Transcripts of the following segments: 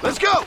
Let's go!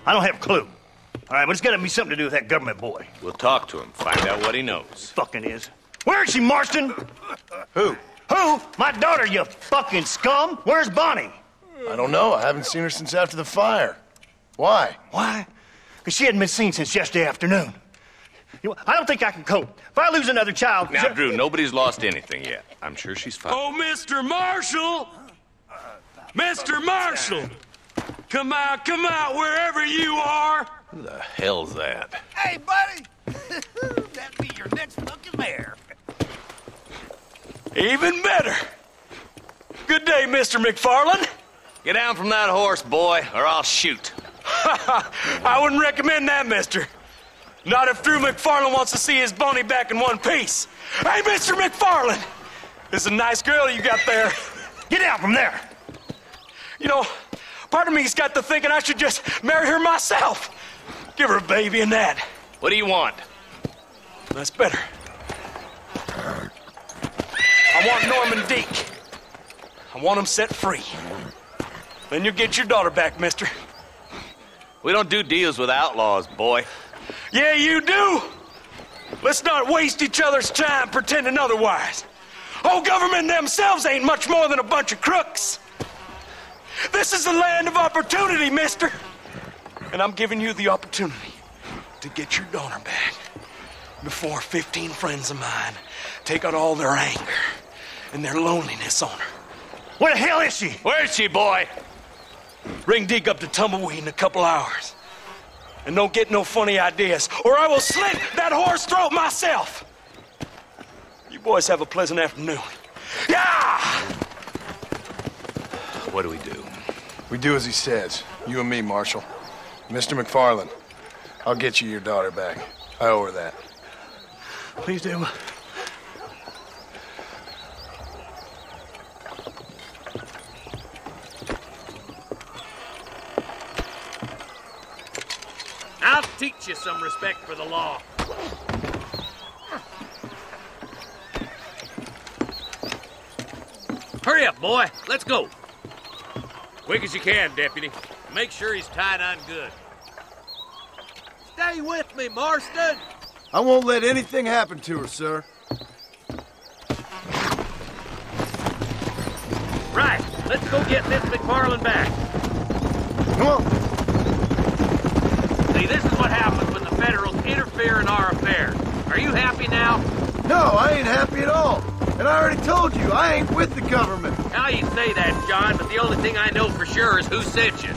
I don't have a clue. All right, but it's got to be something to do with that government boy. We'll talk to him, find out what he knows. Fucking is. Where is she, Marston? Who? Who? My daughter, you fucking scum. Where's Bonnie? I don't know. I haven't seen her since after the fire. Why? Why? Because she hadn't been seen since yesterday afternoon. You know, I don't think I can cope. If I lose another child... Now, Drew, nobody's lost anything yet. I'm sure she's fine. Oh, Mr. Marshall! Mr. Marshall! Come out, wherever you are! Who the hell's that? Hey, buddy! That'd be your next fucking mayor. Even better! Good day, Mr. McFarland. Get down from that horse, boy, or I'll shoot. I wouldn't recommend that, mister. Not if Drew McFarland wants to see his Boney back in one piece. Hey, Mr. McFarland! This is a nice girl you got there. Get out from there! You know, part of me's got to thinking I should just marry her myself. Give her a baby and that. What do you want? That's better. I want Norman Deke. I want him set free. Then you'll get your daughter back, mister. We don't do deals with outlaws, boy. Yeah, you do. Let's not waste each other's time pretending otherwise. Old government themselves ain't much more than a bunch of crooks. This is the land of opportunity, mister. And I'm giving you the opportunity to get your daughter back before 15 friends of mine take out all their anger and their loneliness on her. Where the hell is she? Where is she, boy? Bring Deke up to Tumbleweed in a couple hours. And don't get no funny ideas, or I will slit that horse's throat myself. You boys have a pleasant afternoon. Yeah! What do we do? We do as he says. You and me, Marshal. Mr. McFarland, I'll get you your daughter back. I owe her that. Please do. I'll teach you some respect for the law. Hurry up, boy. Let's go. Quick as you can, Deputy. Make sure he's tied on good. Stay with me, Marston. I won't let anything happen to her, sir. Right. Let's go get Miss McFarland back. Come on. See, this is what happens when the Federals interfere in our affairs. Are you happy now? No, I ain't happy at all. And I already told you, I ain't with the government. Now you say that, John, but the only thing I know for sure is who sent you.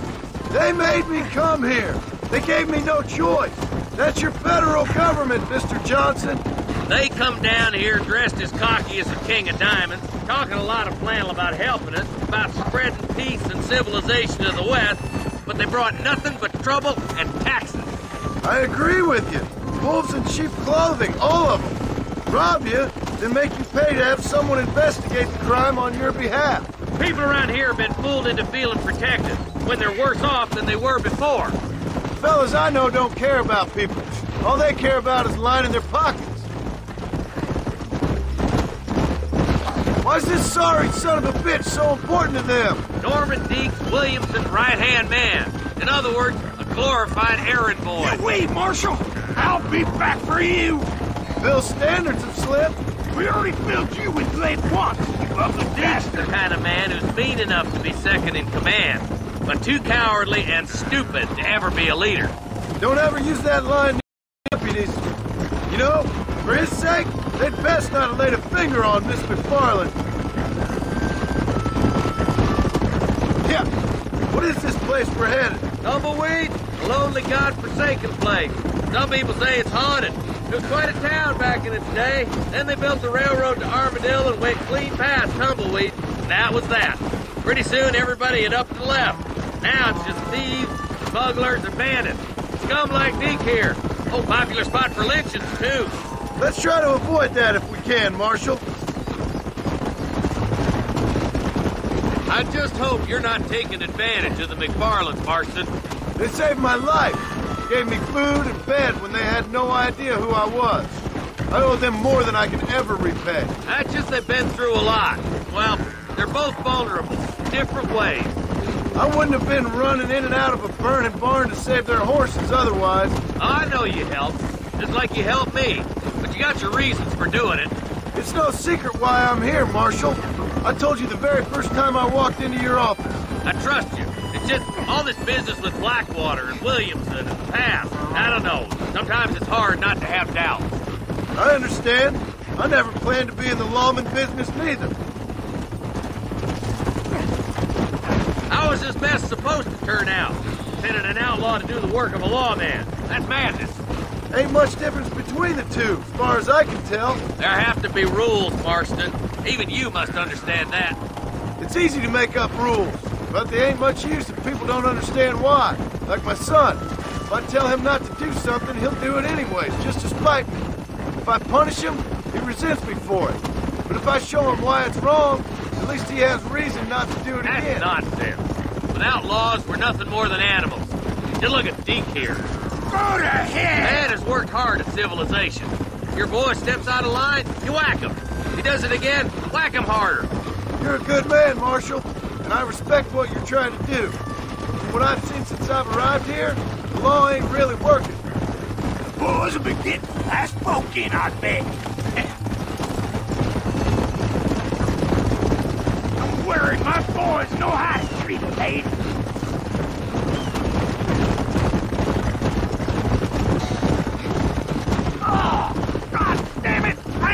They made me come here. They gave me no choice. That's your federal government, Mr. Johnson. They come down here dressed as cocky as the King of Diamonds, talking a lot of flannel about helping us, about spreading peace and civilization to the West, but they brought nothing but trouble and taxes. I agree with you. Wolves in cheap clothing, all of them. Rob you, then make you pay to have someone investigate the crime on your behalf. People around here have been fooled into feeling protected, when they're worse off than they were before. Fellas I know don't care about people. All they care about is lining their pockets. Why's this sorry son of a bitch so important to them? Norman Deeks Williamson's right-hand man. In other words, a glorified errand boy. Wait, Marshal! I'll be back for you! Bill's standards have slipped. We already filled you with lead once, you ugly Deeks bastard! the kind of man who's mean enough to be second in command, but too cowardly and stupid to ever be a leader. Don't ever use that line to deputies. You know, for his sake, they'd best not have laid a finger on Miss McFarland. Yeah, what is this place we're headed? Tumbleweed, a lonely, godforsaken place. Some people say it's haunted. It was quite a town back in its day. Then they built the railroad to Armadillo and went clean past Tumbleweed. And that was that. Pretty soon everybody had up and left. Now it's just thieves, smugglers, and bandits. Scum like Deke here. Oh, popular spot for lynchings, too. Let's try to avoid that if we can, Marshal. I just hope you're not taking advantage of the McFarlands, Marston. They saved my life. Gave me food and bed when they had no idea who I was. I owe them more than I can ever repay. That's just they've been through a lot. Well, they're both vulnerable, different ways. I wouldn't have been running in and out of a burning barn to save their horses otherwise. I know you helped, just like you helped me. But you got your reasons for doing it. It's no secret why I'm here, Marshal. I told you the very first time I walked into your office. I trust you. It's just all this business with Blackwater and Williamson and the past. I don't know. Sometimes it's hard not to have doubts. I understand. I never planned to be in the lawman business neither. How is this mess supposed to turn out? Sending an outlaw to do the work of a lawman. That's madness. Ain't much difference between the two, as far as I can tell. There have to be rules, Marston. Even you must understand that. It's easy to make up rules, but they ain't much use if people don't understand why. Like my son. If I tell him not to do something, he'll do it anyways, just to spite me. If I punish him, he resents me for it. But if I show him why it's wrong, at least he has reason not to do it again. That's nonsense. Without laws, we're nothing more than animals. Just look at Deke here. Go to hell! Man has worked hard at civilization. Your boy steps out of line, you whack him. He does it again, whack him harder. You're a good man, Marshal, and I respect what you're trying to do. From what I've seen since I've arrived here, the law ain't really working. The boys will be getting fast folk in, I bet. I'm worried my boys know how to treat a lady.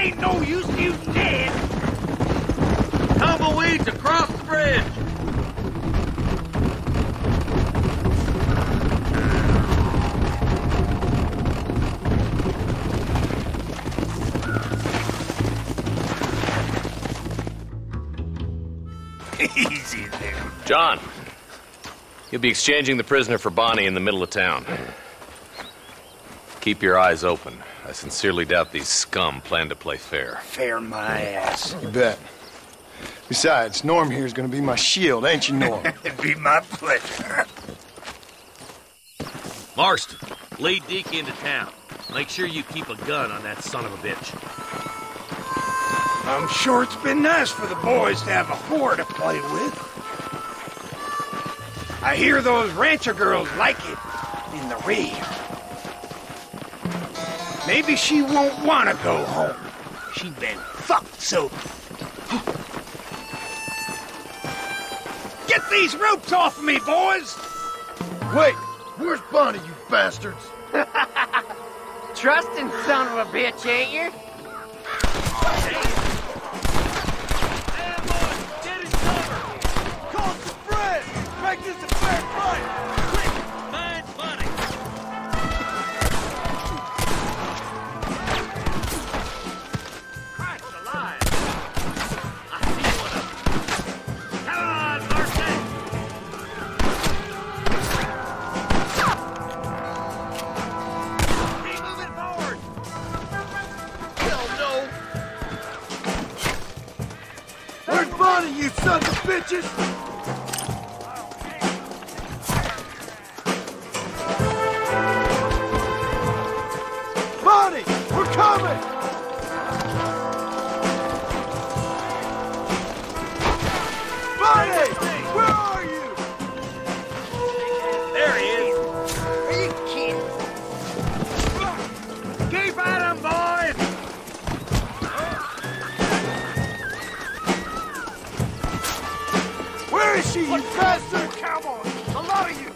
Ain't no use you dead. Tumbleweeds across the bridge. Easy there. John, you'll be exchanging the prisoner for Bonnie in the middle of town. Keep your eyes open. I sincerely doubt these scum plan to play fair. Fair my ass. You bet. Besides, Norm here's gonna be my shield, ain't you, Norm? It'd be my pleasure. Marston, lead Deke into town. Make sure you keep a gun on that son of a bitch. I'm sure it's been nice for the boys to have a whore to play with. I hear those rancher girls like it in the rear. Maybe she won't want to go home. She's been fucked so... Get these ropes off of me, boys! Wait, where's Bonnie, you bastards? Trusting son of a bitch, ain't you? Call some friends! Make this a fair fight! Quick, find money. Christ alive. I see one of them. Come on, Marston. Keep moving forward. Hell no. Where's Bonnie, you sons of bitches? Bonnie, we're coming! Bonnie, where are you? There he is. Are you kidding? Keep at him, boys. Where is she, you bastard? Cowboys! A lot of you!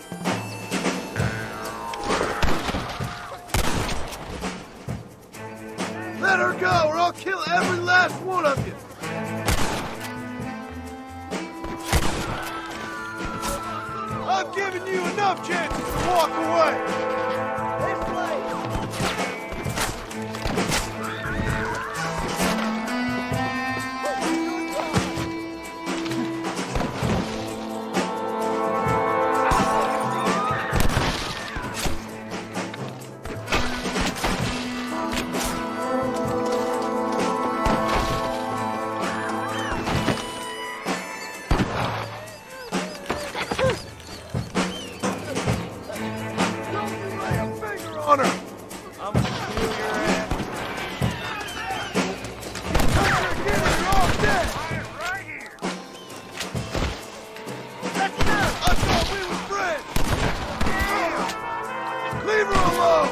Let her go, or I'll kill every last one of you! I've given you enough chances to walk away! This way! On her! I'm gonna kill your ass. Touch her again and you're all dead! Right here! That's enough! I thought we were friends! Leave her alone!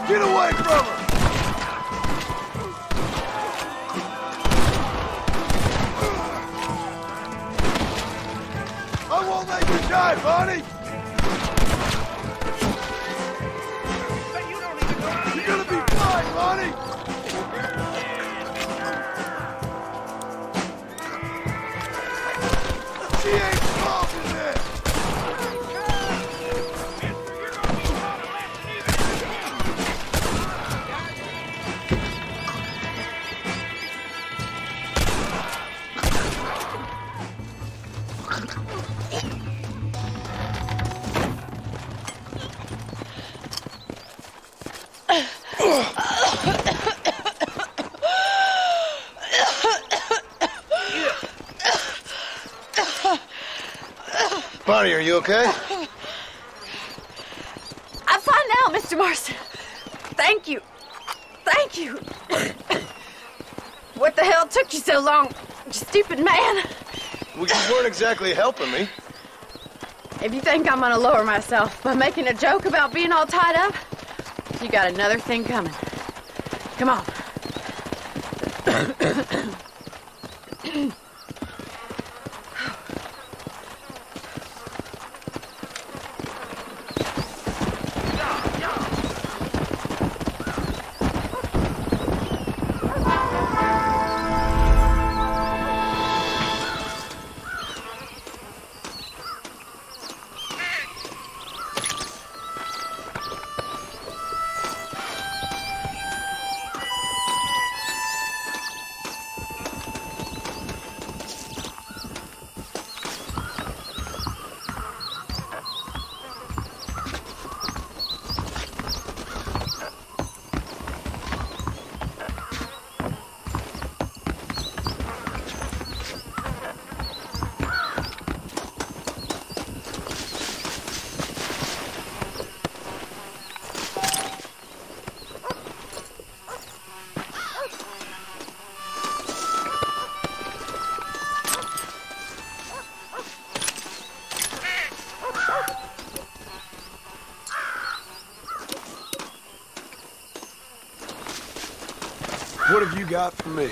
Get away from her! Don't make me die, Bonnie! You're gonna be fine, Bonnie! She ain't involved in this! Bonnie, are you okay? I'm fine now, Mr. Marston. Thank you. Thank you. What the hell took you so long, you stupid man? Well, you weren't exactly helping me. If you think I'm gonna lower myself by making a joke about being all tied up, you got another thing coming. Come on. What have you got for me?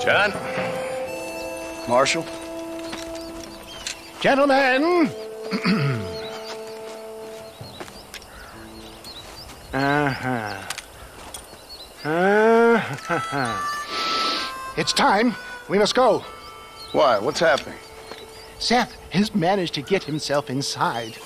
John? Marshal? Gentlemen! It's time. We must go. Why? What's happening? Seth has managed to get himself inside.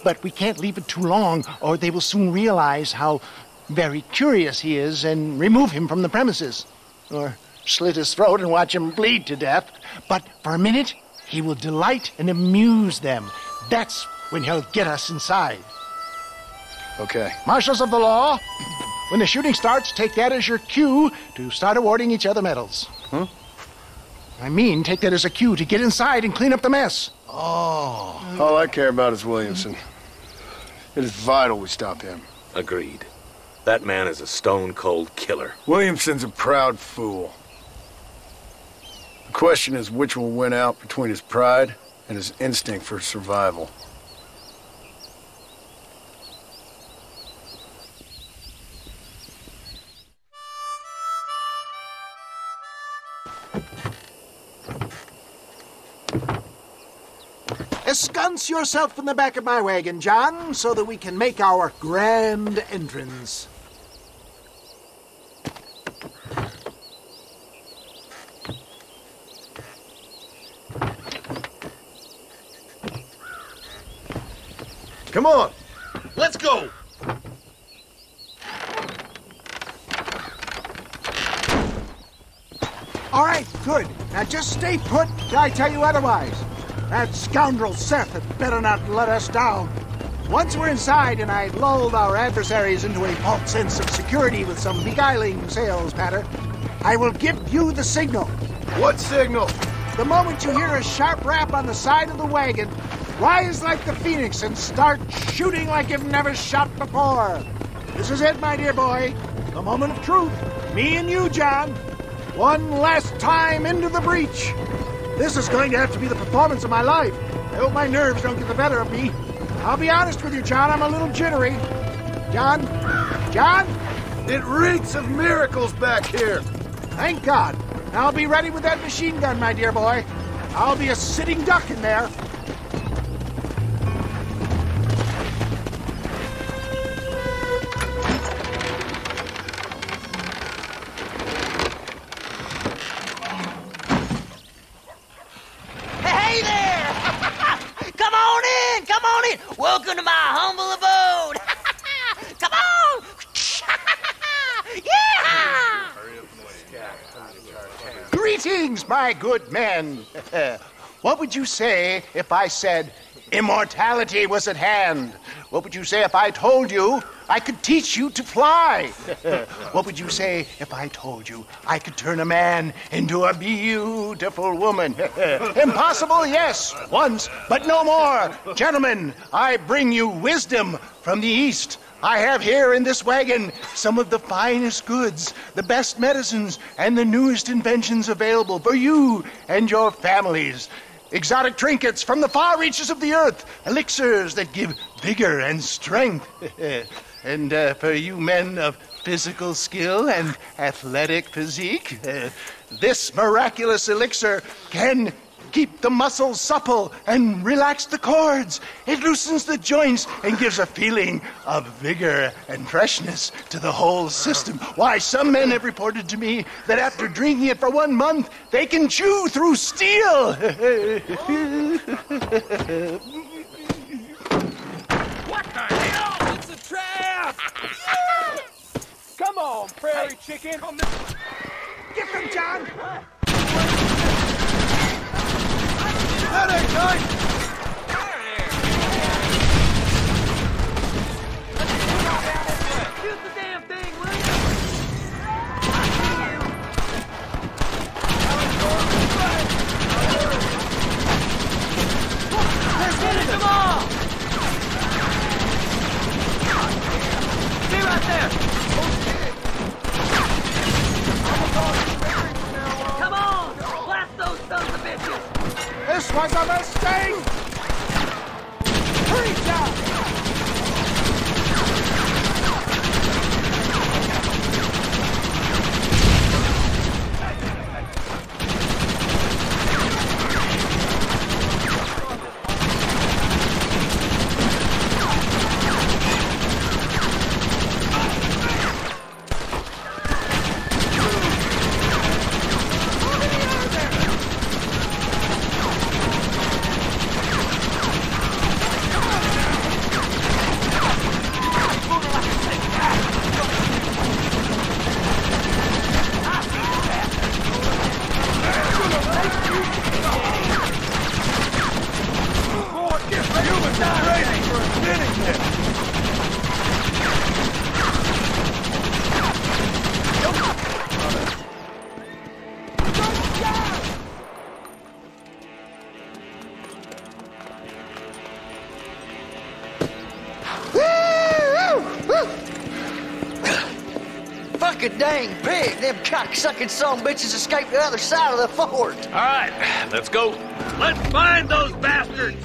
But we can't leave it too long, or they will soon realize how very curious he is and remove him from the premises. Or slit his throat and watch him bleed to death. But for a minute, he will delight and amuse them. That's when he'll get us inside. Okay. Marshals of the law, when the shooting starts, take that as your cue to start awarding each other medals. Huh? I mean, take that as a cue to get inside and clean up the mess. Oh. All I care about is Williamson. It is vital we stop him. Agreed. That man is a stone-cold killer. Williamson's a proud fool. The question is which will win out between his pride and his instinct for survival. Ensconce yourself in the back of my wagon, John, so that we can make our grand entrance. Come on, let's go. All right, good. Now just stay put till I tell you otherwise. That scoundrel Seth had better not let us down. Once we're inside and I've lulled our adversaries into a false sense of security with some beguiling sales patter, I will give you the signal. What signal? The moment you hear a sharp rap on the side of the wagon, rise like the phoenix and start shooting like you've never shot before. This is it, my dear boy. The moment of truth. Me and you, John. One last time into the breach. This is going to have to be the performance of my life. I hope my nerves don't get the better of me. I'll be honest with you, John. I'm a little jittery. John? John? It reeks of miracles back here. Thank God. I'll be ready with that machine gun, my dear boy. I'll be a sitting duck in there. Hey there! Come on in! Come on in! Welcome to my humble abode! Come on! Yeah! Greetings, my good men. What would you say if I said immortality was at hand? What would you say if I told you I could teach you to fly? What would you say if I told you I could turn a man into a beautiful woman? Impossible, yes, once, but no more. Gentlemen, I bring you wisdom from the East. I have here in this wagon some of the finest goods, the best medicines, and the newest inventions available for you and your families. Exotic trinkets from the far reaches of the earth, elixirs that give vigor and strength. And for you men of physical skill and athletic physique, this miraculous elixir can keep the muscles supple and relax the cords. It loosens the joints and gives a feeling of vigor and freshness to the whole system. Why, some men have reported to me that after drinking it for 1 month, they can chew through steel. What the hell? It's a trap! Come on, prairie chicken. Get them, John! That ain't right. Shoot the damn thing, will you? Let's finish them all! Stay right there! Come on! Blast those sons of bitches! This was a mistake! Fucking dang pig! Them cock-sucking son bitches escaped the other side of the fort. All right, let's go. Let's find those bastards!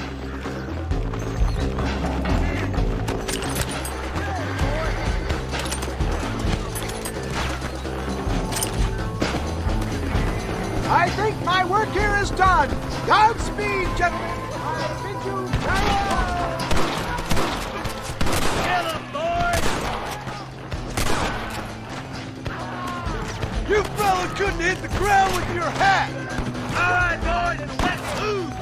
I think my work here is done. Godspeed, gentlemen. I bid you farewell. Get 'em, boys! You fella couldn't hit the ground with your hat! All right, boys, let's move!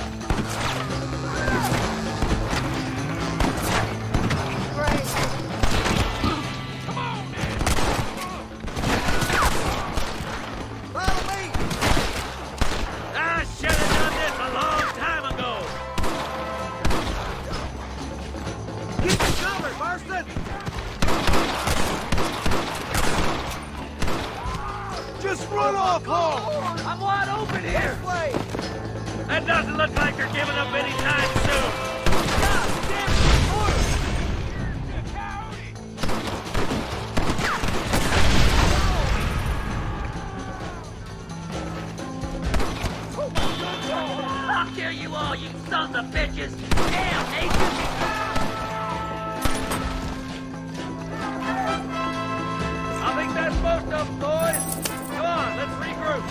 Just run off home! I'm wide open here! That doesn't look like they're giving up any time soon! God damn it, I'll kill you all, you sons of bitches! Damn, nation! I think that's most of them, boys! Come on, let's regroup.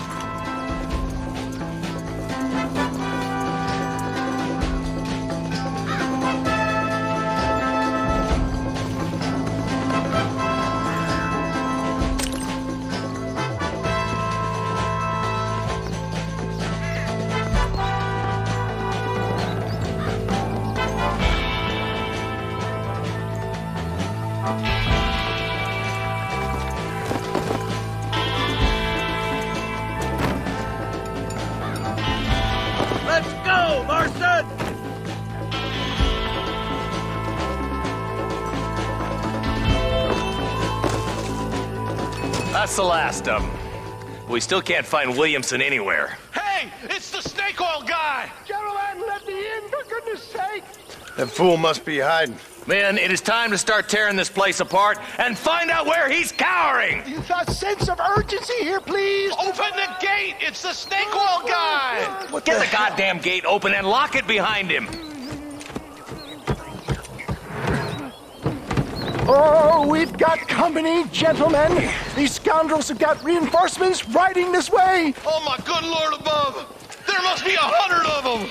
That's the last of them. We still can't find Williamson anywhere. Hey, it's the snake oil guy! Gentlemen, let me in, for goodness sake. That fool must be hiding. Men, it is time to start tearing this place apart and find out where he's cowering! A sense of urgency here, please. Open the gate! It's the snake oil guy! Get the goddamn gate open and lock it behind him! Oh, we've got company, gentlemen. These scoundrels have got reinforcements riding this way. Oh, my good Lord above! There must be 100 of them!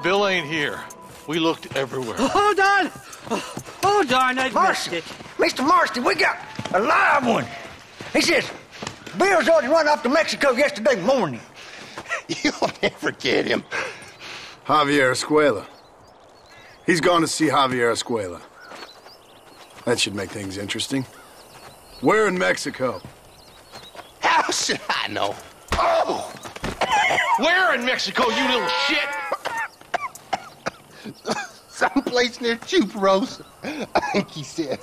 Bill ain't here. We looked everywhere. Hold on! Oh, darn, I missed it. Mr. Marston, we got a live one. He says, Bill's already run off to Mexico yesterday morning. You'll never get him. Javier Escuela. He's gone to see Javier Escuela. That should make things interesting. Where in Mexico? How should I know? Oh! Where in Mexico, you little shit? Someplace near Chuparosa, I think he said.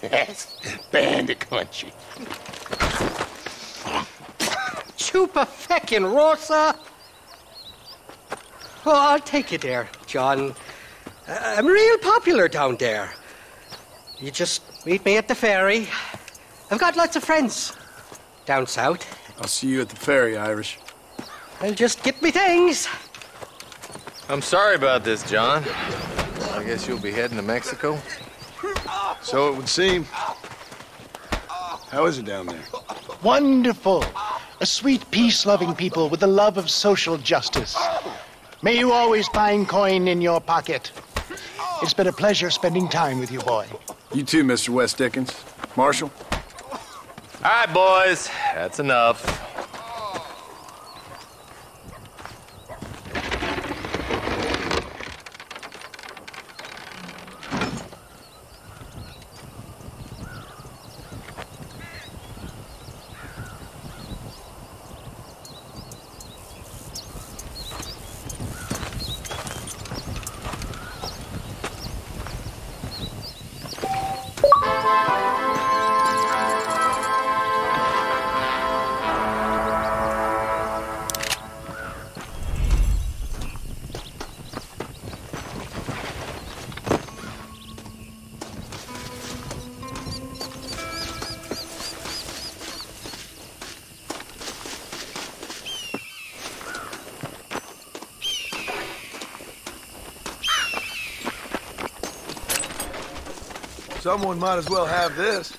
That's bandit country. Chupa-feckin' Oh, I'll take you there, John. I'm real popular down there. You just meet me at the ferry. I've got lots of friends down south. I'll see you at the ferry, Irish. I'll just get me things. I'm sorry about this, John. I guess you'll be heading to Mexico? So it would seem. How is it down there? Wonderful. A sweet, peace-loving people with the love of social justice. May you always find coin in your pocket. It's been a pleasure spending time with you, boy. You too, Mr. West Dickens. Marshal? All right, boys. That's enough. Someone might as well have this.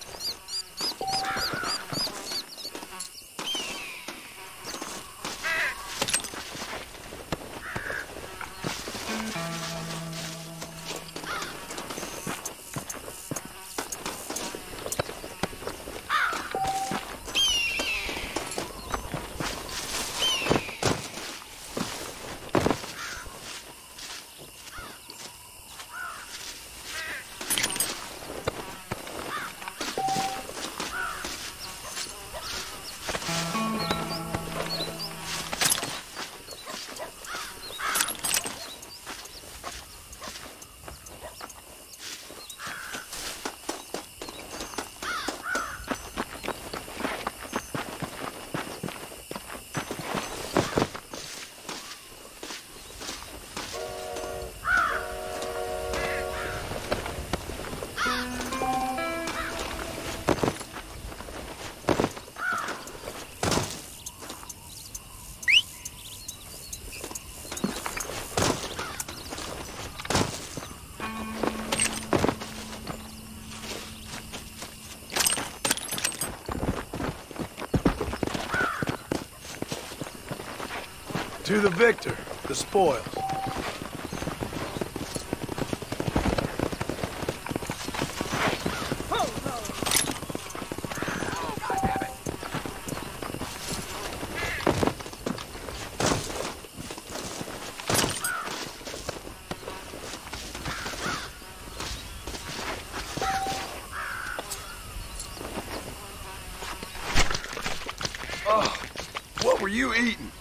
To the victor, the spoils. Oh, what were you eating?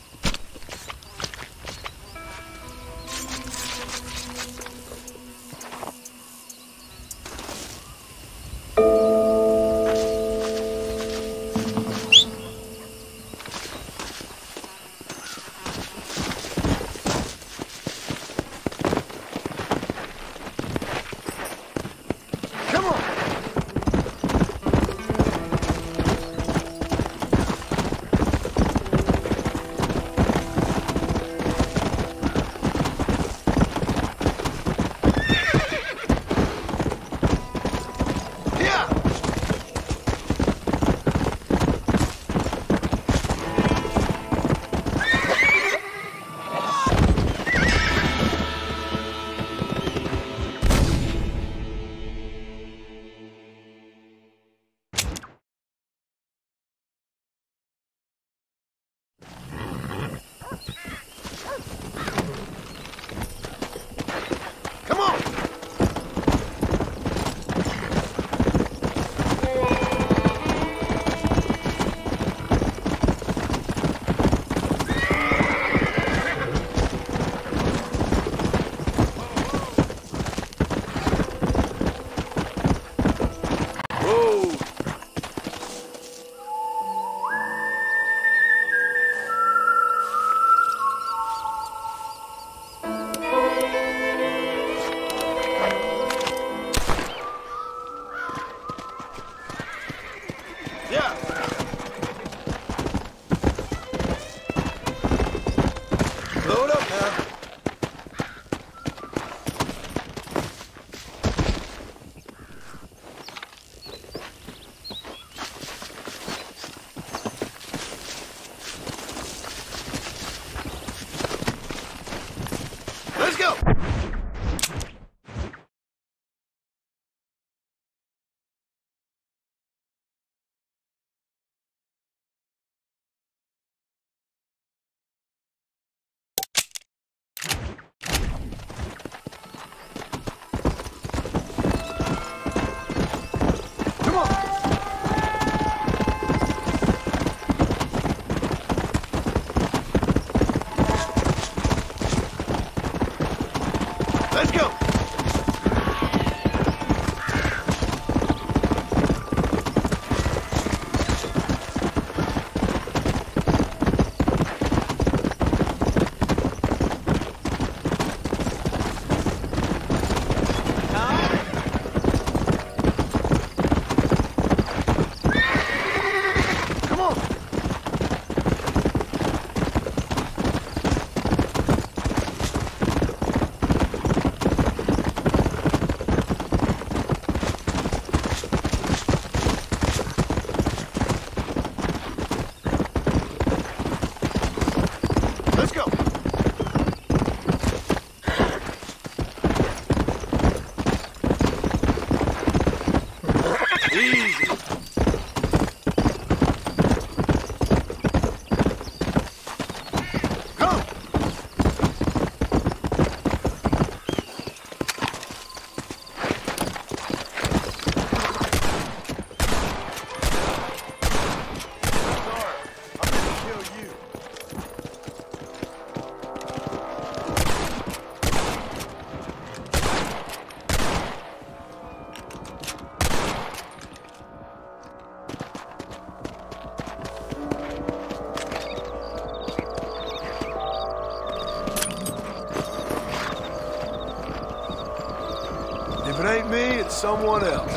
If it ain't me, it's someone else.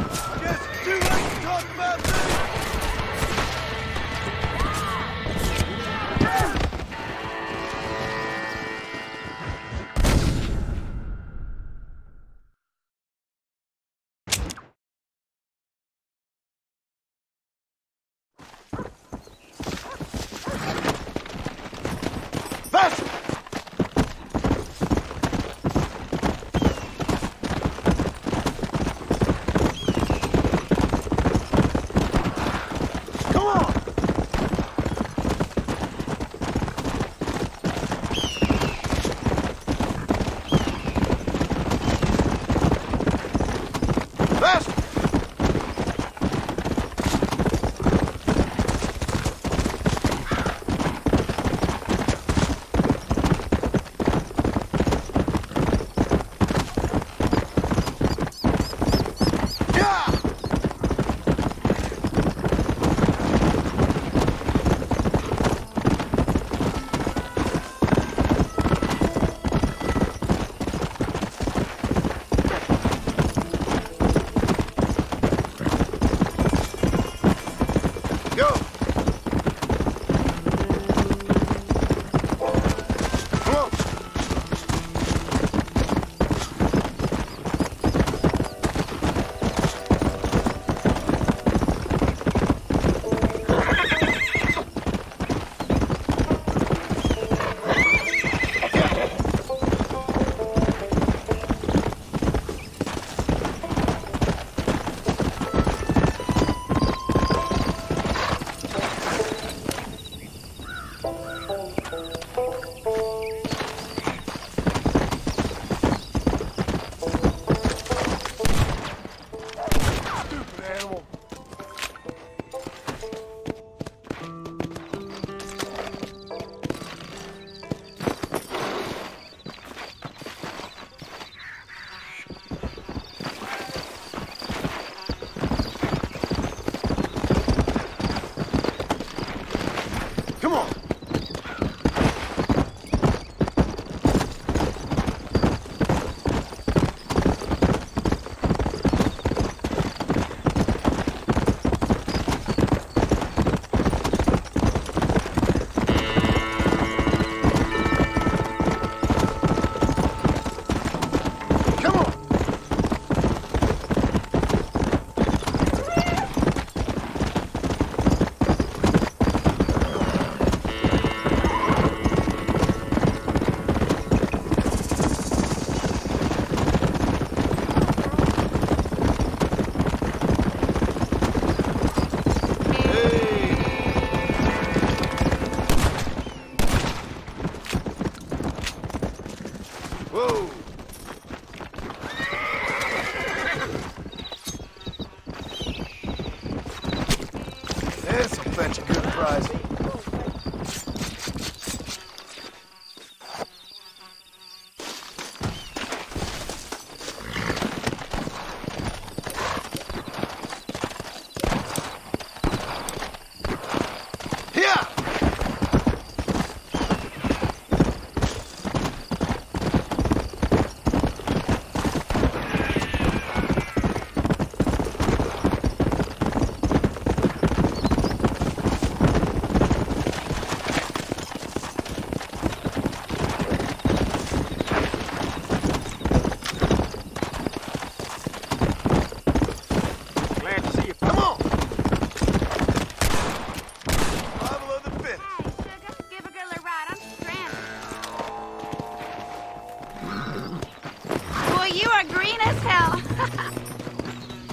I guess it's too late to talk about this.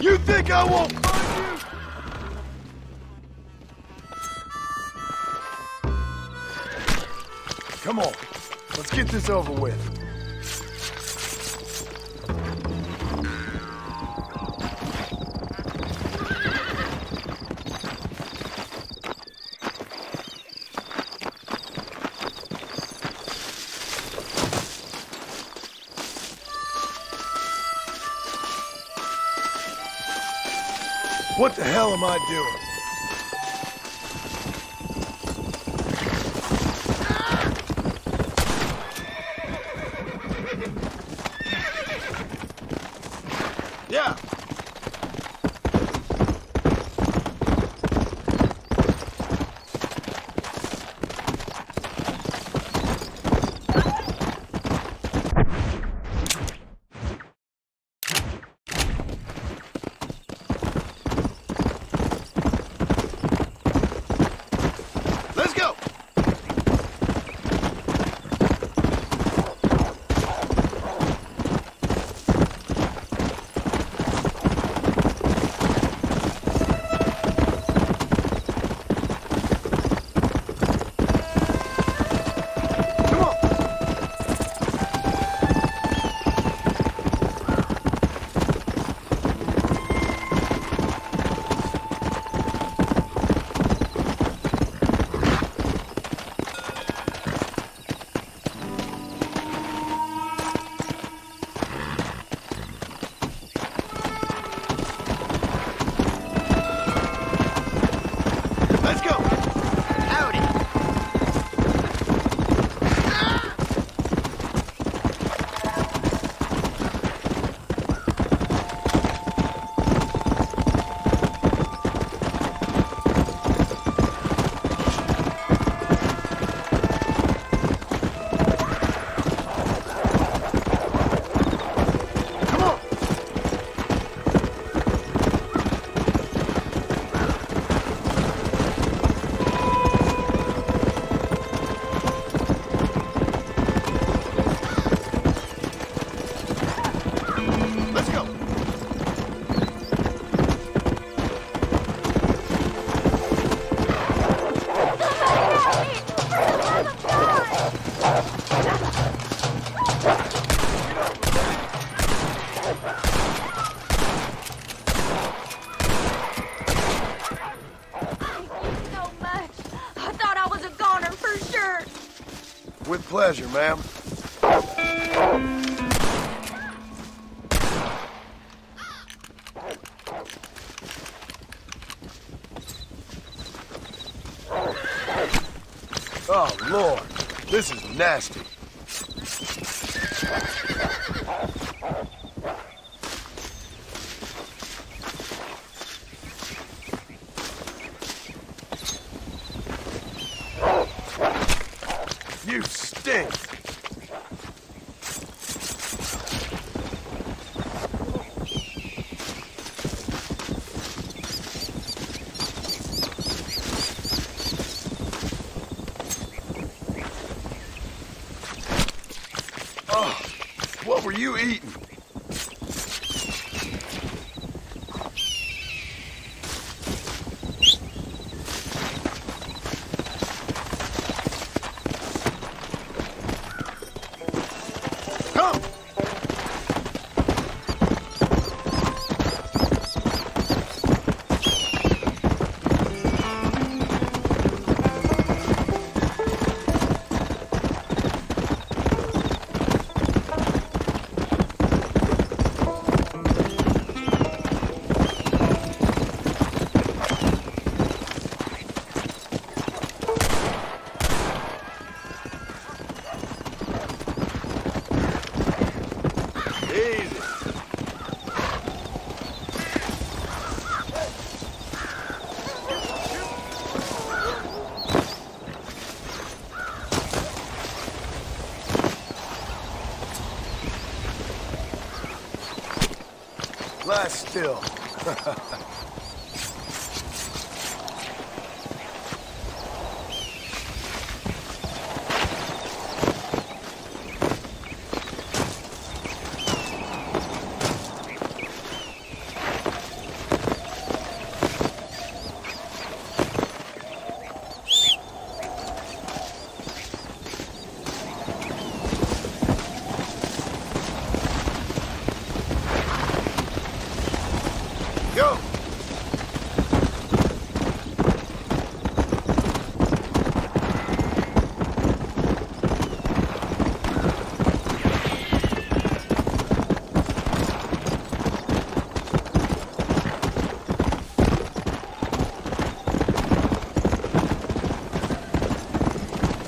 You think I won't find you? Come on, let's get this over with. What the hell am I doing? With pleasure, ma'am. Oh, Lord. This is nasty. You stink. Oh, what were you eating? Lie still. Go!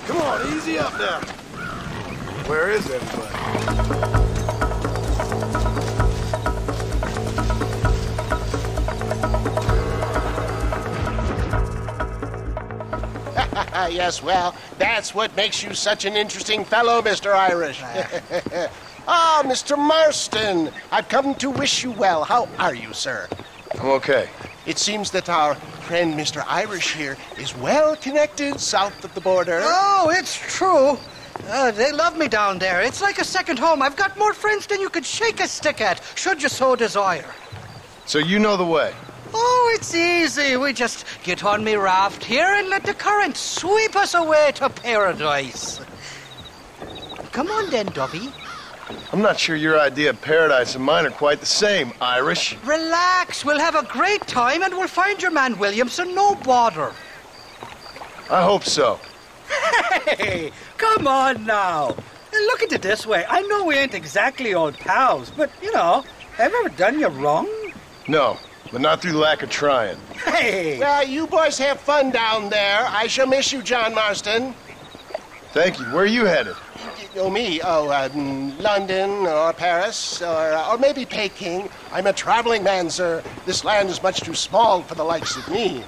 Come on, easy up now. Where is everybody? Yes, well, that's what makes you such an interesting fellow, Mr. Irish. Ah, Mr. Marston, I've come to wish you well. How are you, sir? I'm okay. It seems that our friend Mr. Irish here is well connected south of the border. Oh, it's true. They love me down there. It's like a second home. I've got more friends than you could shake a stick at, should you so desire. So you know the way? Oh, it's easy. We just get on me raft here and let the current sweep us away to paradise. Come on then, Dubby. I'm not sure your idea of paradise and mine are quite the same, Irish. Relax. We'll have a great time and we'll find your man Williamson, no bother. I hope so. Hey, come on now. Look at it this way. I know we ain't exactly old pals, but, you know, have I ever done you wrong? No, but not through lack of trying. Hey! Well, you boys have fun down there. I shall miss you, John Marston. Thank you. Where are you headed? Oh, me? Oh, London or Paris or maybe Peking. I'm a traveling man, sir. This land is much too small for the likes of me.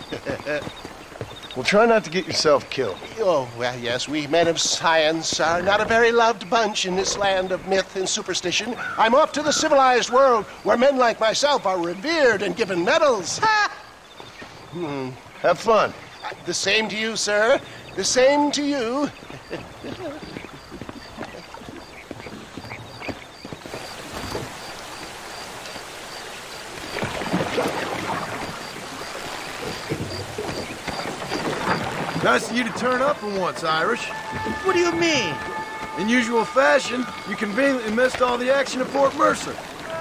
Well, try not to get yourself killed. Oh, well, yes, we men of science are not a very loved bunch in this land of myth and superstition. I'm off to the civilized world where men like myself are revered and given medals. Ha! Have fun. The same to you, sir. The same to you. Nice of you to turn up for once, Irish. What do you mean? In usual fashion, you conveniently missed all the action at Fort Mercer.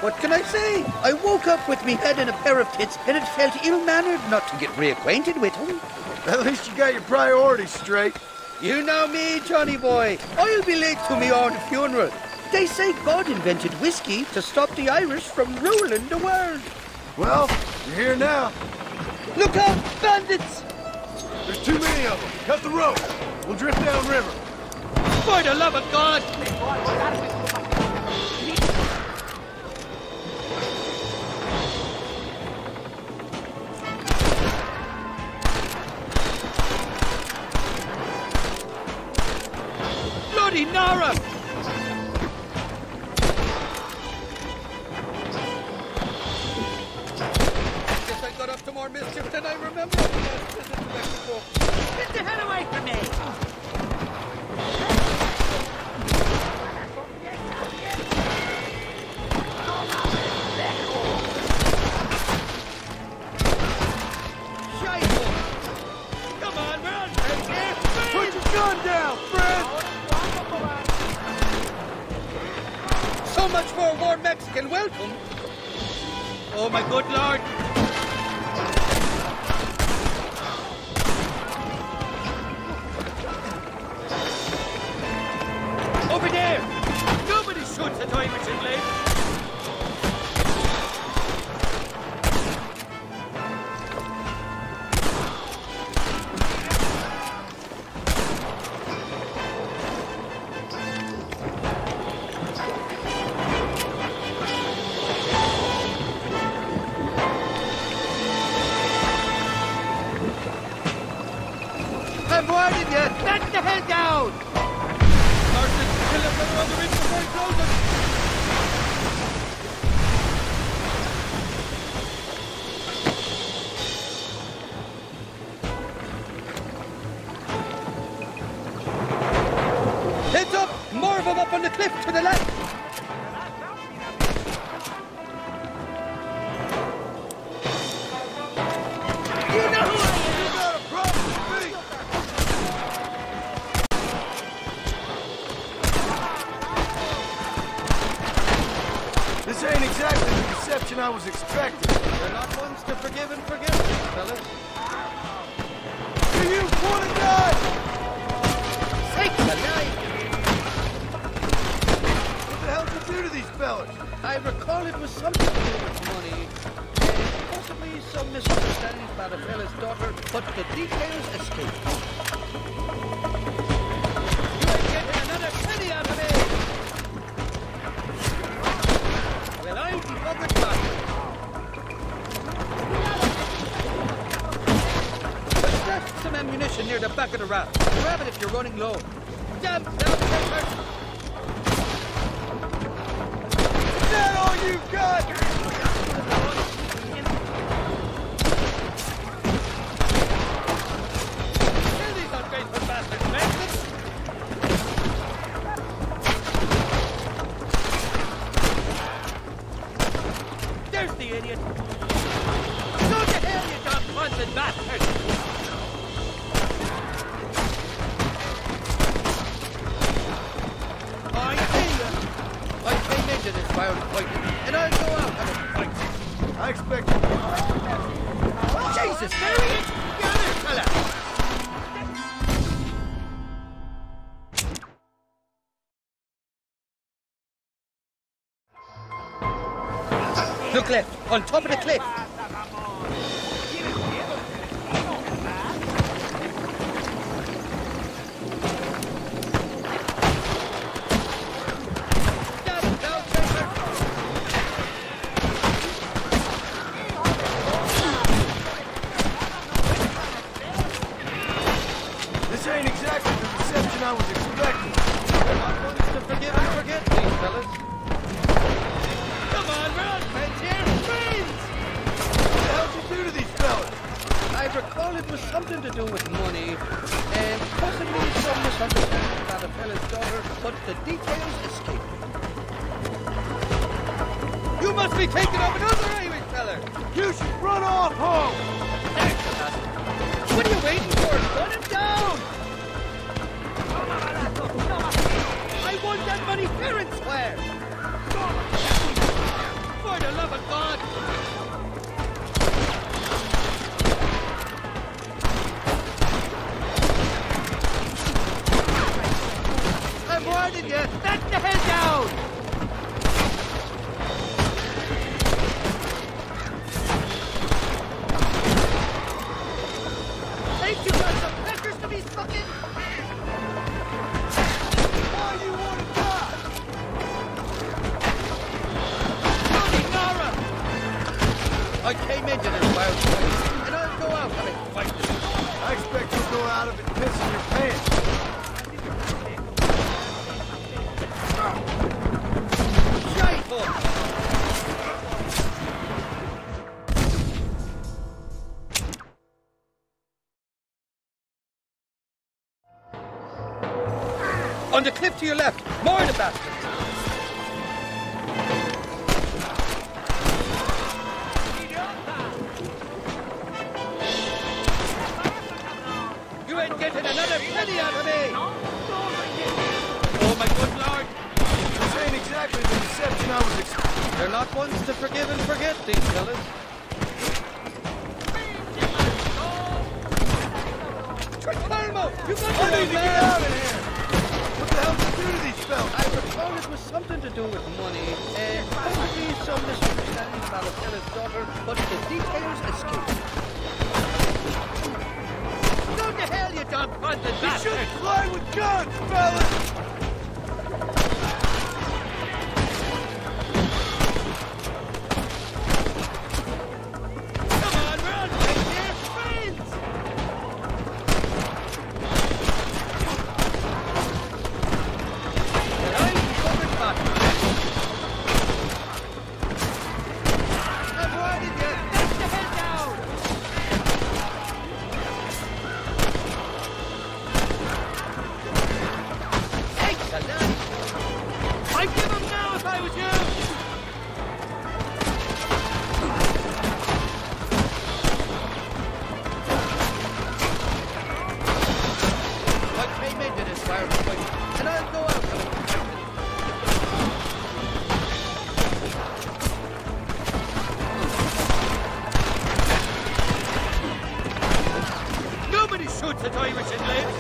What can I say? I woke up with me head in a pair of tits, and it felt ill-mannered not to get reacquainted with him. At least you got your priorities straight. You know me, Johnny boy. I'll be late to me own funeral. They say God invented whiskey to stop the Irish from ruling the world. Well, you're here now. Look out, bandits! There's too many of them. Cut the rope. We'll drift downriver. For the love of God! Bloody Nara! Guess I got up to more mischief than I remember. Get the hell away from me! Come on, man! Put your gun down, Fred! So much for a warm Mexican welcome. Oh, my good Lord. Over there! Nobody shoots at Irish in late. I'm warning you! Back the hell down! Sergeant, kill him when we're on the ridge before he throws him! Heads up! More of them up on the cliff to the left! You know who I am! You got a problem with me! This ain't exactly the reception I was expecting. They're not ones to forgive and forget, fellas. Do you want to die? Sakes alive! What the hell did you do to these fellas? I recall it was something to do with money. Possibly some misunderstanding about a fella's daughter, but the details escape. You ain't getting another penny out of me! Well, I'll be buggered back. There's left some ammunition near the back of the raft. Grab it if you're running low. Damn, down, person! Is that all you've got? Kill these ungrateful bastards, Mason! There's the idiot! Go to hell, you dog-wanted bastard! I see you! I came into this round fighting, and I'll go out and fight. I expect you. Jesus, there he is! The other fella! Look left, on top of the cliff. This ain't exactly the reception I was expecting. They're not ones to forgive and forget, these fellas. Come on, we're on friends here, friends! What the hell did you do to these fellas? I recall it was something to do with money, and possibly some misunderstanding about a fella's daughter, but the details escape. You must be taking up another Irish fella! You should run off home! What are you waiting for? Run him down! I want that money fair and square! For the love of God! warning you! Let the hell down! Ain't you got some peckers to be fucking? Why you want to die? Bloody Nora! I came into this wild place, and I'll go out having fight. I expect you'll go out of it pissing your pants. Shite-full! On the cliff to your left, more of the bastards. You ain't getting another penny out of me! Oh my good lord! This ain't exactly the reception I was expecting. They're not ones to forgive and forget, these fellas. Tricolmo, you got to need to get out of here! What the hell did you do to these fellas? I was told it was something to do with money. Probably some misunderstanding about a fella's daughter, but the details escape. Go to hell, you dog-funded You bastard! shouldn't fly with guns, fellas! Come on, run! Right there, friends! And I'm covered back. I'm warning you! Let the hell down! Excellent! I'd give him now if I was you! I came into this fire fight, and I'll go out with it. Nobody shoots at Irish in legs.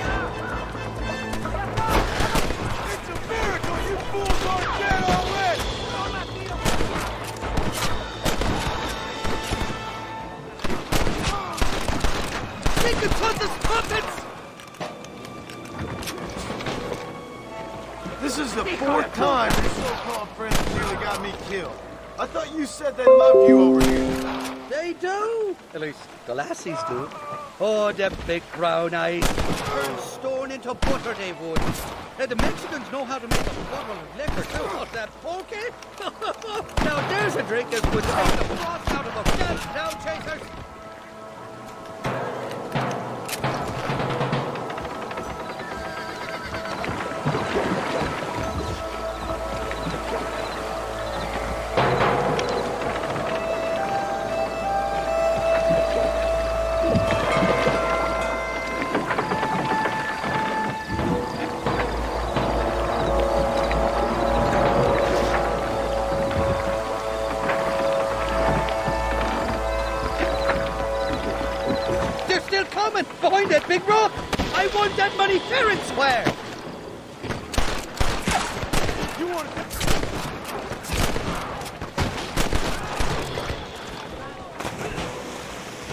It's a miracle you fools aren't dead already! They could cut the puppets! This is the fourth time your so-called friends nearly got me killed. I thought you said they loved you over here. They do. At least the lassies do. Oh, them big brown eyes. Turn stone into butter they would. Now, the Mexicans know how to make a bottle of liquor too. What's that, pokey? Now, there's a drink that would take the frost out of a damn down chasers. Behind that big rock! I want that money fair and square! You want to...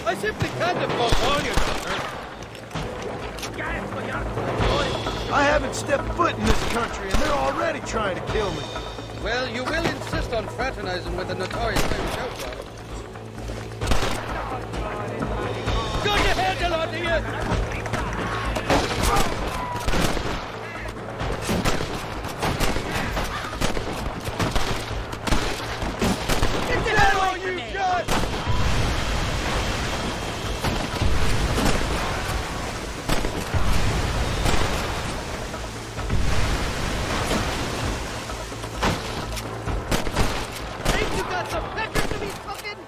I simply can't afford all your daughter. I haven't stepped foot in this country, and they're already trying to kill me. Well, you will insist on fraternizing with the notorious Irish outlaw. Go to hell, the lot of you! Get the hell away from me! Ain't you got some peckers to be fucking?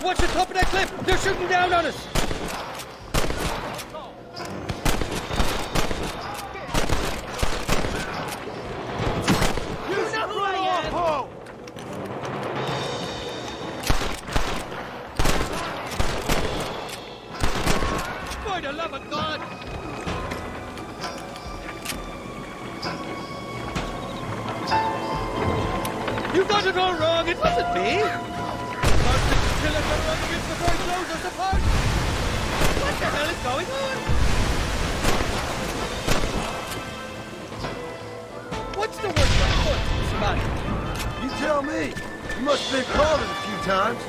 Watch the top of that cliff! They're shooting down on us! You know who I am! By the love of God! got it all wrong. It wasn't me. Monsters and killers are running in before he blows us apart. What the hell is going on? What's the worst of foot, Spotty? You tell me. You must have been called it a few times.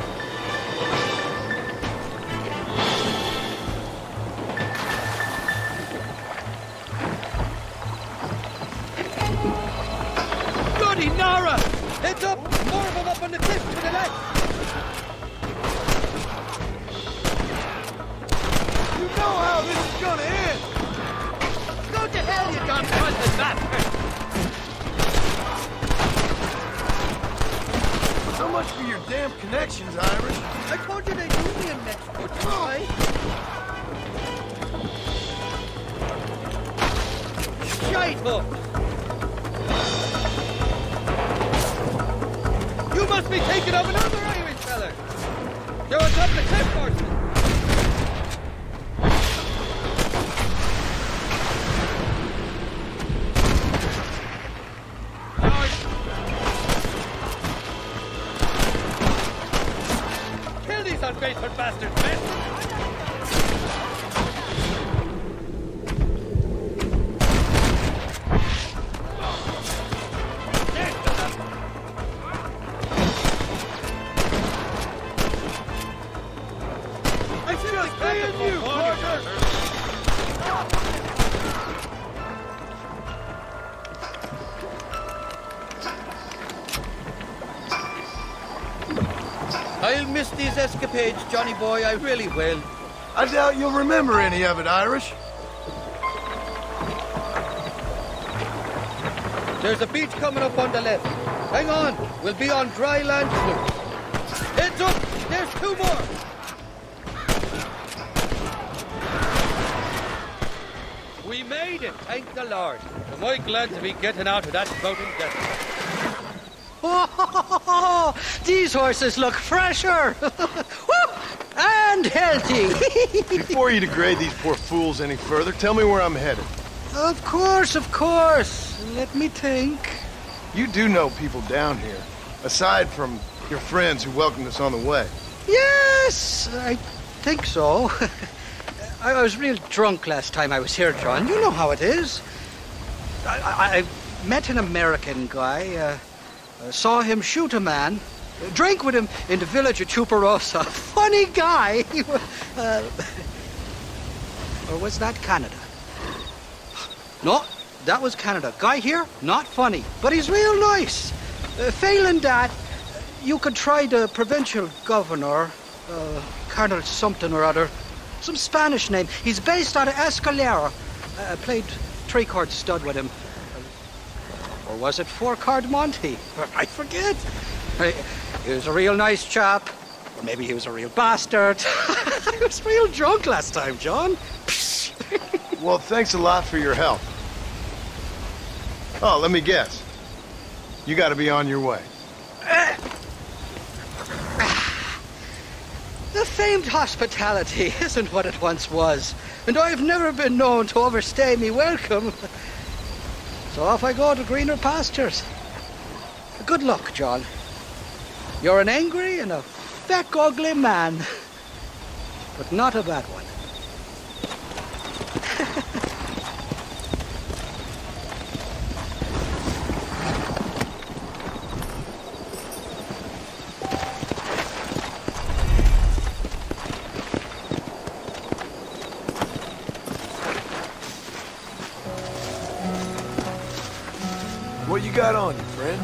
Bloody Nara! Heads up! More of them up on the cliff to the left! You know how this is gonna end! Go to hell, you gun-pointed bastard! So much for your damn connections, Irish. I told you they knew me in Mexico, try. Shite up! You must be thinking of another Irish fella! They're on top of the cliff, horseman! Kill these ungrateful bastards, men! I'll miss these escapades, Johnny boy, I really will. I doubt you'll remember any of it, Irish. There's a beach coming up on the left. Hang on, we'll be on dry land soon. Heads up, there's 2 more. We made it, thank the Lord. Am I glad to be getting out of that spouting desert. Oh, these horses look fresher and healthy. Before you degrade these poor fools any further, tell me where I'm headed. Of course, of course. Let me think. You do know people down here, aside from your friends who welcomed us on the way. Yes, I think so. I was real drunk last time I was here, John. You know how it is. I met an American guy, saw him shoot a man, drank with him in the village of Chuparosa. Funny guy. Or was that Canada? No, that was Canada. Guy here, not funny, but he's real nice. Failing that, you could try the provincial governor, Colonel something or other. Some Spanish name. He's based out of Escalera. Played 3-card stud with him. Or was it 4-card Monty? I forget. He was a real nice chap. Or maybe he was a real bastard. I was real drunk last time, John. Well, thanks a lot for your help. Oh, let me guess. You gotta be on your way. The famed hospitality isn't what it once was, and I've never been known to overstay me welcome. So off I go to greener pastures. Good luck, John. You're an angry and a feck ugly man, but not a bad one. What you got on you, friend?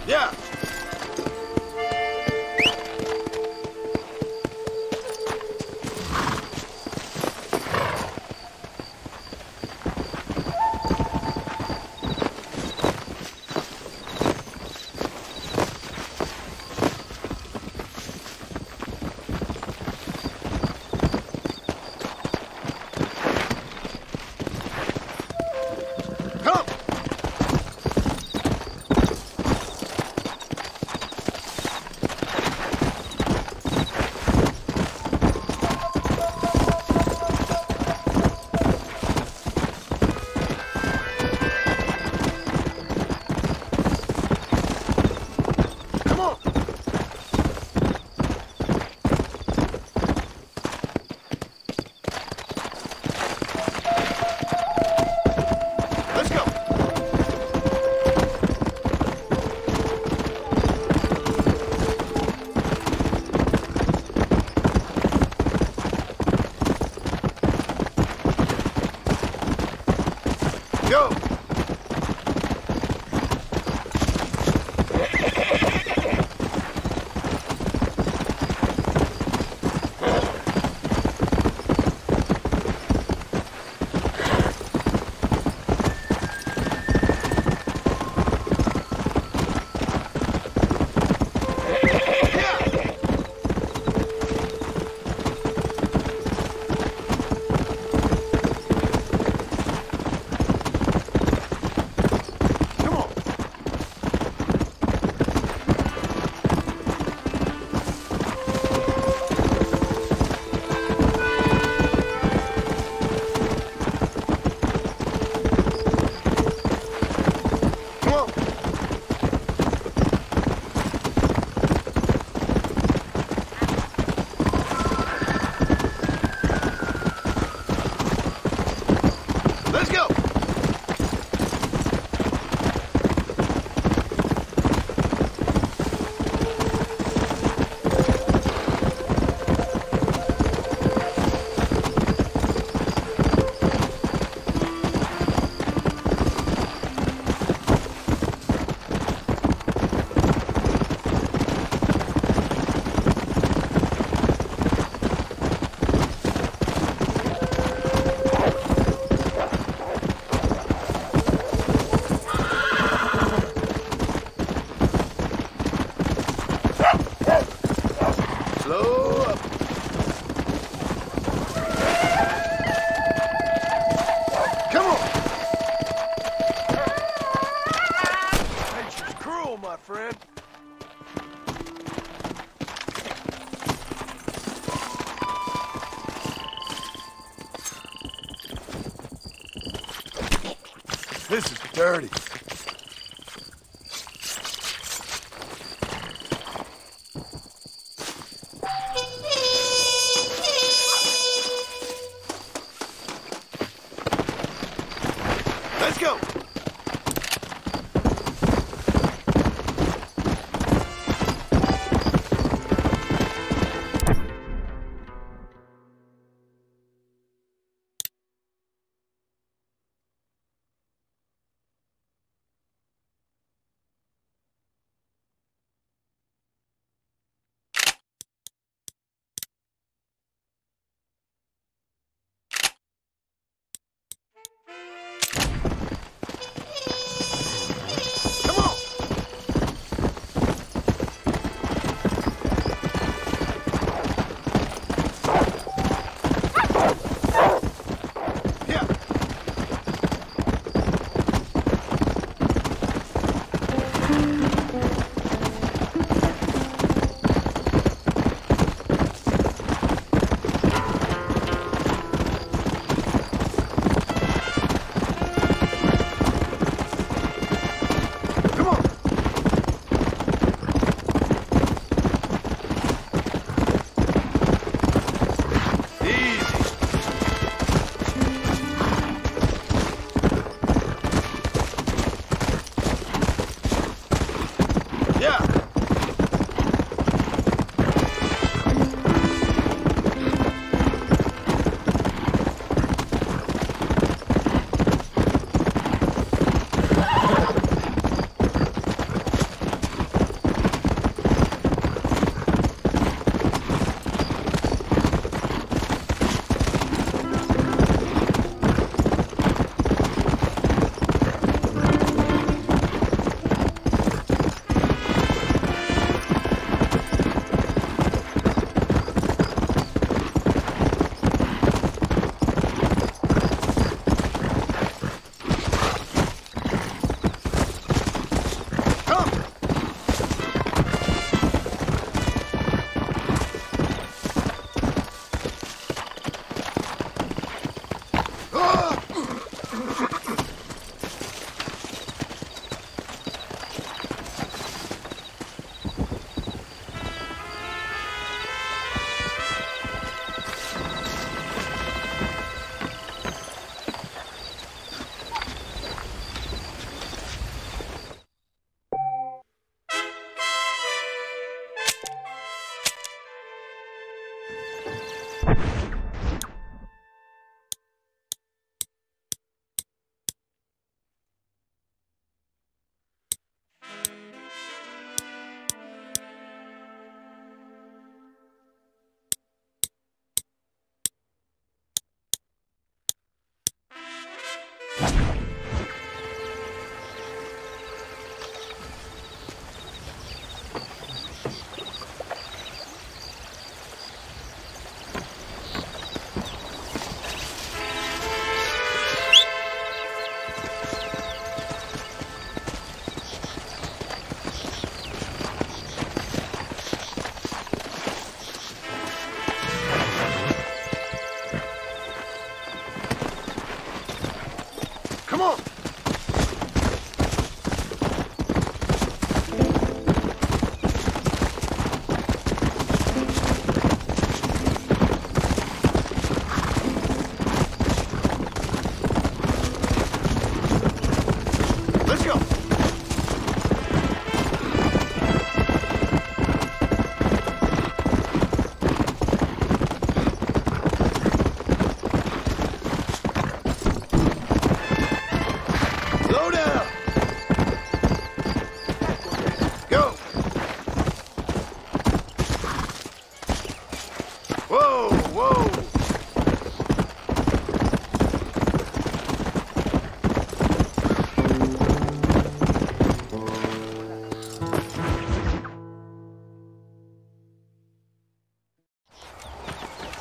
Yeah. This is dirty. Let's go.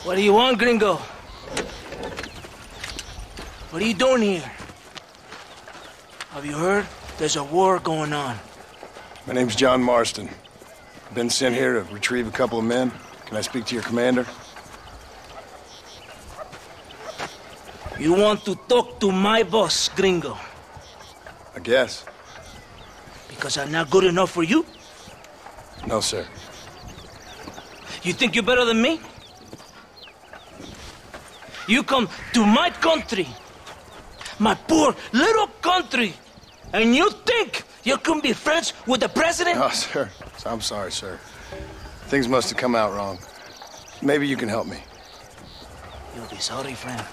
What do you want, gringo? What are you doing here? Have you heard? There's a war going on. My name's John Marston. Been sent here to retrieve a couple of men. Can I speak to your commander? You want to talk to my boss, gringo. I guess. Because I'm not good enough for you? No, sir. You think you're better than me? You come to my country, my poor little country, and you think you can be friends with the president? Oh, sir. I'm sorry, sir. Things must have come out wrong. Maybe you can help me. You'll be sorry, friend.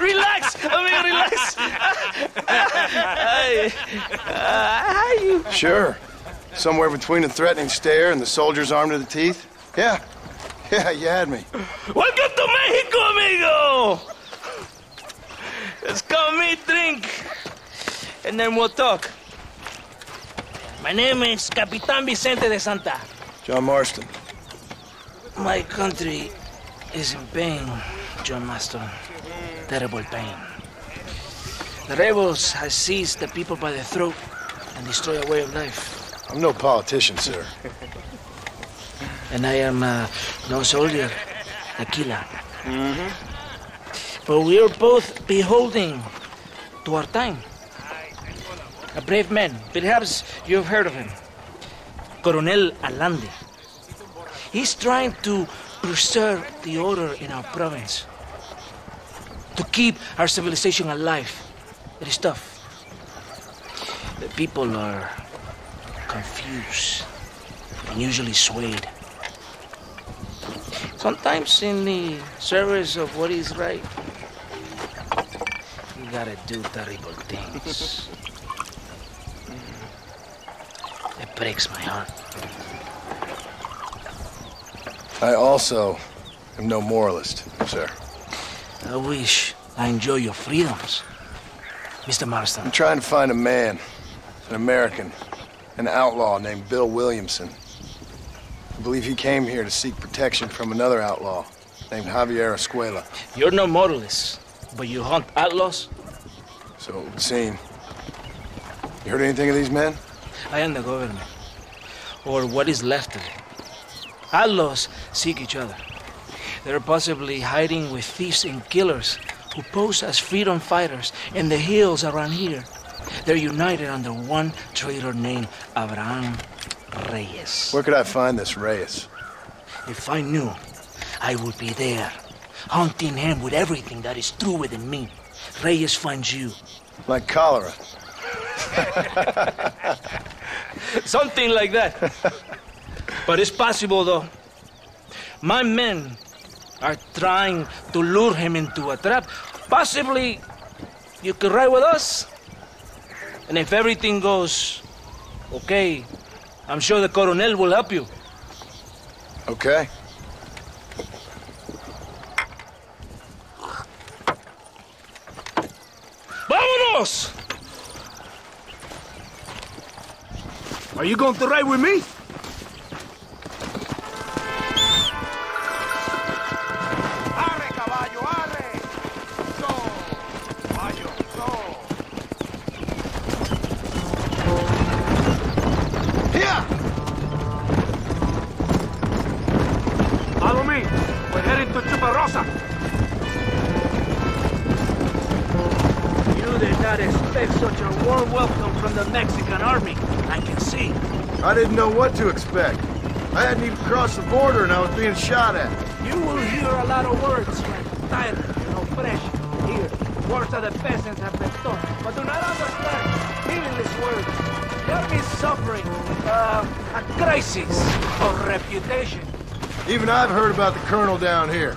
Relax! Relax! How you? Sure. Somewhere between a threatening stare and the soldiers armed to the teeth? Yeah. Yeah, you had me. Welcome to Mexico, amigo! Let's come meet, drink, and then we'll talk. My name is Capitan Vicente de Santa. John Marston. My country is in pain, John Marston. Terrible pain. The rebels have seized the people by the throat and destroyed a way of life. I'm no politician, sir. And I am no soldier, a killer. But we are both beholding to our time. A brave man, perhaps you've heard of him. Coronel Allende. He's trying to preserve the order in our province. To keep our civilization alive. It is tough. The people are confused and usually swayed. Sometimes in the service of what is right, you gotta do terrible things. It breaks my heart. I also am no moralist, sir. I wish I enjoy your freedoms, Mr. Marston. I'm trying to find a man, an American, an outlaw named Bill Williamson. I believe he came here to seek protection from another outlaw named Javier Escuela. You're no moralist, but you hunt outlaws? So it would seem. You heard anything of these men? I am the government, or what is left of it. Outlaws seek each other. They're possibly hiding with thieves and killers who pose as freedom fighters in the hills around here. They're united under one traitor named Abraham Reyes. Where could I find this Reyes? If I knew, I would be there, hunting him with everything that is true within me. Reyes finds you. Like cholera. Something like that. But it's possible, though. My men are trying to lure him into a trap. Possibly you could ride with us. And if everything goes okay, I'm sure the Coronel will help you. Okay. ¡Vámonos! Are you going to ride with me? Arre, caballo, arre! Go! Caballo, go! Here! Follow me. We're heading to Chuparosa. You did not expect such a warm welcome from the Mexican army. I can see. I didn't know what to expect. I hadn't even crossed the border and I was being shot at. You will hear a lot of words like tyrant and oppression. Here, words that the peasants have been taught, but do not understand meaningless words. The army is suffering a crisis of reputation. Even I've heard about the colonel down here.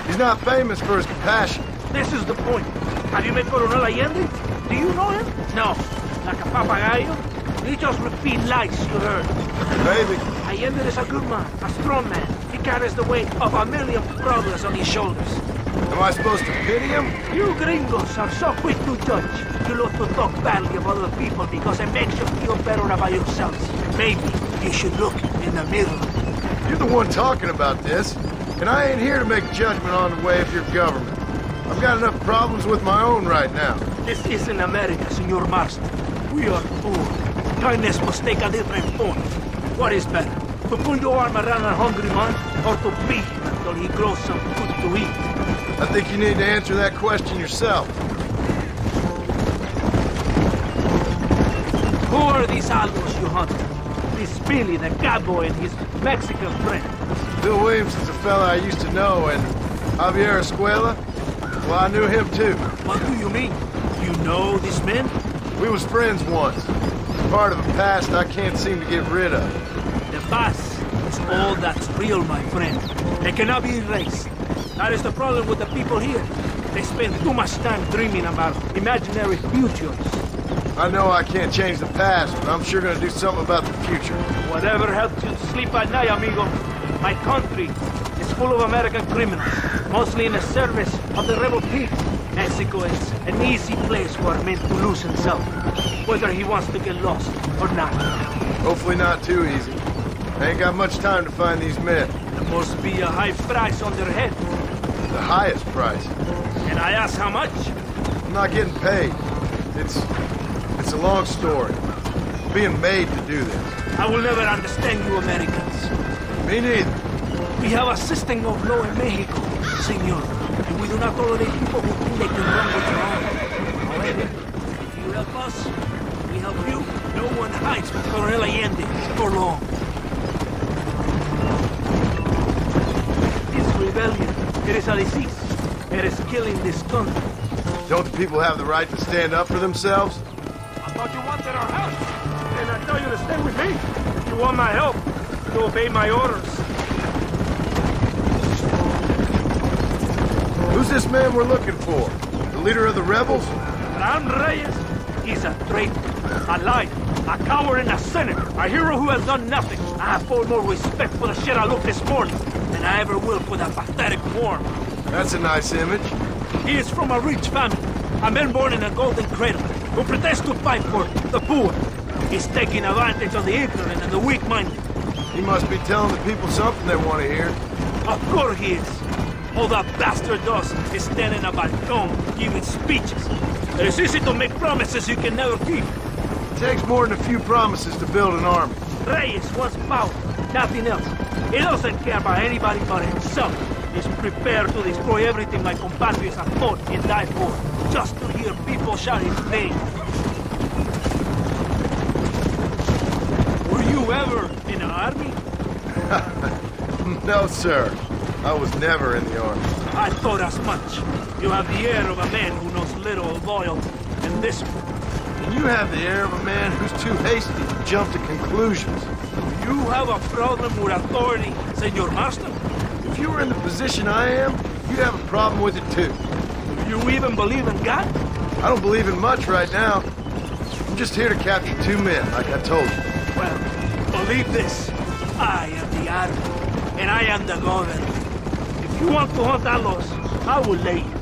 He's not famous for his compassion. This is the point. Have you met Coronel Allende? Do you know him? No. Like a papagayo? He just repeat lies you heard. Maybe. Allende is a good man, a strong man. He carries the weight of 1,000,000 brothers on his shoulders. Am I supposed to pity him? You gringos are so quick to judge. You love to talk badly about other people because it makes you feel better about yourselves. Maybe you should look in the mirror. You're the one talking about this, and I ain't here to make judgment on the way of your government. I've got enough problems with my own right now. This isn't America, Senor Marston. We are poor. Kindness must take a different form. What is better, to put your arm around a hungry man, or to beat him until he grows some food to eat? I think you need to answer that question yourself. Who are these Aldos you hunt? This Billy, the cowboy, and his Mexican friend. Bill Williams is a fella I used to know, and Javier Escuela, well, I knew him too. What do you mean? You know these men? We was friends once. Part of a past I can't seem to get rid of. The past is all that's real, my friend. It cannot be erased. That is the problem with the people here. They spend too much time dreaming about imaginary futures. I know I can't change the past, but I'm sure gonna do something about the future. Whatever helps you sleep at night, amigo. My country is full of American criminals, mostly in the service of the rebel pigs. Mexico is an easy place for a man to lose himself, whether he wants to get lost or not. Hopefully not too easy. I ain't got much time to find these men. There must be a high price on their head. The highest price. And I ask how much? I'm not getting paid. It's a long story. I'm being made to do this. I will never understand you Americans. Me neither. We have a system of law in Mexico, senor. And we do not tolerate people who think they can run with their own. However, if you help us, we help you. No one hides from Coronel Allende for long. This rebellion, it is a disease. It is killing this country. Don't the people have the right to stand up for themselves? I thought you wanted our help. And I tell you to stay with me. If you want my help, you obey my orders. Who's this man we're looking for? The leader of the rebels? Ram Reyes, he's a traitor, a liar, a coward, and a sinner. A hero who has done nothing. I have far more respect for the shit I looked this morning than I ever will for that pathetic worm. That's a nice image. He is from a rich family, a man born in a golden cradle, who pretends to fight for the poor. He's taking advantage of the ignorant and the weak-minded. He must be telling the people something they want to hear. Of course he is. All that bastard does is stand in a balcony giving speeches. It is easy to make promises you can never keep. It takes more than a few promises to build an army. Reyes wants power, nothing else. He doesn't care about anybody but himself. He's prepared to destroy everything my compatriots have fought and died for, just to hear people shout his name. Were you ever in an army? No, sir. I was never in the army. I thought as much. You have the air of a man who knows little of loyalty, and this one. And you have the air of a man who's too hasty to jump to conclusions. You have a problem with authority, Senor Marston? If you were in the position I am, you'd have a problem with it too. Do you even believe in God? I don't believe in much right now. I'm just here to capture 2 men, like I told you. Well, believe this. I am the army, and I am the governor. If you want to hunt Aldos, I will lay you.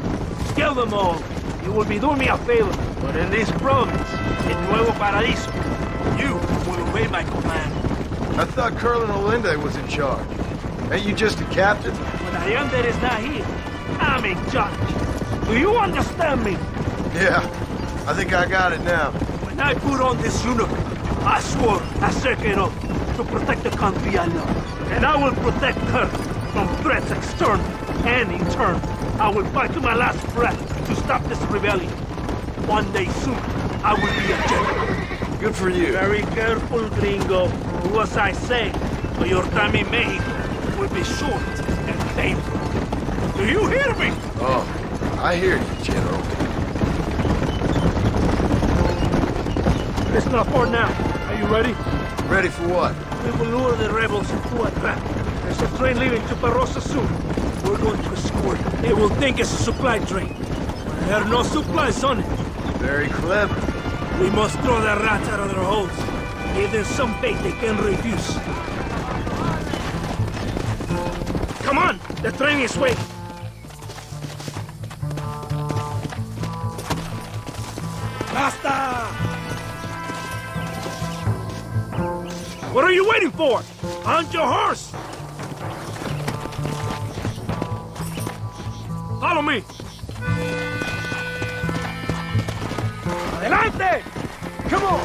Kill them all. You will be doing me a favor. But in this province, in Nuevo Paradiso, you will obey my command. I thought Colonel Allende was in charge. Ain't you just a captain? When Allende is not here, I'm in charge. Do you understand me? Yeah, I think I got it now. When I put on this uniform, I swore a sacred oath to protect the country I love. And I will protect her from threats external and internal. I will fight to my last breath to stop this rebellion. One day soon, I will be a general. Good for you. Very careful, gringo. Do as I say, or your time in Mexico will be short and painful. Do you hear me? Oh, I hear you, General. Listen up for now. Are you ready? Ready for what? We will lure the rebels into a trap. There's a train leaving to Barrosa soon. We're going to escort it. They will think it's a supply train. But there are no supplies on it. Very clever. We must throw the rats out of their holes. Give them some bait they can refuse. Come on! The train is waiting. Basta! What are you waiting for? Hunt your horse! Follow me! Adelante! Come on!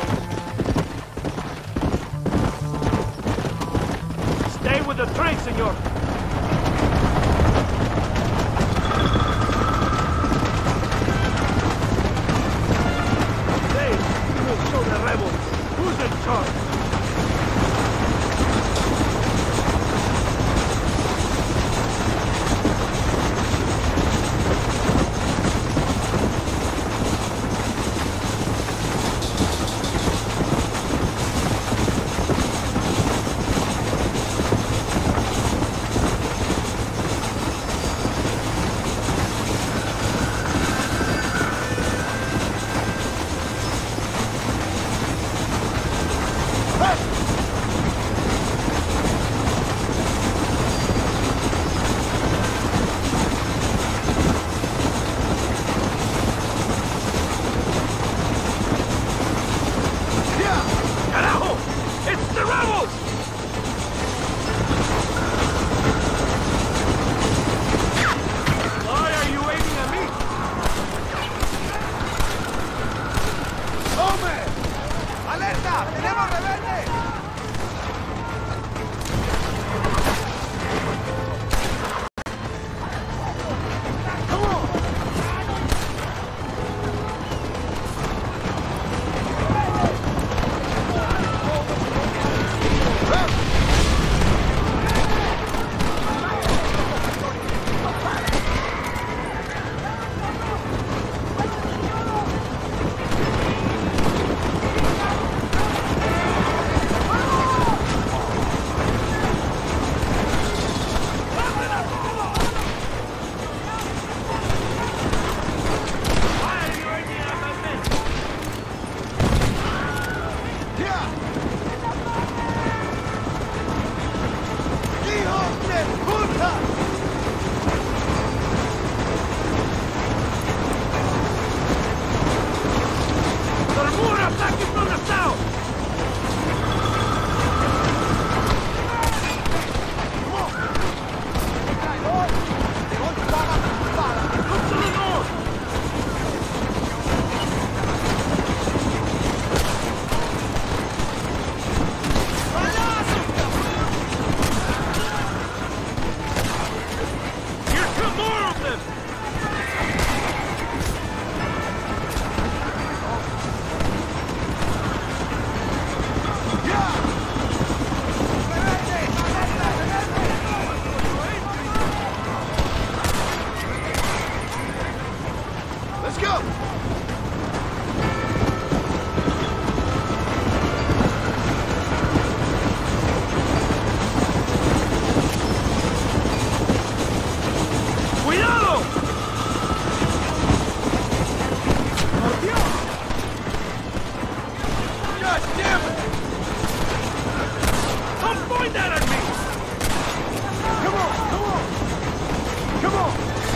Stay with the train, senor. up! ¡Cuidado! God damn it! Don't point that at me! Come on, come on! Come on!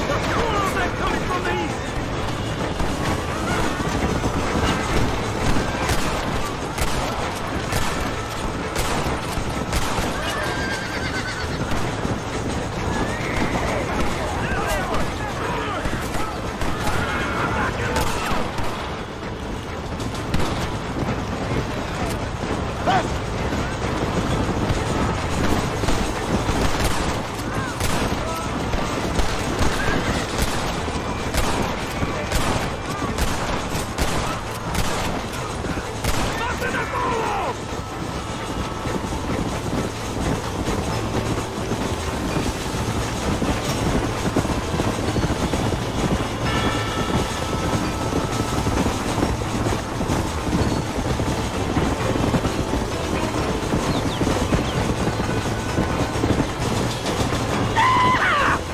There's more of them coming from the east!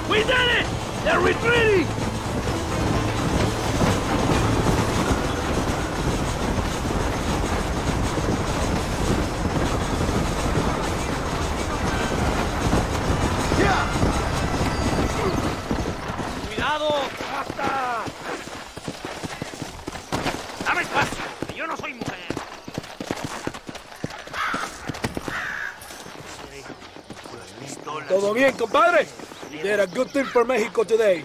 We did it! They're retreating! ¡Cuidado! ¡Basta! ¡Dame espacio! Que yo no soy mujer. ¿Todo bien, compadre? You did a good thing for Mexico today.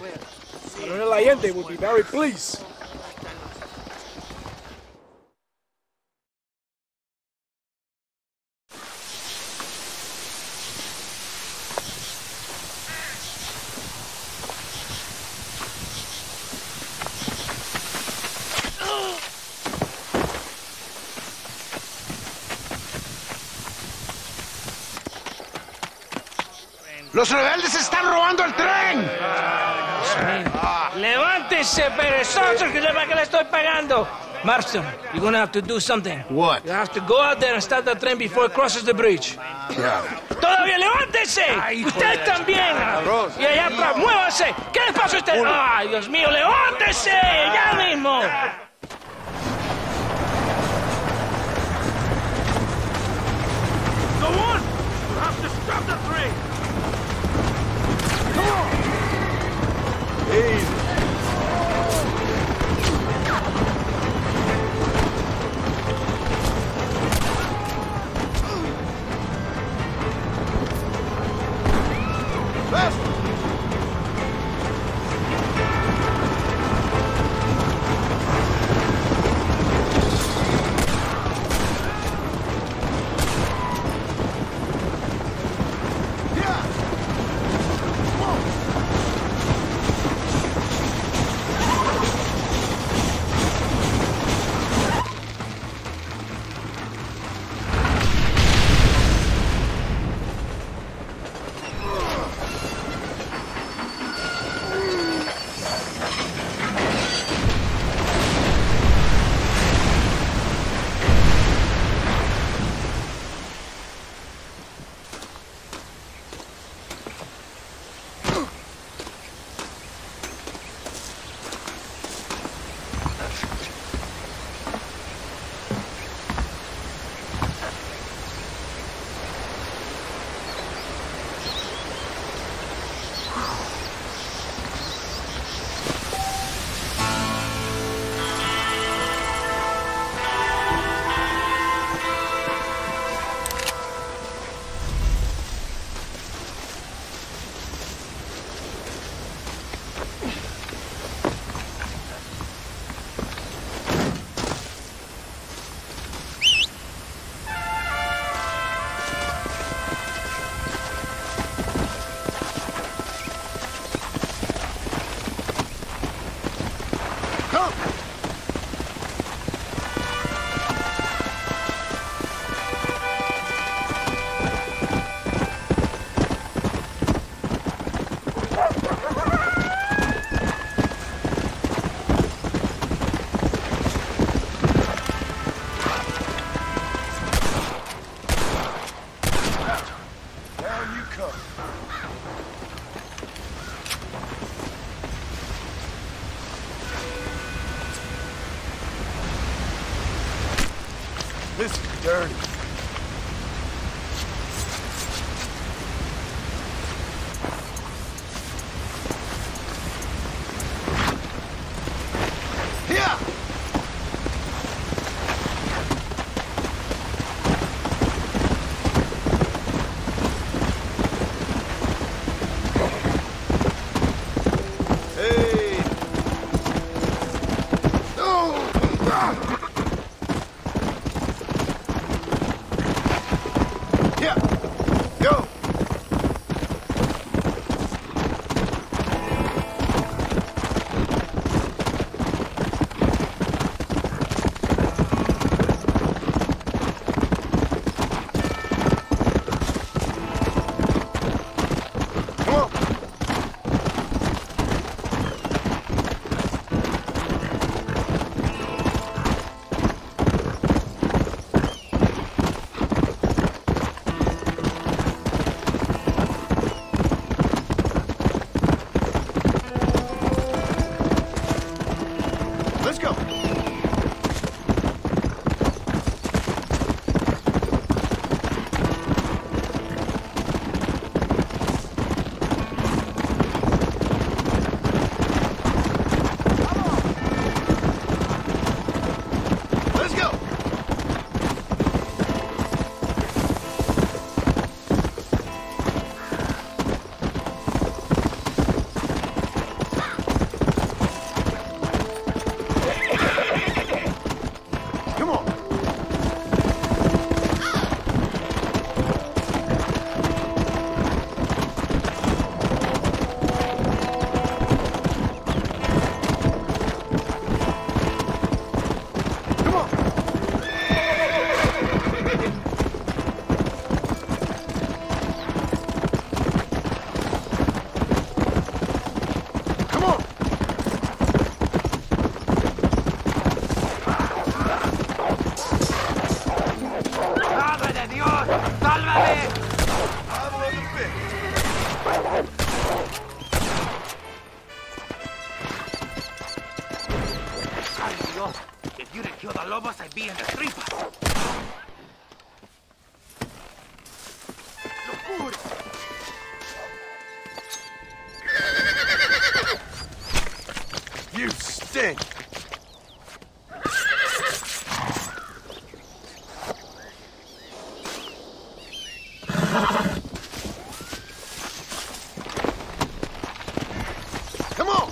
Coronel Allende will be very pleased. ¡Los rebeldes están robando el tren! Levántese, perezosos, que sepa que le estoy pagando. Marston, you're gonna have to do something. What? You have to go out there and stop the train before it crosses the bridge. Yeah. ¡Todavía levántese! ¡Usted también! Y allá atrás, muévase. ¿Qué le pasa a usted? ¡Ay, Dios mío, levántese! ¡Ya mismo! Go on! You have to stop the train! Come on! Easy. Faster! This is dirty. Yeah! Hey! Oh! Yeah! Go! Come on! Let's go. Let's go. Come on. Come on. Come on. ¡Madre de Dios! ¡Sálvame! ¡Ay, Dios! If you didn't kill the lobos, I'd be in the tripas. You stink. Come on.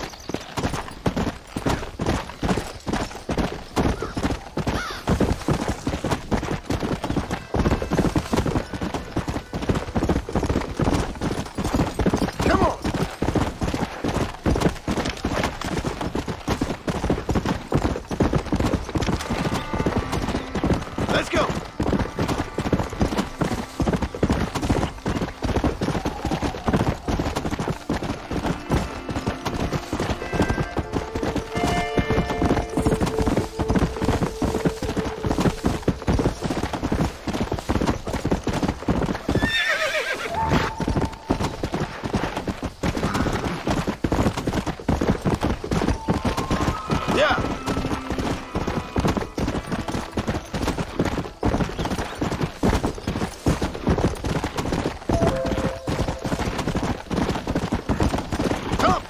Come on. Let's go. Yeah. Come.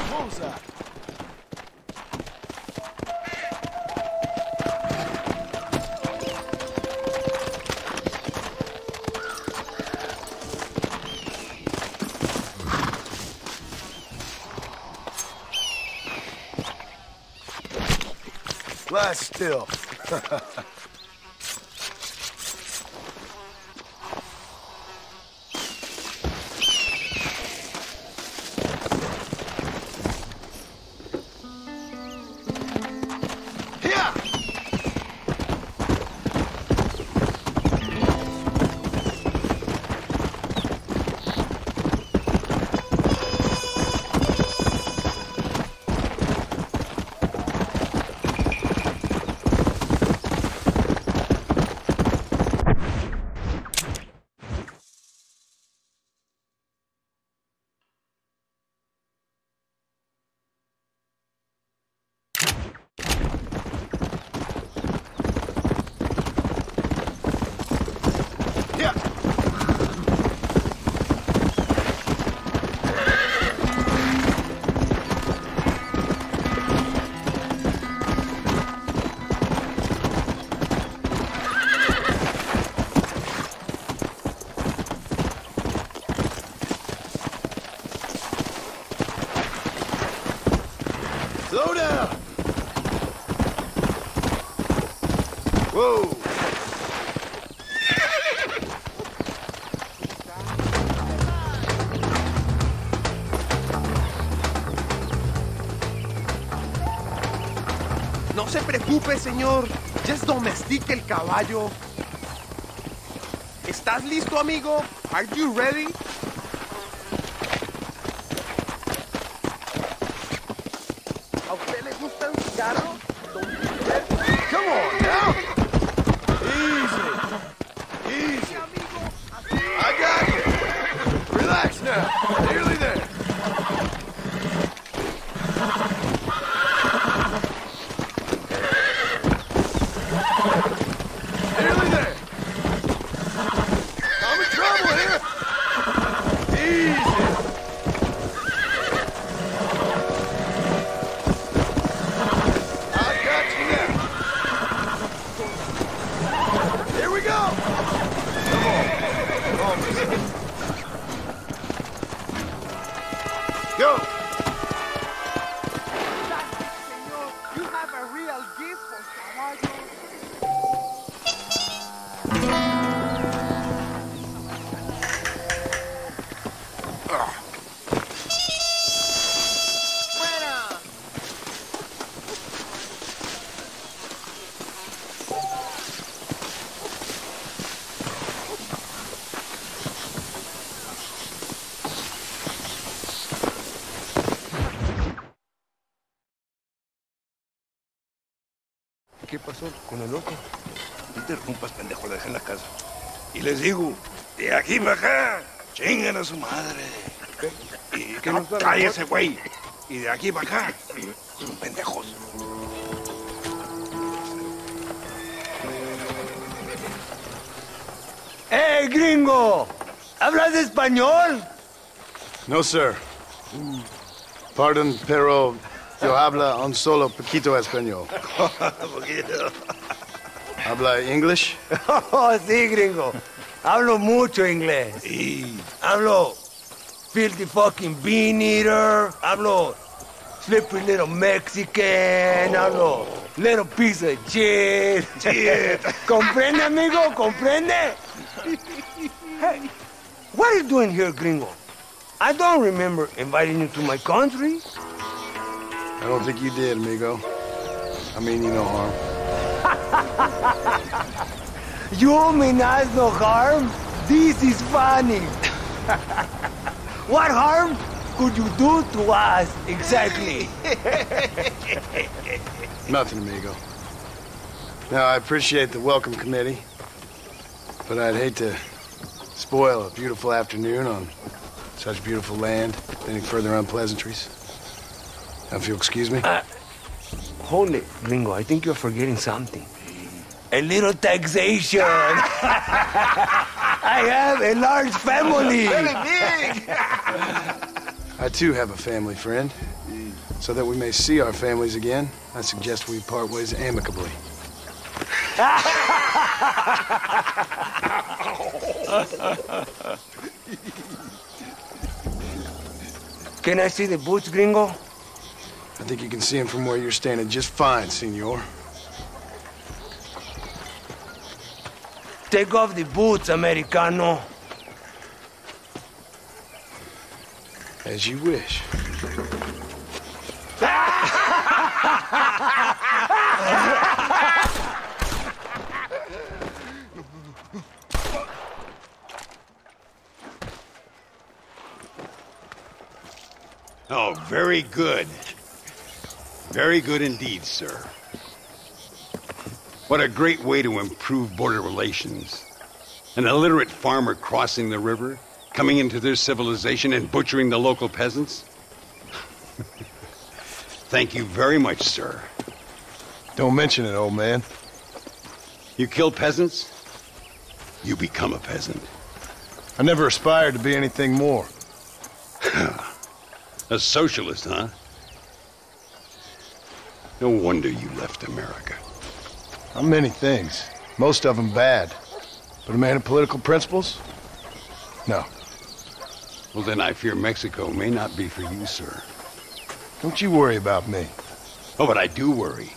Bullseye. Lie still. Here! No se preocupe, señor. Just domestique el caballo. ¿Estás listo, amigo? Are you ready? ¿A usted le gusta un cigarro? Come on, now. Easy. Easy. I got you. Relax now. Nearly there. Nearly there. I'm in trouble here. Easy. I got you now. Here we go. Come on. Almost. Go. You have a real gift for caballos. ¿Qué pasó con el loco? No interrumpas, pendejo, la dejé en la casa. Y les digo, de aquí para acá, chingan a su madre. Y que no cállese, güey. Y de aquí para acá, pendejos. ¡Eh, gringo! ¿Hablas español? No, sir. Pardon, pero yo habla un solo poquito español. ¿Habla English? Oh, sí, gringo. Hablo mucho inglés. Sí. Hablo filthy fucking bean eater. Hablo slippery little Mexican. Hablo little piece of shit. ¿Comprende, amigo? ¿Comprende? Hey, what are you doing here, gringo? I don't remember inviting you to my country. I don't think you did, amigo. I mean you no harm. You mean us no harm? This is funny. What harm could you do to us, exactly? Nothing, amigo. Now, I appreciate the welcome committee, but I'd hate to spoil a beautiful afternoon on such beautiful land. Any further unpleasantries? Now, if you'll excuse me. Hold it, gringo. I think you're forgetting something. A little taxation. I have a large family. Very big. I, too, have a family, friend. So that we may see our families again, I suggest we part ways amicably. Can I see the boots, gringo? I think you can see him from where you're standing just fine, senor. Take off the boots, Americano. As you wish. Oh, very good. Very good indeed, sir. What a great way to improve border relations. An illiterate farmer crossing the river, coming into their civilization and butchering the local peasants. Thank you very much, sir. Don't mention it, old man. You kill peasants, you become a peasant. I never aspired to be anything more. A socialist, huh? No wonder you left America. I'm many things. Most of them bad. But a man of political principles? No. Well, then I fear Mexico may not be for you, sir. Don't you worry about me. Oh, but I do worry.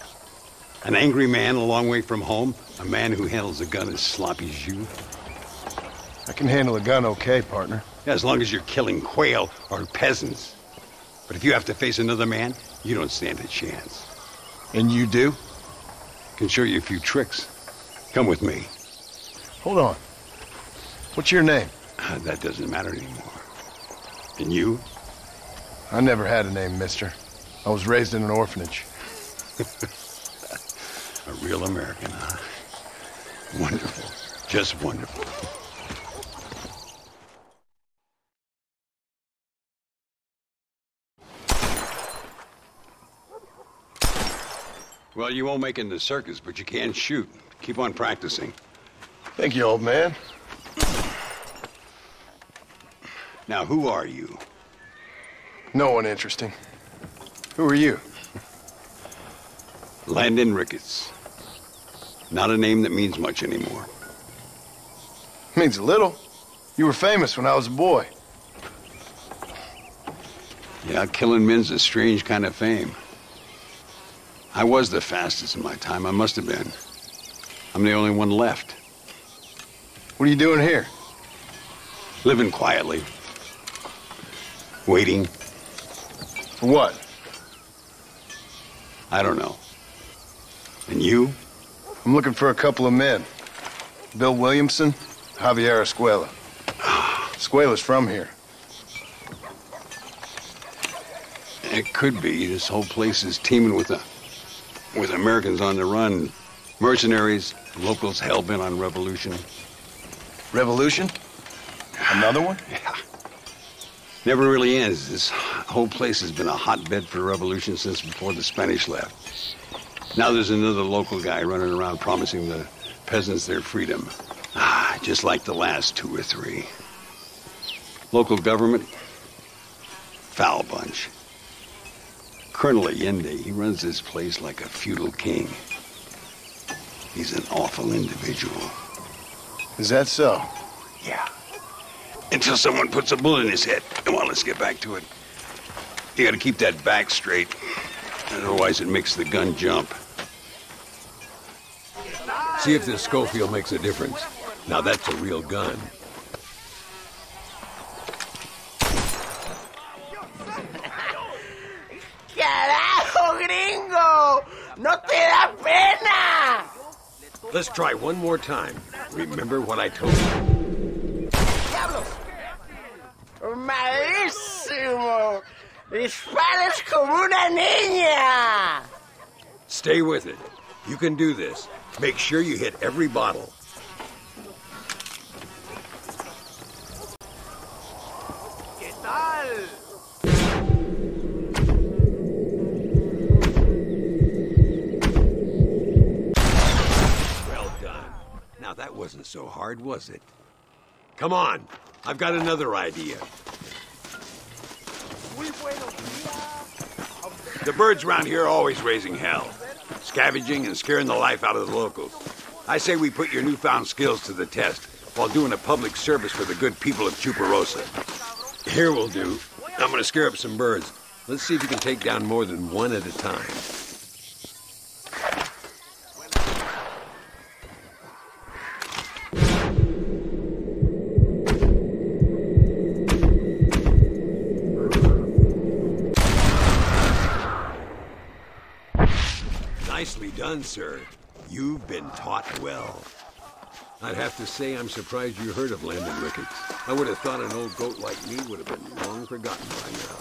An angry man a long way from home, a man who handles a gun as sloppy as you. I can handle a gun okay, partner. Yeah, as long as you're killing quail or peasants. But if you have to face another man, you don't stand a chance. And you do? Can show you a few tricks. Come with me. Hold on. What's your name? That doesn't matter anymore. And you? I never had a name, mister. I was raised in an orphanage. A real American, huh? Wonderful. Just wonderful. Well, you won't make it in the circus, but you can shoot. Keep on practicing. Thank you, old man. Now, who are you? No one interesting. Who are you? Landon Ricketts. Not a name that means much anymore. Means a little. You were famous when I was a boy. Yeah, killing men's a strange kind of fame. I was the fastest in my time. I must have been. I'm the only one left. What are you doing here? Living quietly. Waiting. For what? I don't know. And you? I'm looking for a couple of men. Bill Williamson, Javier Escuela. Escuela's from here. It could be. This whole place is teeming with Americans on the run. Mercenaries, locals hell-bent on revolution. Revolution? Another one? Yeah. Never really ends. This whole place has been a hotbed for revolution since before the Spanish left. Now there's another local guy running around promising the peasants their freedom. Just like the last 2 or 3. Local government, foul bunch. Colonel Allende, he runs this place like a feudal king. He's an awful individual. Is that so? Yeah. Until someone puts a bullet in his head. Come on, let's get back to it. You gotta keep that back straight. Otherwise it makes the gun jump. See if this Schofield makes a difference. Now that's a real gun. ¡Carajo, gringo! ¡No te da pena! Let's try one more time. Remember what I told you. ¡Diablos! ¡Malísimo! ¡Disparas como una niña! Stay with it. You can do this. Make sure you hit every bottle. ¿Qué tal? Well done. Now that wasn't so hard, was it? Come on. I've got another idea. The birds around here are always raising hell. Scavenging and scaring the life out of the locals. I say we put your newfound skills to the test while doing a public service for the good people of Chuparosa. Here will do. I'm gonna scare up some birds. Let's see if you can take down more than one at a time. Nicely done, sir. You've been taught well. I'd have to say I'm surprised you heard of Landon Ricketts. I would have thought an old goat like me would have been long forgotten by now.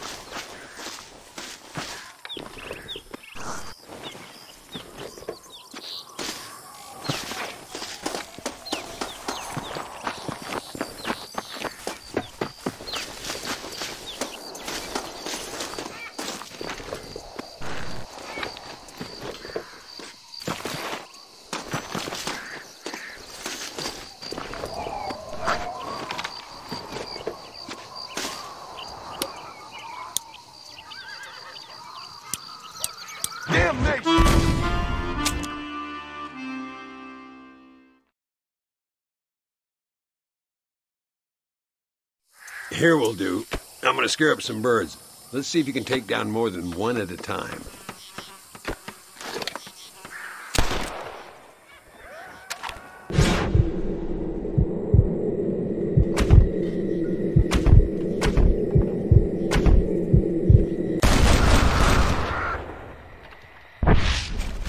Here will do. I'm gonna scare up some birds. Let's see if you can take down more than one at a time.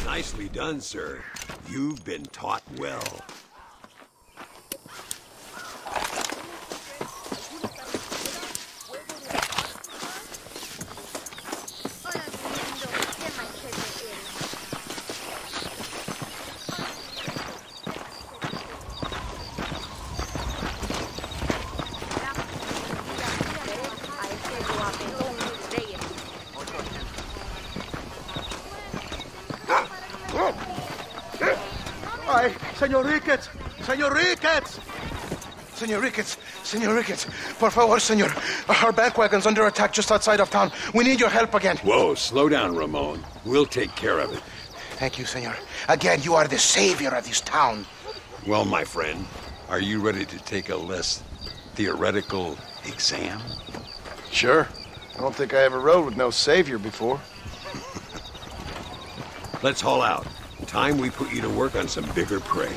Nicely done. done, sir. You've been taught well. Señor Ricketts! Señor Ricketts! Señor Ricketts! Señor Ricketts! Por favor, señor. Our bank wagon's under attack just outside of town. We need your help again. Whoa, slow down, Ramon. We'll take care of it. Thank you, senor. Again, you are the savior of this town. Well, my friend, are you ready to take a less theoretical exam? Sure. I don't think I ever rode with no savior before. Let's haul out. Time we put you to work on some bigger prey.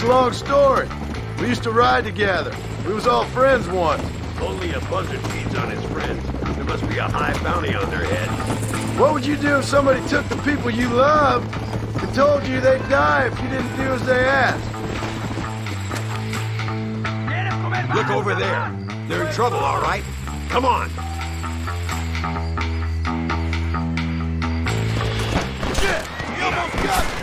a long story. We used to ride together. We was all friends once. Only a buzzard feeds on his friends. There must be a high bounty on their head. What would you do if somebody took the people you loved and told you they'd die if you didn't do as they asked? Look over there. They're in trouble, all right? Come on. Shit! You almost got me!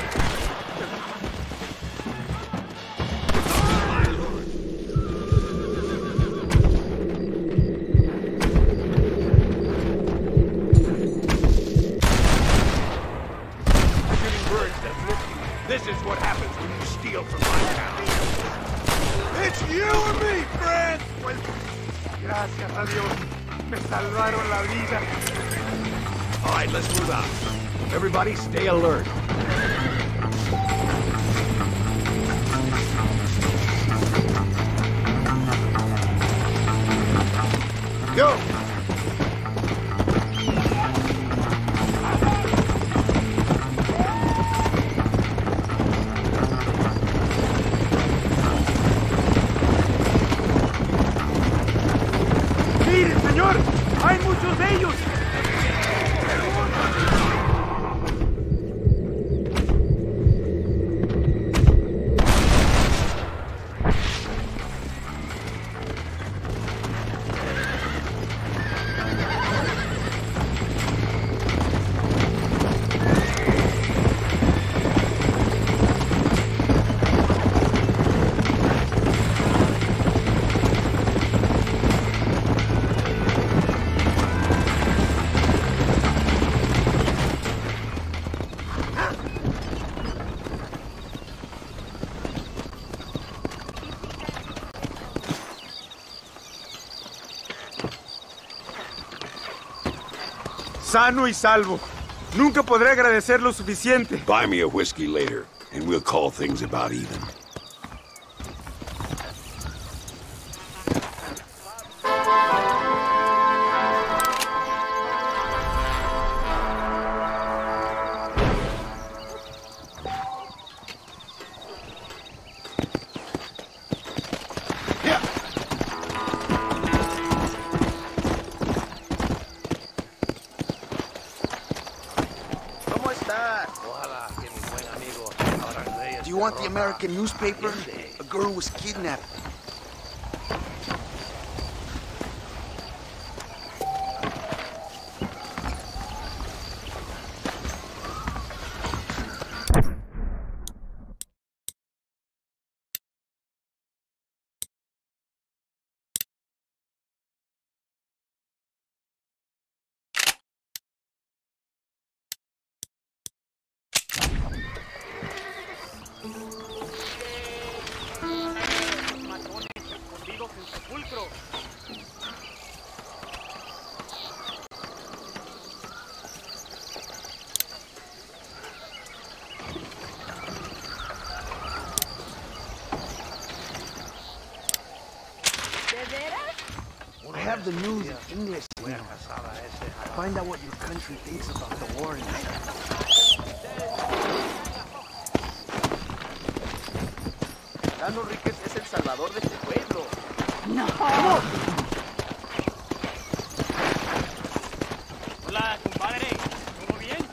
This is what happens when you steal from my town. It's you or me, friend! Gracias a Dios. Me salvaron la vida. All right, let's move out. Everybody stay alert. Go! ¡Hay muchos de ellos! sano y salvo. Nunca podré agradecer lo suficiente. Buy me a whiskey later, and we'll call things about even. Do you want the American newspaper? A girl was kidnapped. I have the news in English now. Find out what your country thinks about the war in Carlos Ríquez es el salvador de este pueblo. No. Hola, compadre. ¿Todo bien?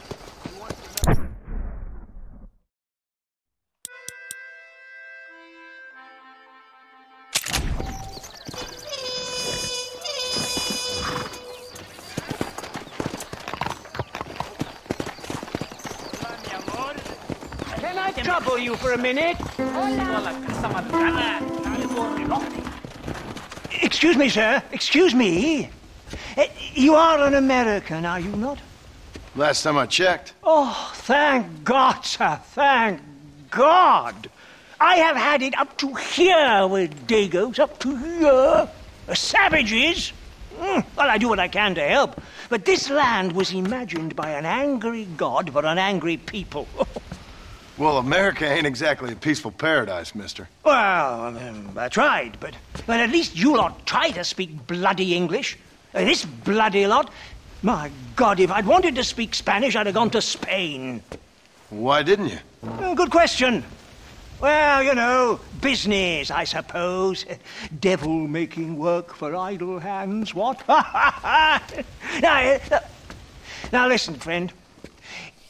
Can I trouble you for a minute? Excuse me, sir. Excuse me. You are an American, are you not? Last time I checked. Oh, thank God, sir. Thank God. I have had it up to here with Dagos, up to here. Savages. Well, I do what I can to help. But this land was imagined by an angry God for an angry people. Well, America ain't exactly a peaceful paradise, mister. Well, I tried, but at least you lot try to speak bloody English. This bloody lot, my God, if I'd wanted to speak Spanish, I'd have gone to Spain. Why didn't you? Good question. Well, you know, business, I suppose. Devil making work for idle hands, what? Now listen, friend.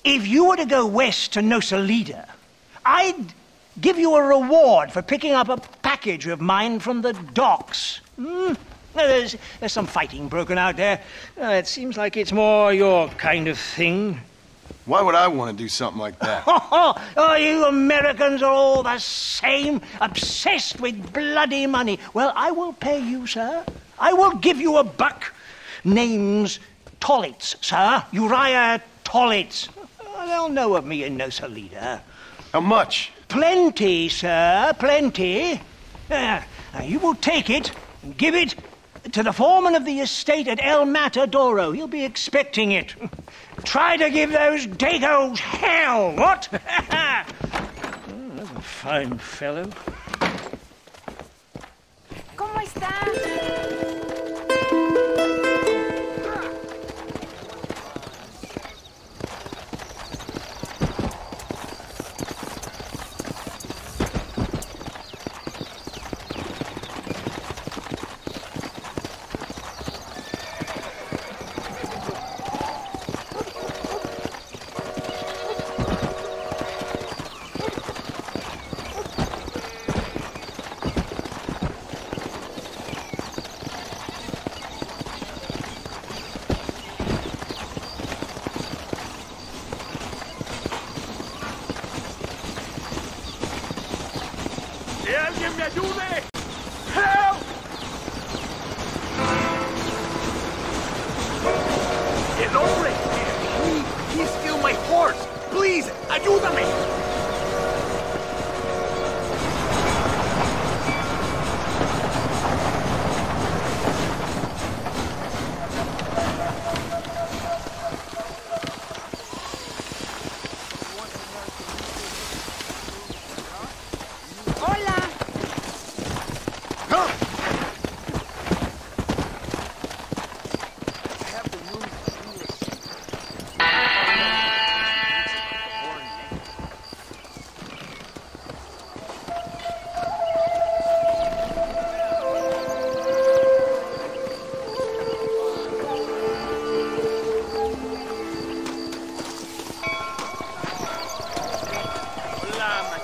If you were to go west to Nosalida, I'd give you a reward for picking up a package of mine from the docks. There's some fighting broken out there. It seems like it's more your kind of thing. Why would I want to do something like that? Oh, you Americans are all the same, obsessed with bloody money. Well, I will pay you, sir. I will give you $1. Name's Tollitz, sir. Uriah Tollitz. They'll know of me in Nosalida. How much? Plenty, sir, plenty. Now, you will take it and give it to the foreman of the estate at El Matadoro. He'll be expecting it. Try to give those Dagos hell, what? That's a fine fellow. ¿Cómo está?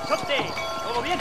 Chopte, ¿todo bien?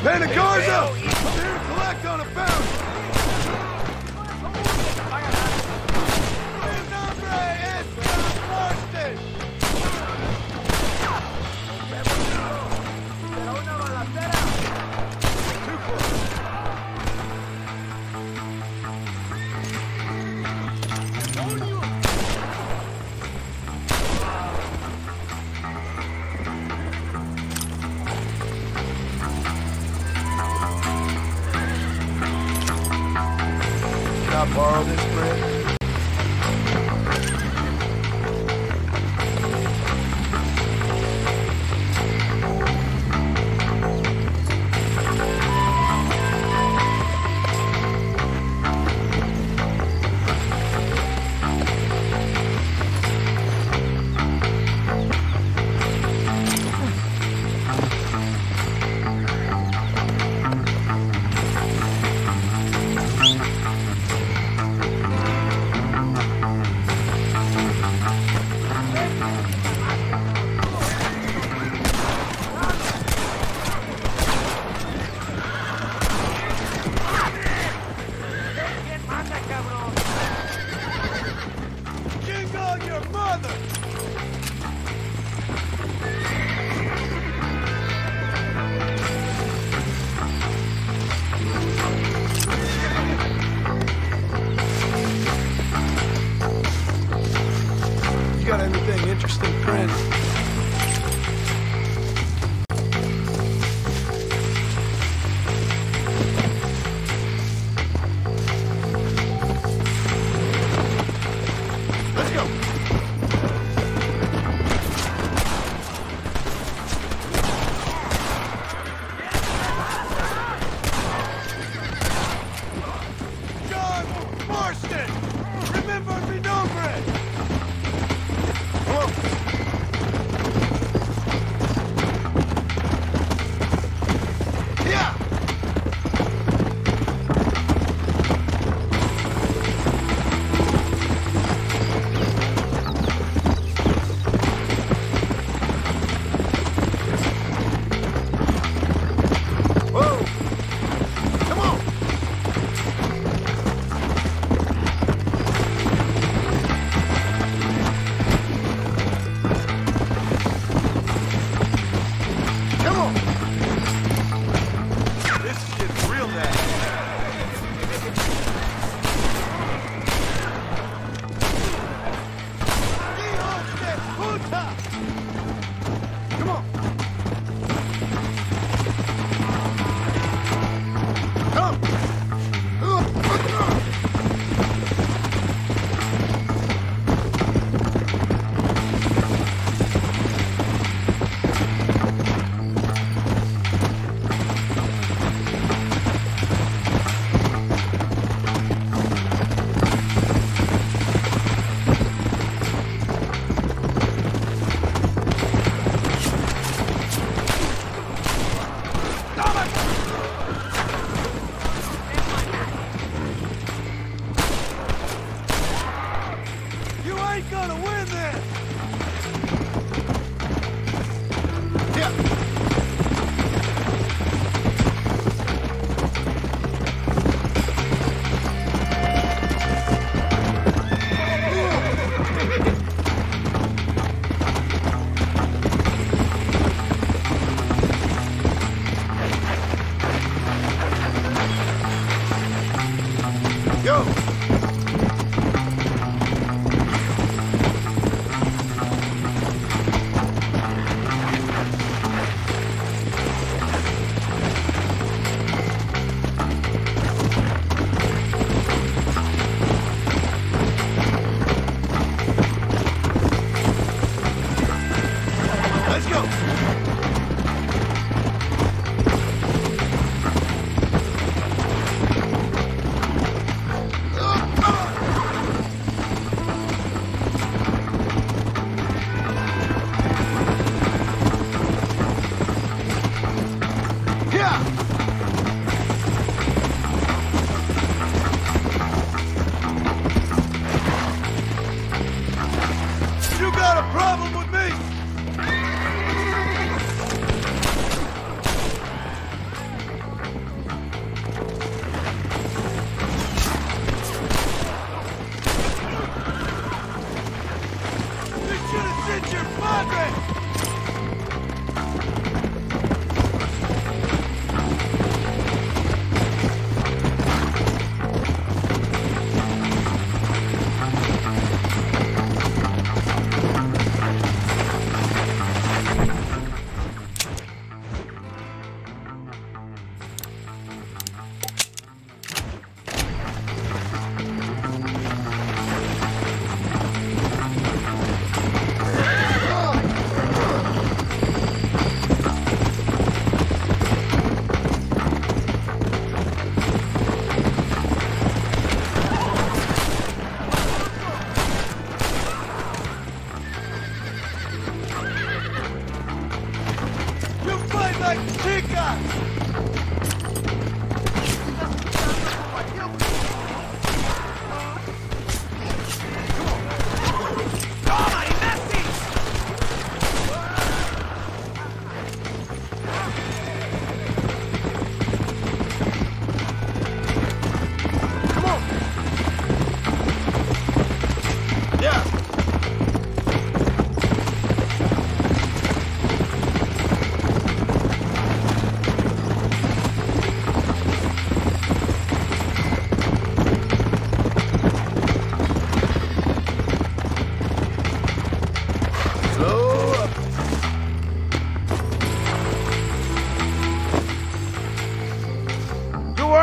Man, the car's up! I'm here to collect on a bounty! Can I borrow this bread?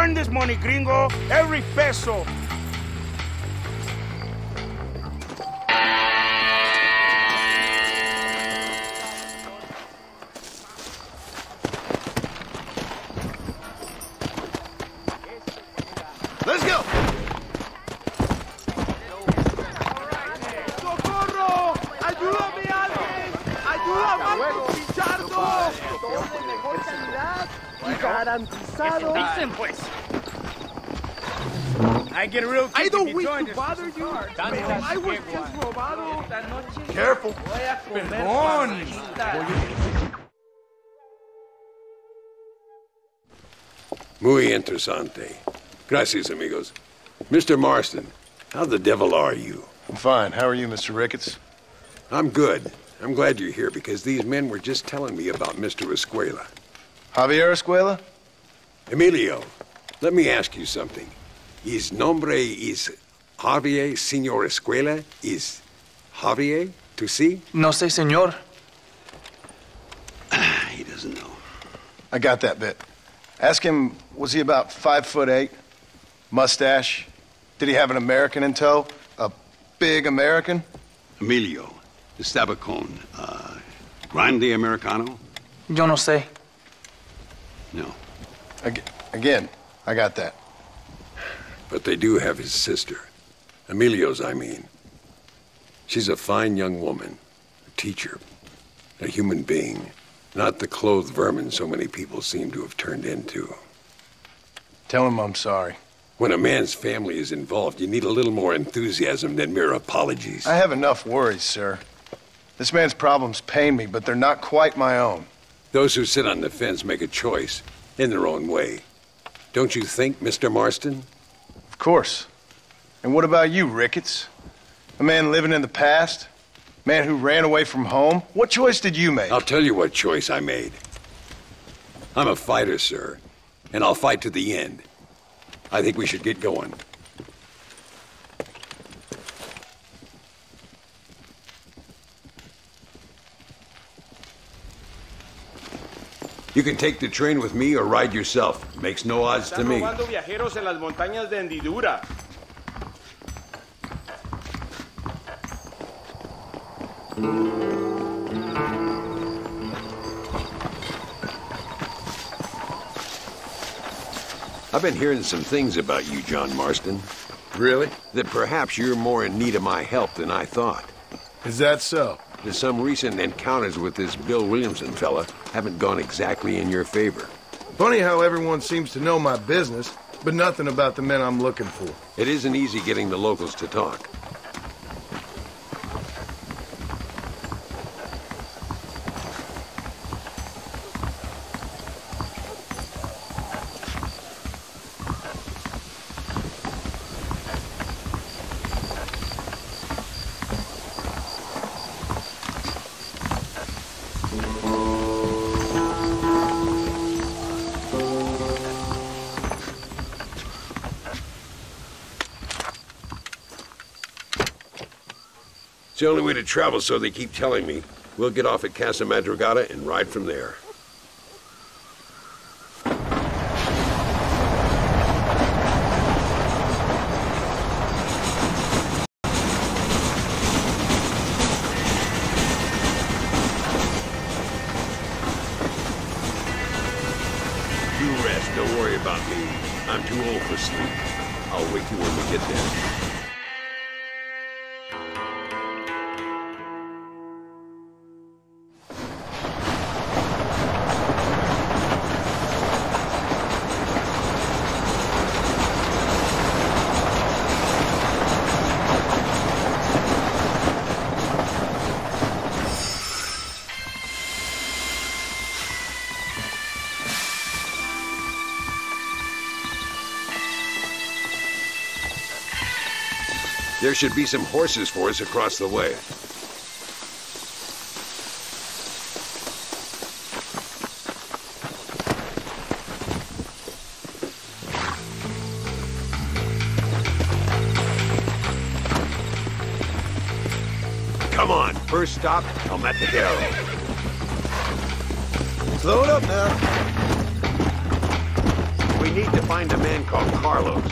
Earn this money, gringo. Every peso. Let's go! ¡Socorro! ¡Ayúdame, alguien! ¡Ayúdame! ¡Pichardo! ¡De mejor calidad! ¡Garantizado! Dicen, pues. I get real I don't wish wish to to bother you, pero I was just robado. Careful. Perdón. Muy interesante. Gracias, amigos. Mr. Marston, how the devil are you? I'm fine. How are you, Mr. Ricketts? I'm good. I'm glad you're here because these men were just telling me about Mr. Escuela. Javier Escuela? Emilio, let me ask you something. His nombre is Javier, Señor Escuela? Is Javier to see? No sé, señor. He doesn't know. I got that bit. Ask him, was he about 5'8"? Mustache? Did he have an American in tow? A big American? Emilio, estaba con, grande americano? Yo no sé. No. Again, I got that. But they do have his sister. Emilio's, I mean. She's a fine young woman, a teacher, a human being, not the clothed vermin so many people seem to have turned into. Tell him I'm sorry. When a man's family is involved, you need a little more enthusiasm than mere apologies. I have enough worries, sir. This man's problems pain me, but they're not quite my own. Those who sit on the fence make a choice in their own way. Don't you think, Mr. Marston? Of course. And what about you, Ricketts? A man living in the past? Man who ran away from home? What choice did you make? I'll tell you what choice I made. I'm a fighter, sir, and I'll fight to the end. I think we should get going. You can take the train with me or ride yourself. Makes no odds to me. Están robando viajeros en las montañas de Hendidura. I've been hearing some things about you, John Marston. Really? That perhaps you're more in need of my help than I thought. Is that so? Some recent encounters with this Bill Williamson fella haven't gone exactly in your favor. Funny how everyone seems to know my business, but nothing about the men I'm looking for. It isn't easy getting the locals to talk. It's the only way to travel, so they keep telling me. We'll get off at Casa Madrugada and ride from there. You rest, don't worry about me. I'm too old for sleep. I'll wake you when we get there. There should be some horses for us across the way. Come on, first stop, El Matadero. Slow it up now. We need to find a man called Carlos.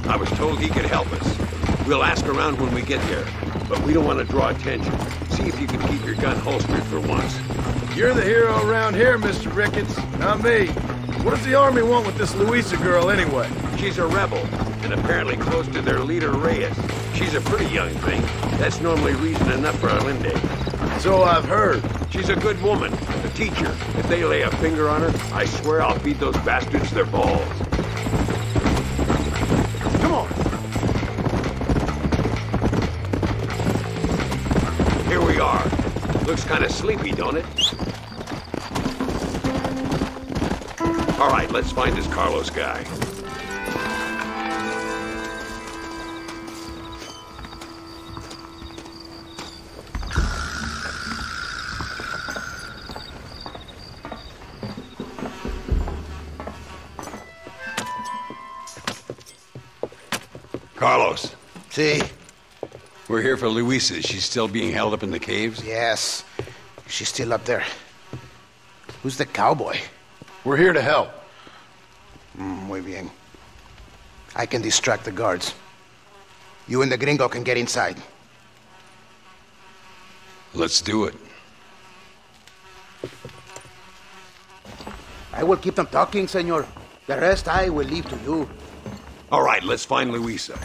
I was told he could help us. We'll ask around when we get there, but we don't want to draw attention. See if you can keep your gun holstered for once. You're the hero around here, Mr. Ricketts, not me. What does the army want with this Luisa girl anyway? She's a rebel, and apparently close to their leader, Reyes. She's a pretty young thing. That's normally reason enough for a Linde. So I've heard. She's a good woman, a teacher. If they lay a finger on her, I swear I'll feed those bastards their balls. Come on. Here we are. Looks kind of sleepy, don't it? All right, let's find this Carlos guy. Carlos. See? We're here for Luisa. She's still being held up in the caves? Yes. She's still up there. Who's the cowboy? We're here to help. Muy bien. I can distract the guards. You and the gringo can get inside. Let's do it. I will keep them talking, senor. The rest I will leave to you. All right, let's find Luisa.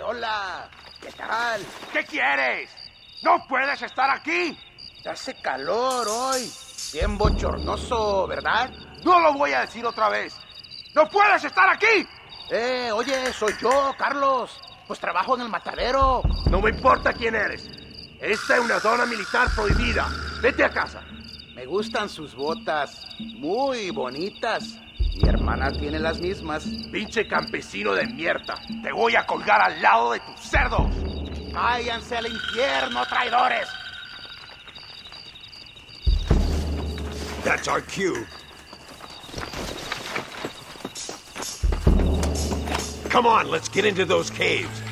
Hola. ¿Qué tal? ¿Qué quieres? ¡No puedes estar aquí! Hace calor hoy. Bien bochornoso, ¿verdad? No lo voy a decir otra vez. ¡No puedes estar aquí! Oye, soy yo, Carlos. Pues trabajo en el matadero. No me importa quién eres. Esta es una zona militar prohibida. Vete a casa. Me gustan sus botas. Muy bonitas. Mi hermana tiene las mismas. Pinche campesino de mierda. Te voy a colgar al lado de tus cerdos. Váyanse al infierno, traidores. That's our cue. Come on, let's get into those caves.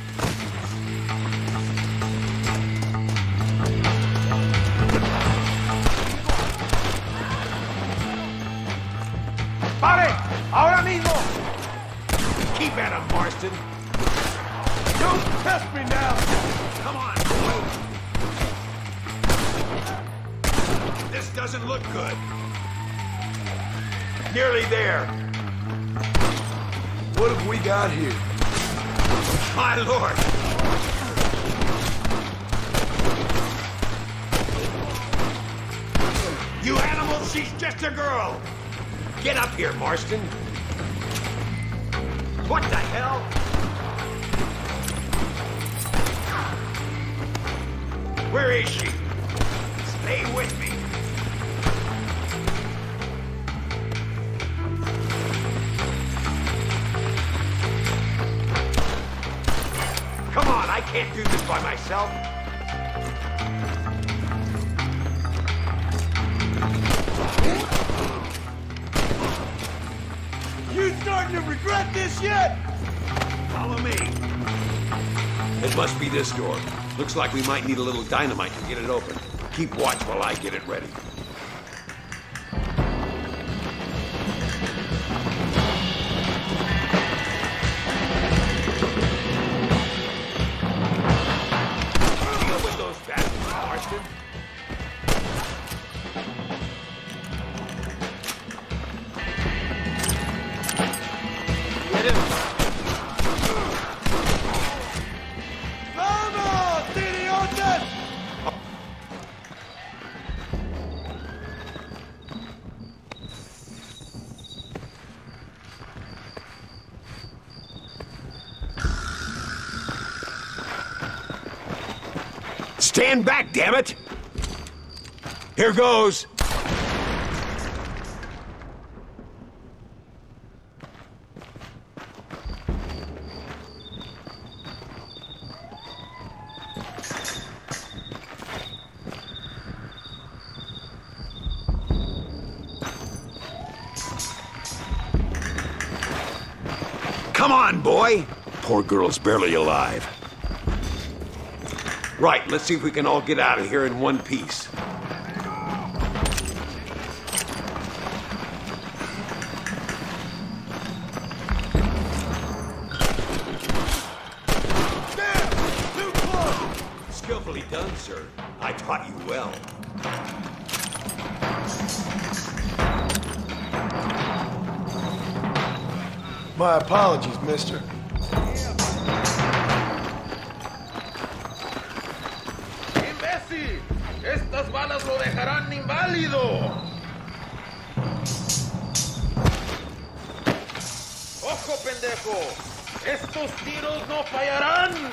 ¡Pare! ¡Ahora mismo! Keep at him, Marston. Don't test me now! Come on. This doesn't look good. Nearly there. What have we got here? My lord. You animal, she's just a girl. Get up here, Marston. What the hell? Where is she? Stay with me. Come on, I can't do this by myself. You starting to regret this yet? Follow me. It must be this door. Looks like we might need a little dynamite to get it open. Keep watch while I get it ready. Deal with those bastards, Marston. Get him. Stand back, damn it! Here goes. Come on, boy! Poor girl's barely alive. Right, let's see if we can all get out of here in one piece. Skillfully done, sir. I taught you well. My apologies, mister. ¡Imbécil! ¡Estas balas lo dejarán inválido! ¡Ojo, pendejo! ¡Estos tiros no fallarán!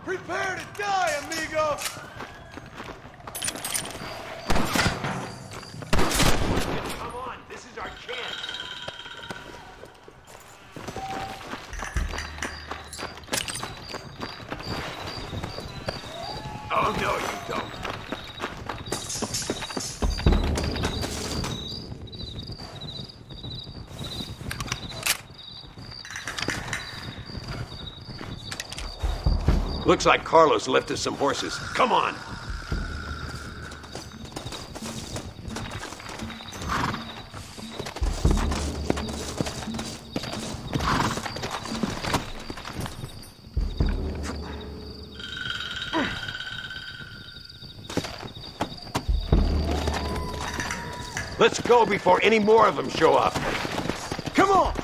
Prepare to die, amigo! Come on, this is our chance. Oh, no, you don't. Looks like Carlos left us some horses. Come on! Let's go before any more of them show up. Come on!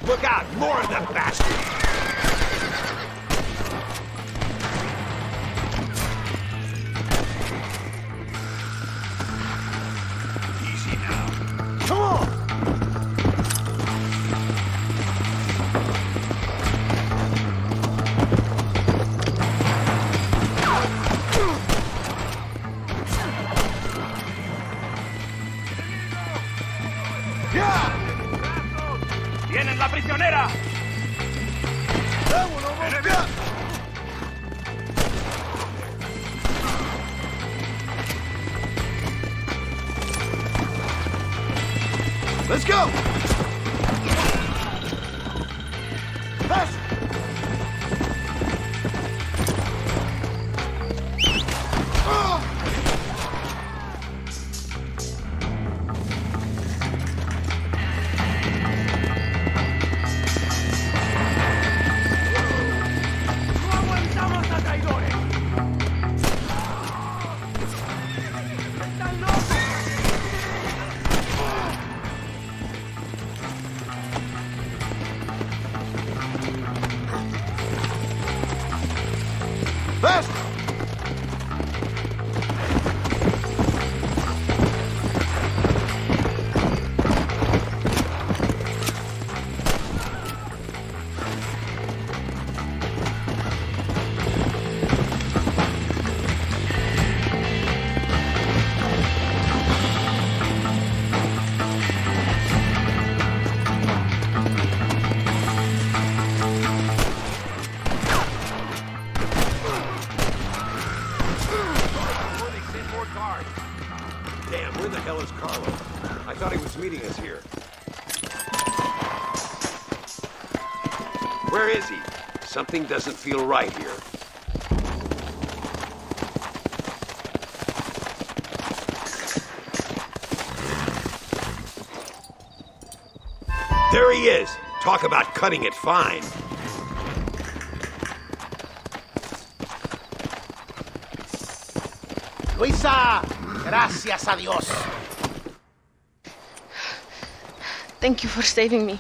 Look out! More of them bastards! Easy now. Come on! ¡Tienen la prisionera! ¡Vámonos, mosca! Let's go! Pass! Fast! Damn, where the hell is Carlos? I thought he was meeting us here. Where is he? Something doesn't feel right here. There he is! Talk about cutting it fine. Luisa, gracias a Dios. Thank you for saving me.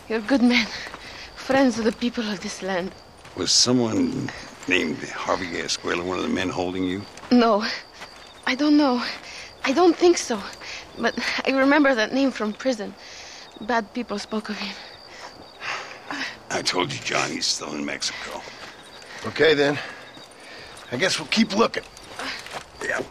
You're a good man. friends of the people of this land. Was someone named Harvey Escuela one of the men holding you? No, I don't know. I don't think so. But I remember that name from prison. Bad people spoke of him. I told you, John, he's still in Mexico. Okay, then. I guess we'll keep looking. Yeah.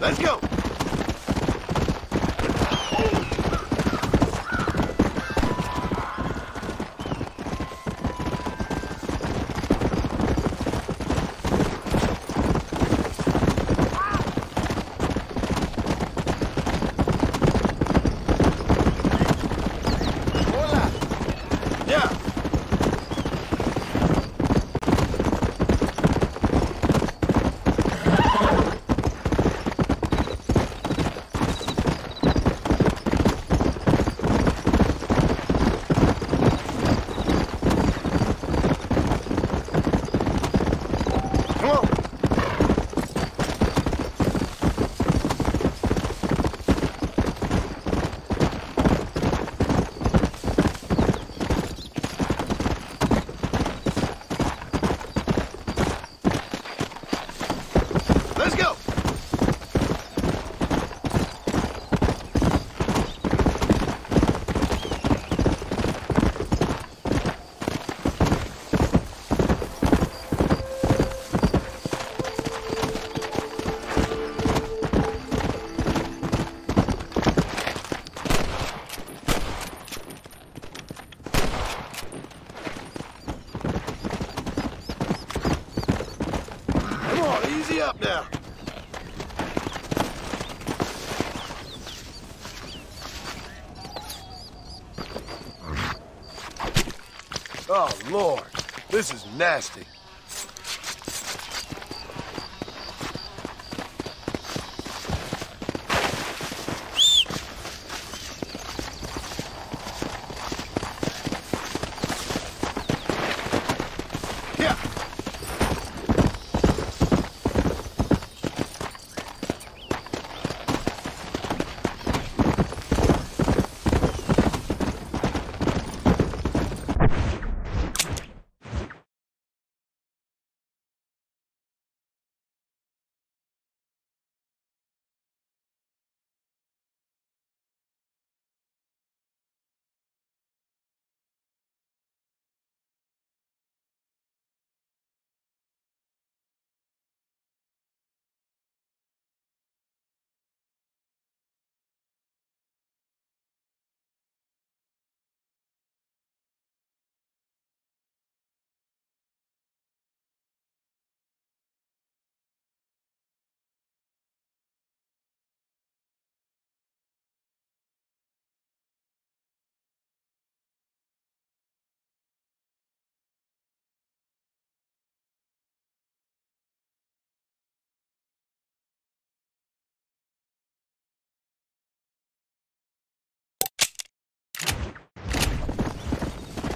Let's go! Up now. Oh, Lord. This is nasty.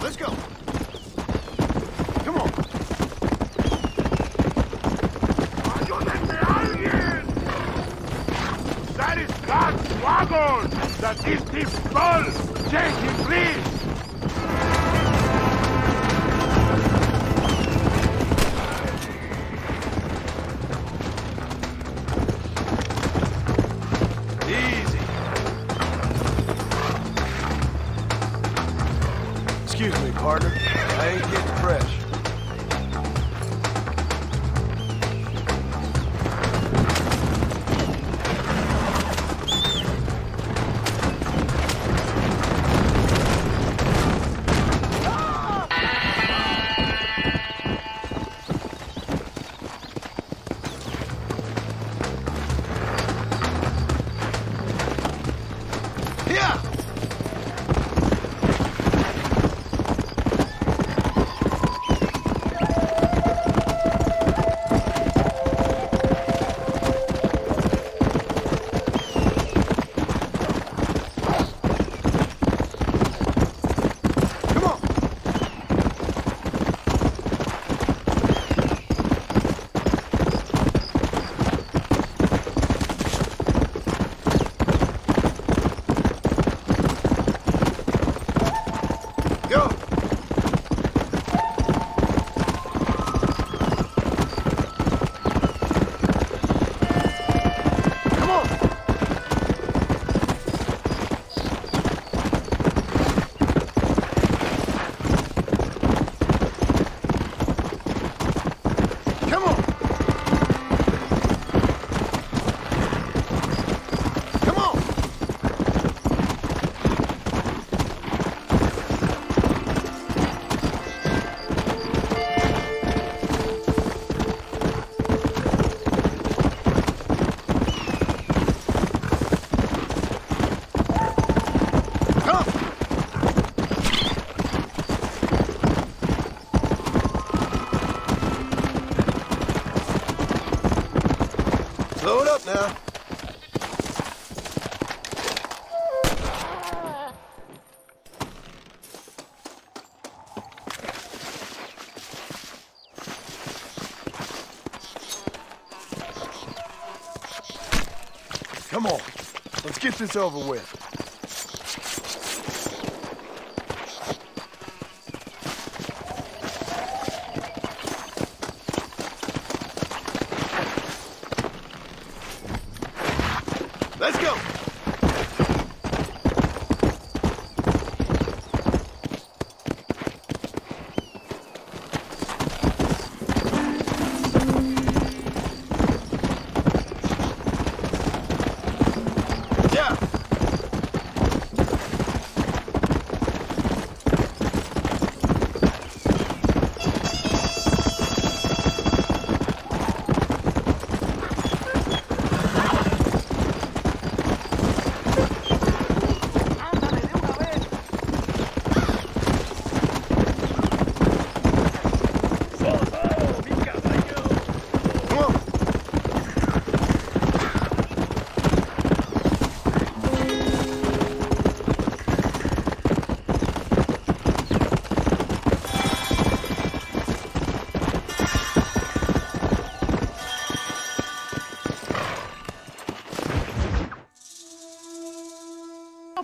Let's go. Come on. ¡Ayúdenme a alguien! That is God's wagon! That is thief stole! Change him, please! Slow it up now. Come on, let's get this over with. Let's go.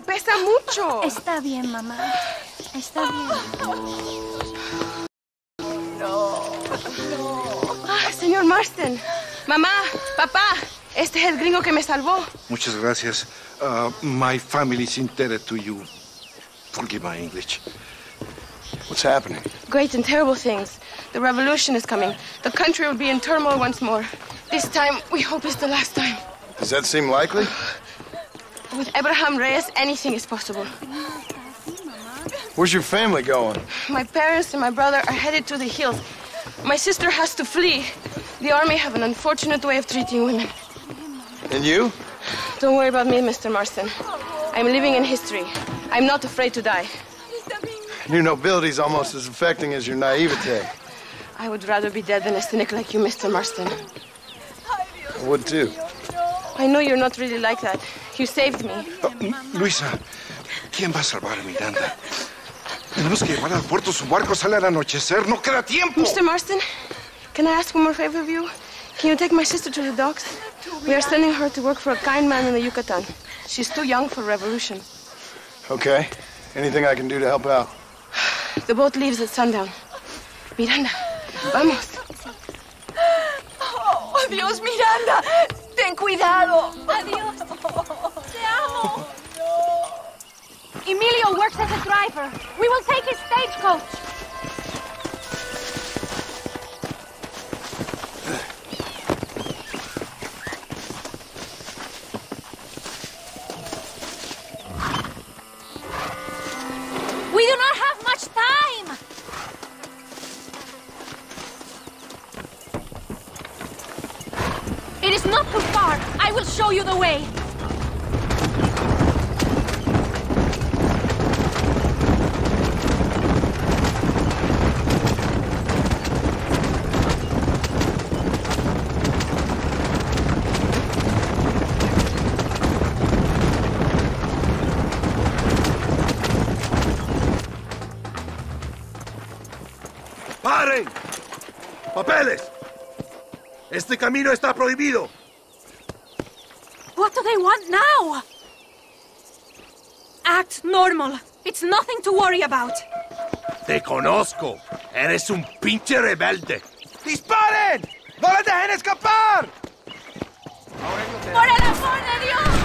Pesa mucho. Está bien, mamá. Está bien. Señor Marston. Mamá, papá, este es el gringo que me salvó. Muchas gracias. My family is indebted to you. Forgive my English. What's happening? Great and terrible things. The revolution is coming. The country will be in turmoil once more. This time, we hope it's the last time. Does that seem likely? With Abraham Reyes, anything is possible. Where's your family going? My parents and my brother are headed to the hills. My sister has to flee. The army have an unfortunate way of treating women. And you? Don't worry about me, Mr. Marston. I'm living in history. I'm not afraid to die. Your nobility's almost as affecting as your naivete. I would rather be dead than a cynic like you, Mr. Marston. I would too. I know you're not really like that. You saved me. Luisa, ¿quién va a salvar a Miranda? Tenemos que llevar al puerto. Su barco sale al anochecer. No queda tiempo. Mr. Marston, can I ask one more favor of you? Can you take my sister to the docks? We are sending her to work for a kind man in the Yucatan. She's too young for revolution. Okay. Anything I can do to help out? The boat leaves at sundown. Miranda, vamos. Oh, adiós, Miranda. Ten cuidado. Adiós. Te amo. Emilio works as a driver. We will take his stagecoach. We do not have much time. It is not too far. I will show you the way. ¡Paren! ¡Papeles! Este camino está prohibido. What do they want now? Act normal. It's nothing to worry about. Te conozco. Eres un pinche rebelde. ¡Disparen! ¡No les dejen escapar! ¡Por el amor de Dios!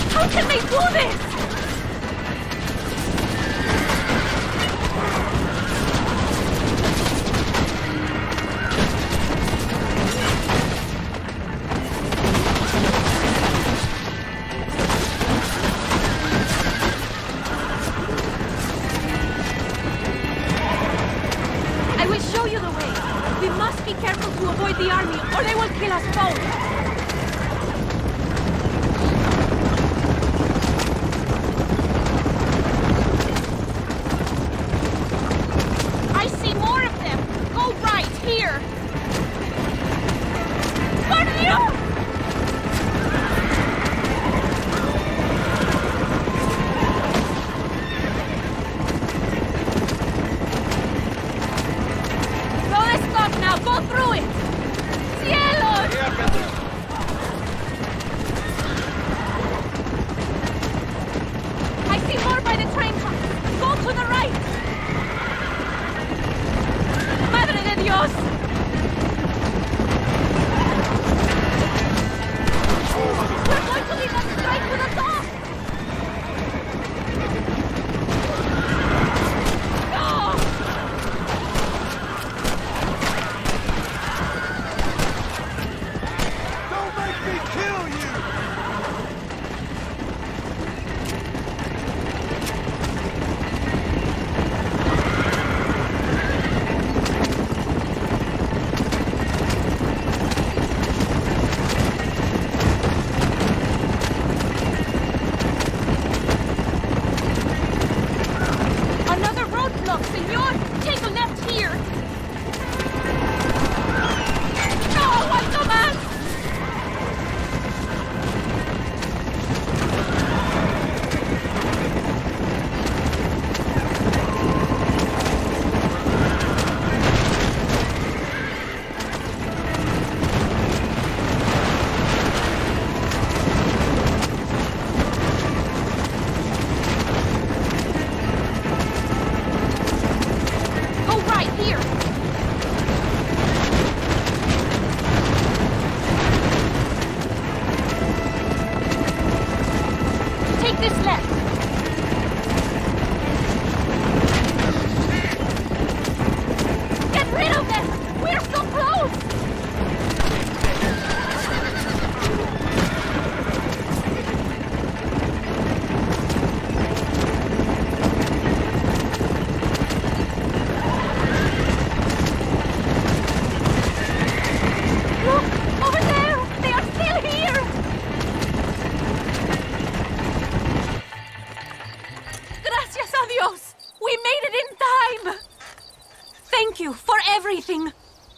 How can they do this? with the army, or they will kill us both. I see more of them. Go right, here. Por Dios! Now go through it! Cielos! I see more by the train tracks. Go to the right! Madre de Dios! We're going to lead them straight to the top!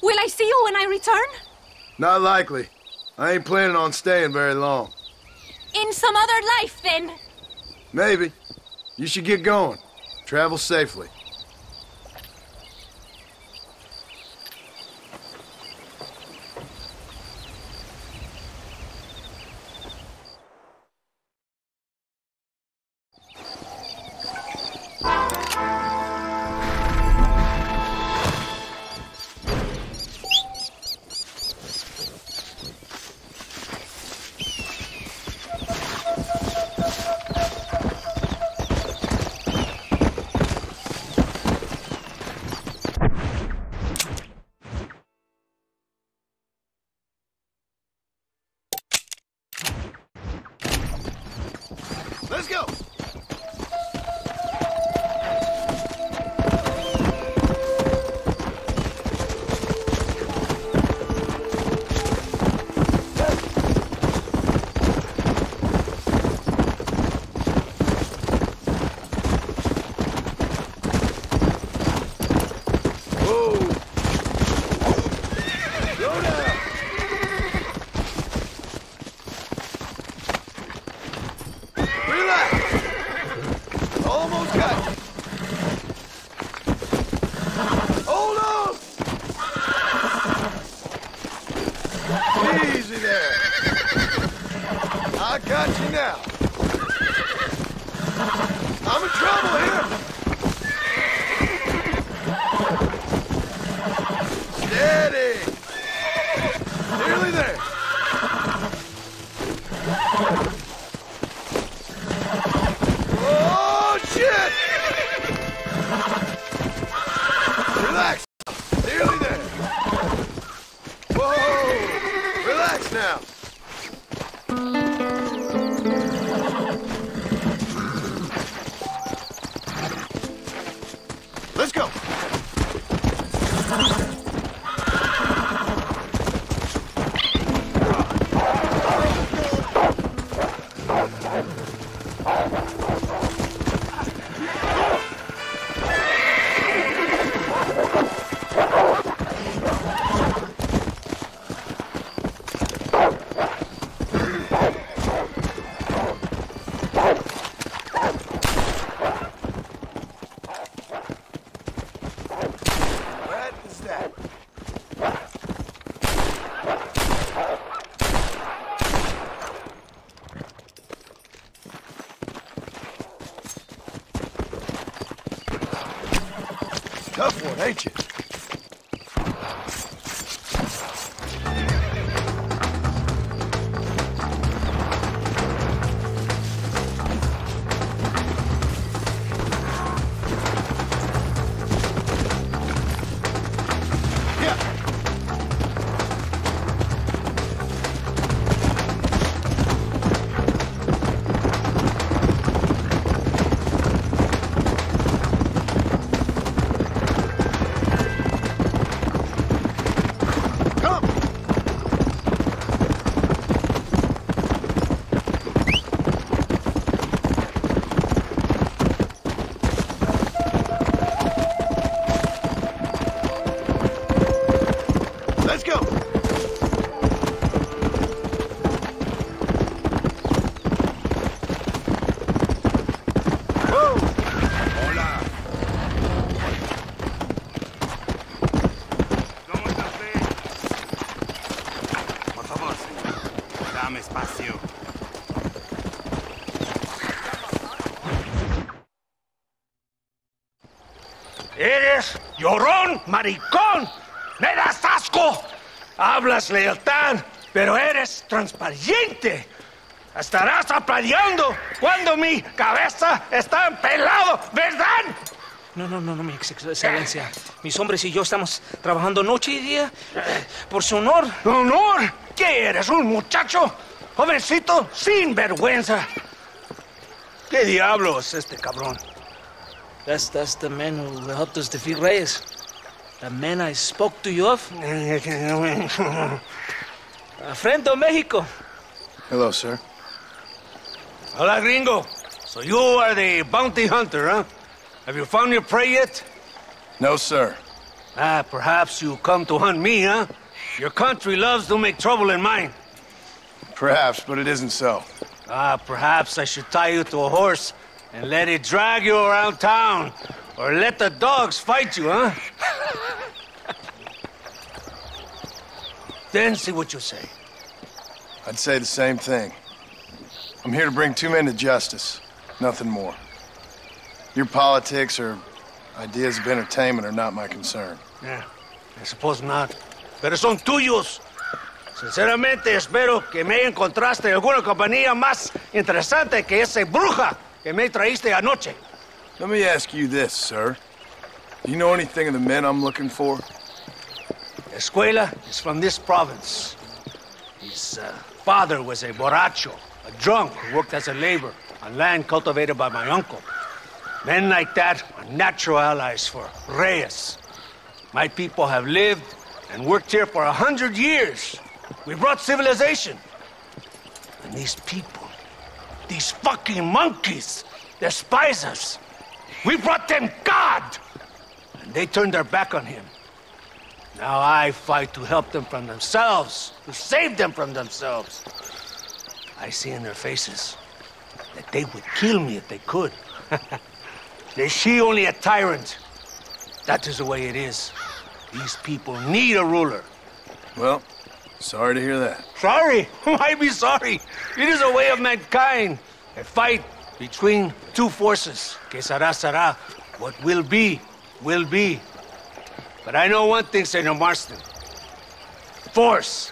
Will I see you when I return? Not likely. I ain't planning on staying very long. In some other life, then? Maybe. You should get going. Travel safely. Let's go! tough one, ain't you? ¡Eres llorón, maricón! ¡Me das asco! Hablas lealtad, pero eres transparente. Estarás aplaudiendo cuando mi cabeza está empelado, ¿verdad? No, mi excelencia. Mis hombres y yo estamos trabajando noche y día por su honor. ¿Honor? ¿Qué eres, un muchacho? Jovencito, sin vergüenza. ¿Qué diablos es este cabrón? That's the man who helped us defeat Reyes. The man I spoke to you of. A friend of Mexico. Hello, sir. Hola, gringo. So you are the bounty hunter, huh? Have you found your prey yet? No, sir. Perhaps you come to hunt me, huh? Your country loves to make trouble in mine. Perhaps, but it isn't so. Perhaps I should tie you to a horse and let it drag you around town. Or let the dogs fight you, huh? Then see what you say. I'd say the same thing. I'm here to bring two men to justice. Nothing more. Your politics or ideas of entertainment are not my concern. Yeah, I suppose not. Pero son tuyos. Sinceramente, espero que me encontraste alguna compañía más interesante que esa bruja que me traíste anoche. Let me ask you this, sir. Do you know anything of the men I'm looking for? Escuela is from this province. His father was a borracho, a drunk who worked as a laborer on land cultivated by my uncle. Men like that are natural allies for Reyes. My people have lived and worked here for 100 years. We brought civilization. And these people, these fucking monkeys, despise us. We brought them God! And they turned their back on him. Now I fight to help them from themselves, to save them from themselves. I see in their faces that they would kill me if they could. They see only a tyrant. That is the way it is. These people need a ruler. Well, sorry to hear that. Sorry? Why be sorry? It is a way of mankind. A fight between two forces. Que será, será. What will be, will be. But I know one thing, Senor Marston. Force,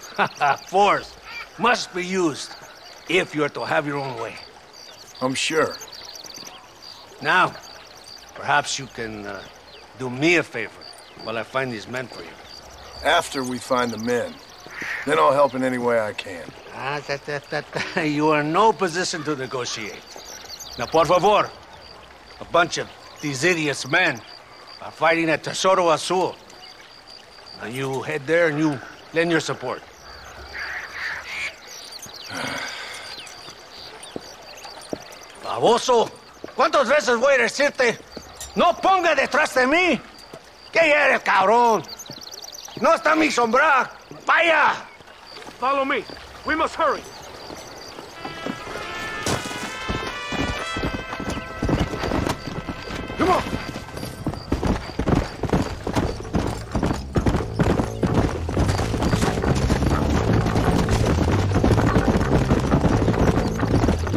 force, must be used if you're to have your own way. I'm sure. Now, perhaps you can do me a favor while I find these men for you. After we find the men, then I'll help in any way I can. You are in no position to negotiate. Now, por favor, a bunch of these idiots men are fighting at Tesoro Azul. Now you head there and you lend your support. Baboso, ¿cuántas veces voy a decirte? No ponga detrás de mí. ¿Qué eres, cabrón? No está mi sombra. Vaya. Follow me. We must hurry. Come on.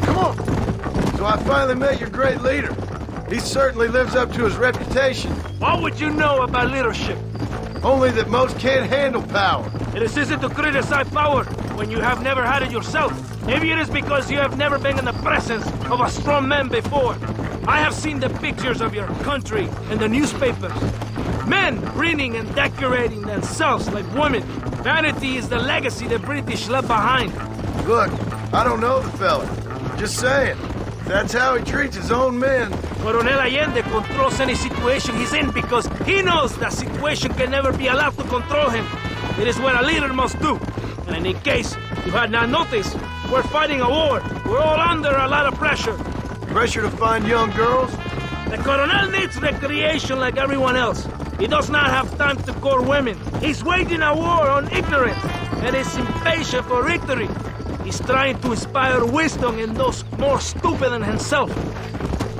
Come on. So I finally met your great leader. He certainly lives up to his reputation. What would you know about leadership? Only that most can't handle power. It is easy to criticize power when you have never had it yourself. Maybe it is because you have never been in the presence of a strong man before. I have seen the pictures of your country in the newspapers. Men preening and decorating themselves like women. Vanity is the legacy the British left behind. Look, I don't know the fella. Just saying. That's how he treats his own men. Coronel Allende controls any situation he's in because he knows that situation can never be allowed to control him. It is what a leader must do. And in case you had not noticed, we're fighting a war. We're all under a lot of pressure. Pressure to find young girls? The Coronel needs recreation like everyone else. He does not have time to court women. He's waging a war on ignorance and is impatient for victory. He's trying to inspire wisdom in those more stupid than himself.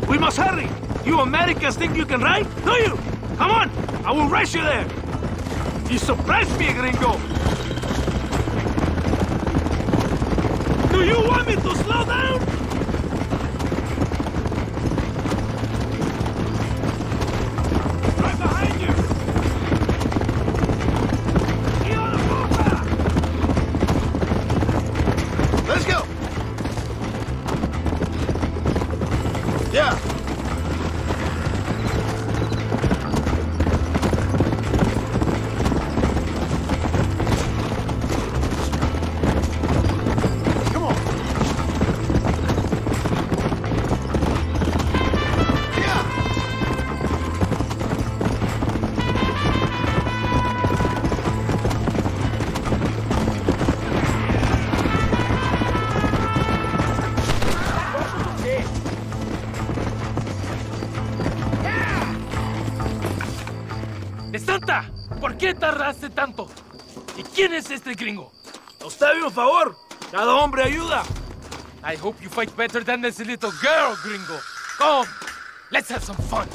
We must hurry. You Americans think you can ride? Do you? Come on, I will race you there. You surprised me, gringo. Do you want me to slow down? Right behind you. Let's go. Yeah. ¡Santa! ¿Por qué tardaste tanto? ¿Y quién es este gringo? Usted haga un favor. Cada hombre ayuda. I hope you fight better than this little girl, gringo. Come, let's have some fun.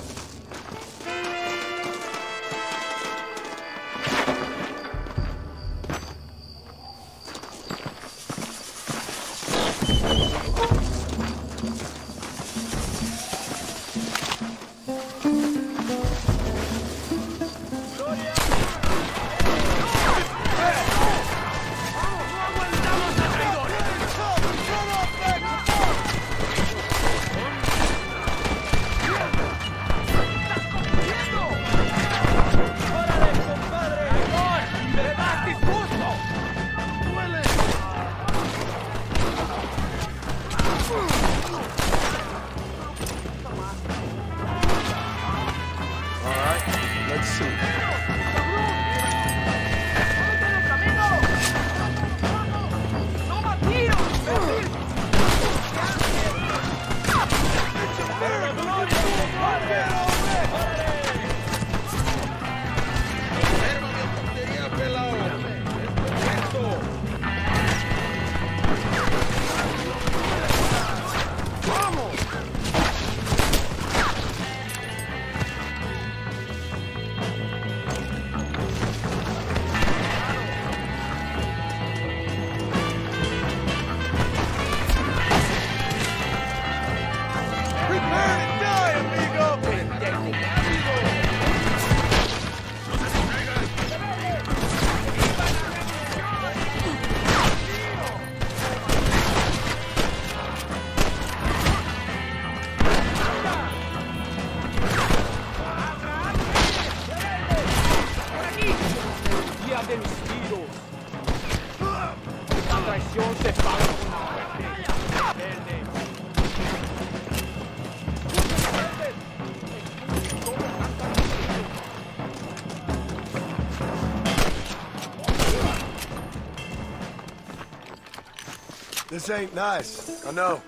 This ain't nice, I know.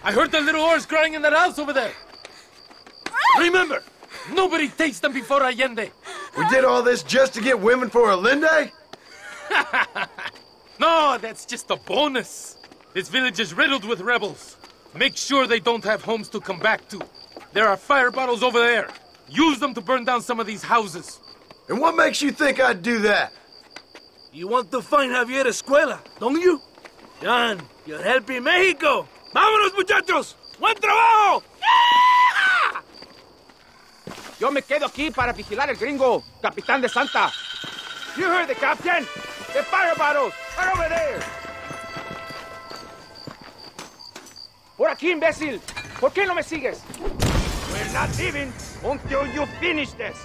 I heard the little horse crying in that house over there. Remember, Nobody takes them before Allende. We did all this just to get women for Allende? No, that's just a bonus. This village is riddled with rebels. Make sure they don't have homes to come back to. There are fire bottles over there. Use them to burn down some of these houses. And what makes you think I'd do that? You want to find Javier Escuela, don't you? John, you're helping Mexico. ¡Vámonos, muchachos! ¡Buen trabajo! Yo me quedo aquí para vigilar el gringo, Capitán de Santa. You heard the captain? The fire bottles are over there. Por aquí, imbécil. ¿Por qué no me sigues? We're not leaving until you finish this.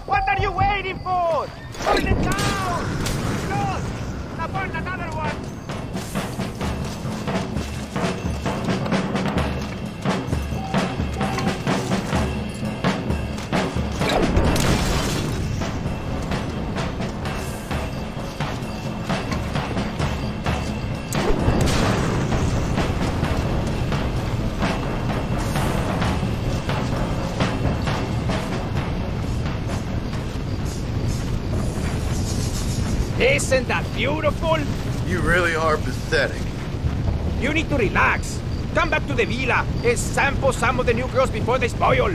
What are you waiting for? Burn it down! Look! Now burn another one! Isn't that beautiful? You really are pathetic. You need to relax. Come back to the villa and sample some of the new girls before they spoil.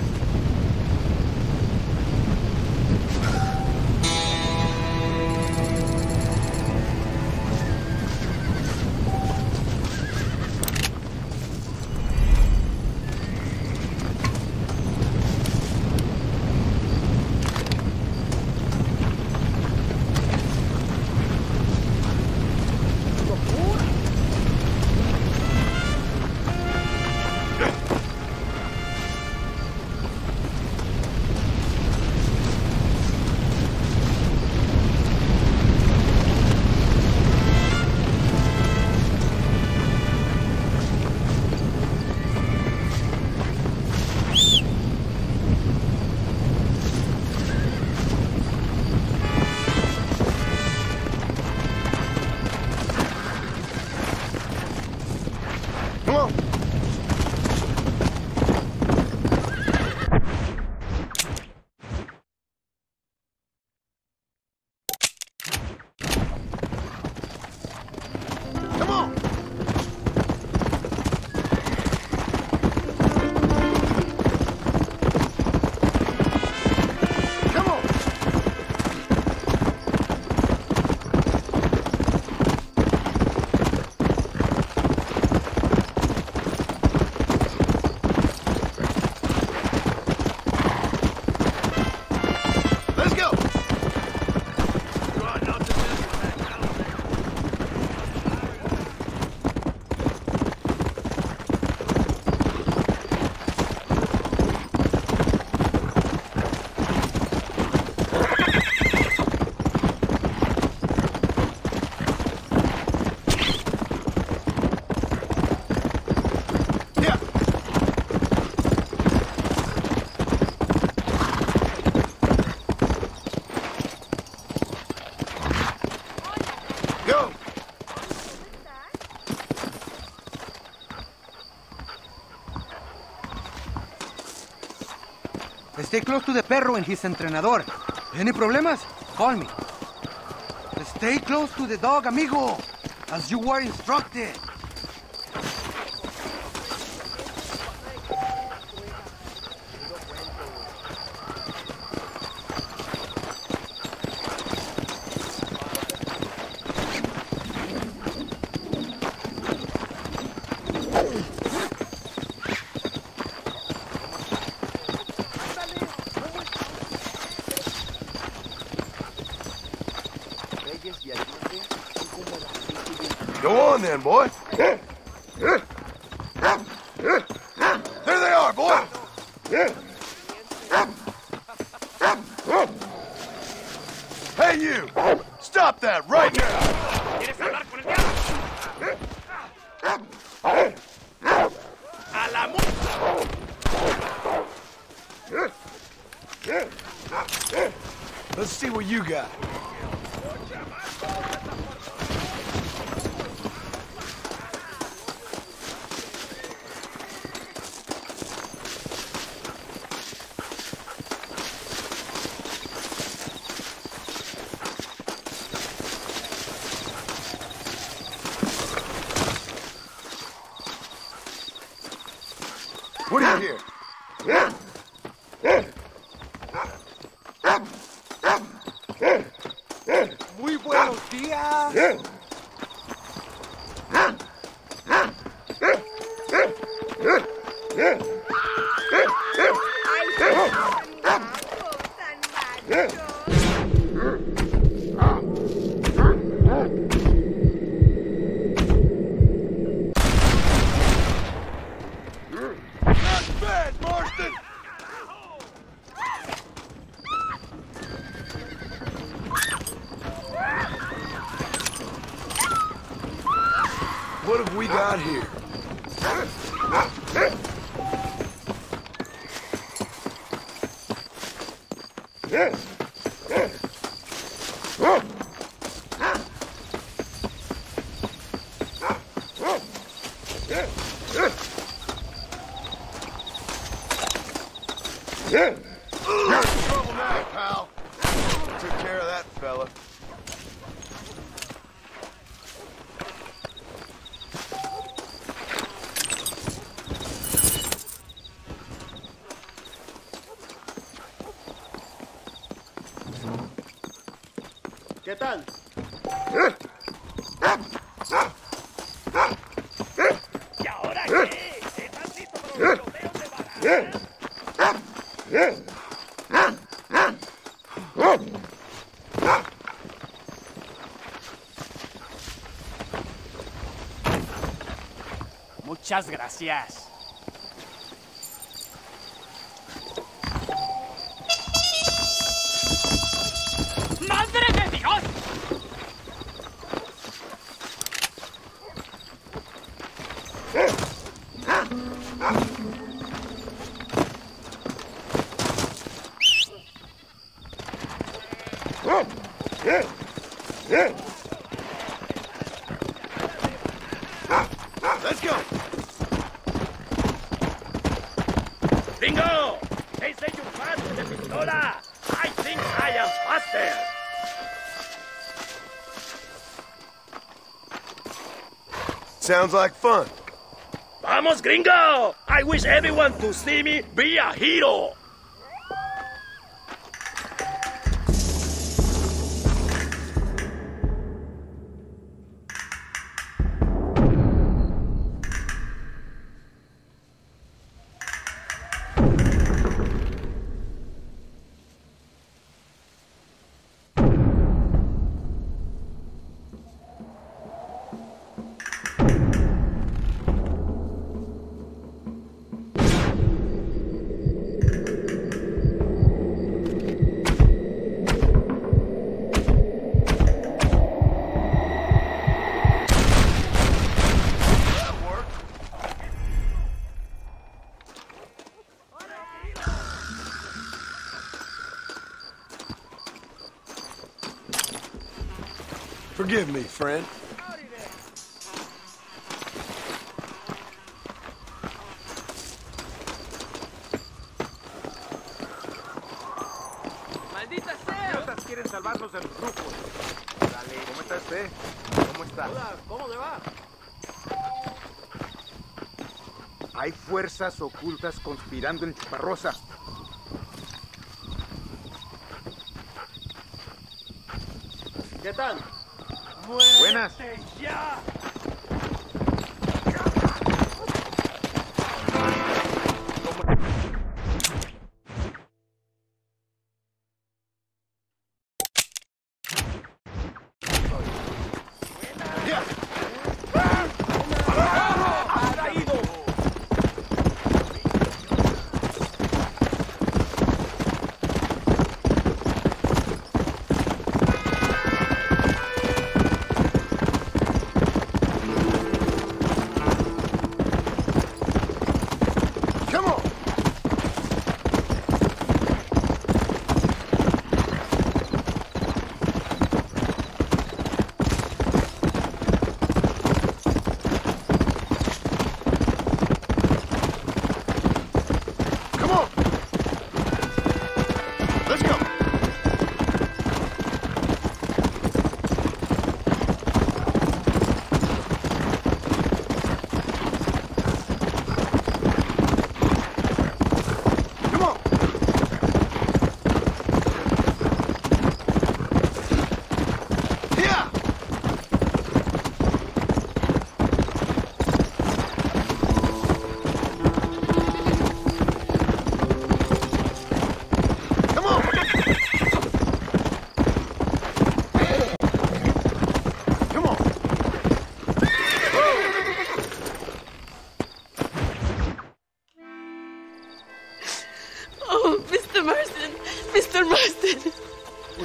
Stay close to the perro and his entrenador. Any problemas? Call me. Stay close to the dog, amigo, as you were instructed. Go on then, boy. There they are, boy. Hey, you! Stop that right now! Let's see what you got. What do you hear? Muy buenos días. What have we got here? You're in trouble now, pal. Took care of that fella. ¿Qué tal? ¿Y ahora qué? ¿Estás listo para los europeos de barato? Muchas gracias. ¡Madre de Dios! Let's go! Bingo! They say you're fast with the pistola. I think I am faster. Sounds like fun. Vamos, gringo! I wish everyone to see me be a hero. Forgive me, friend. ¡Maldita sea! Quieren salvarnos de los grupos. Dale, ¿cómo está usted? ¿Cómo está? Hola, ¿cómo le va? Hay fuerzas ocultas conspirando en Chuparrosa. ¿Qué tal? Buenas. Ya.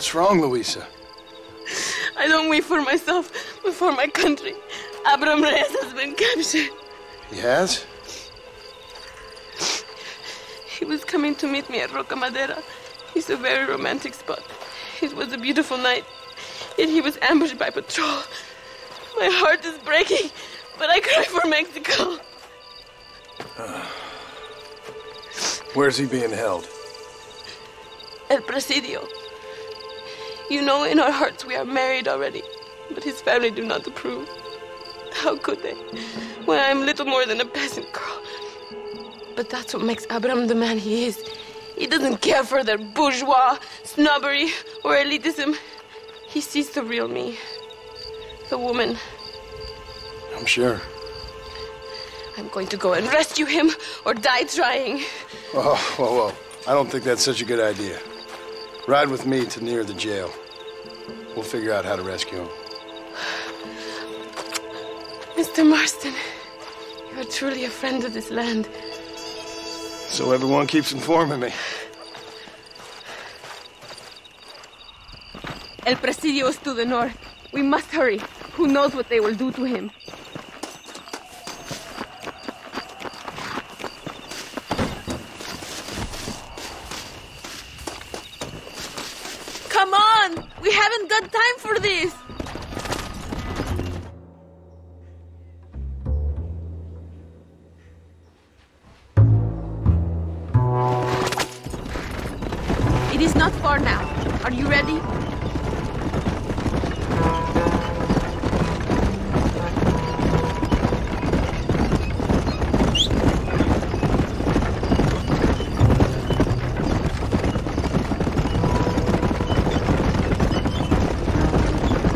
What's wrong, Luisa? I don't wait for myself, but for my country. Abraham Reyes has been captured. He has? He was coming to meet me at Roca Madera. It's a very romantic spot. It was a beautiful night, yet he was ambushed by patrol. My heart is breaking, but I cry for Mexico. Where's he being held? El Presidio. You know, in our hearts we are married already, but his family do not approve. How could they, when I am little more than a peasant girl? But that's what makes Abraham the man he is. He doesn't care for their bourgeois, snobbery, or elitism. He sees the real me, the woman. I'm sure. I'm going to go and rescue him or die trying. Oh, whoa. I don't think that's such a good idea. Ride with me to near the jail. We'll figure out how to rescue him. Mr. Marston, you are truly a friend of this land. So everyone keeps informing me. El Presidio is to the north. We must hurry. Who knows what they will do to him? Come on! We haven't got time for this! It is not far now. Are you ready?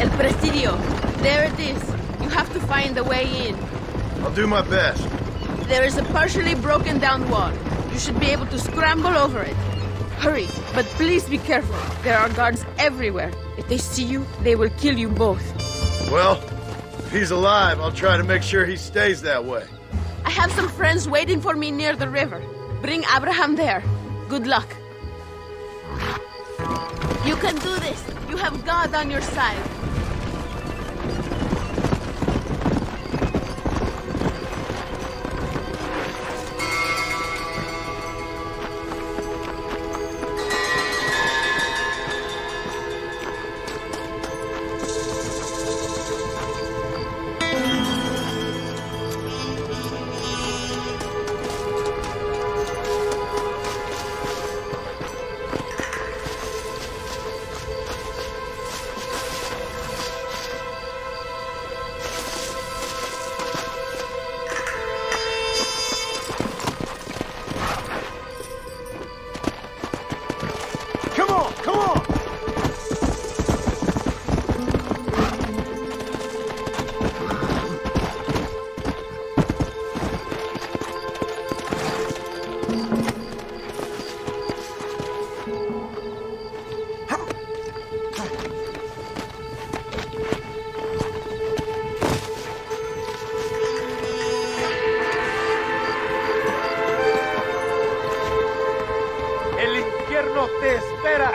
El Presidio. There it is. You have to find the way in. I'll do my best. There is a partially broken down wall. You should be able to scramble over it. Hurry, but please be careful. There are guards everywhere. If they see you, they will kill you both. Well, if he's alive, I'll try to make sure he stays that way. I have some friends waiting for me near the river. Bring Abraham there. Good luck. You can do this. You have God on your side. Te espera.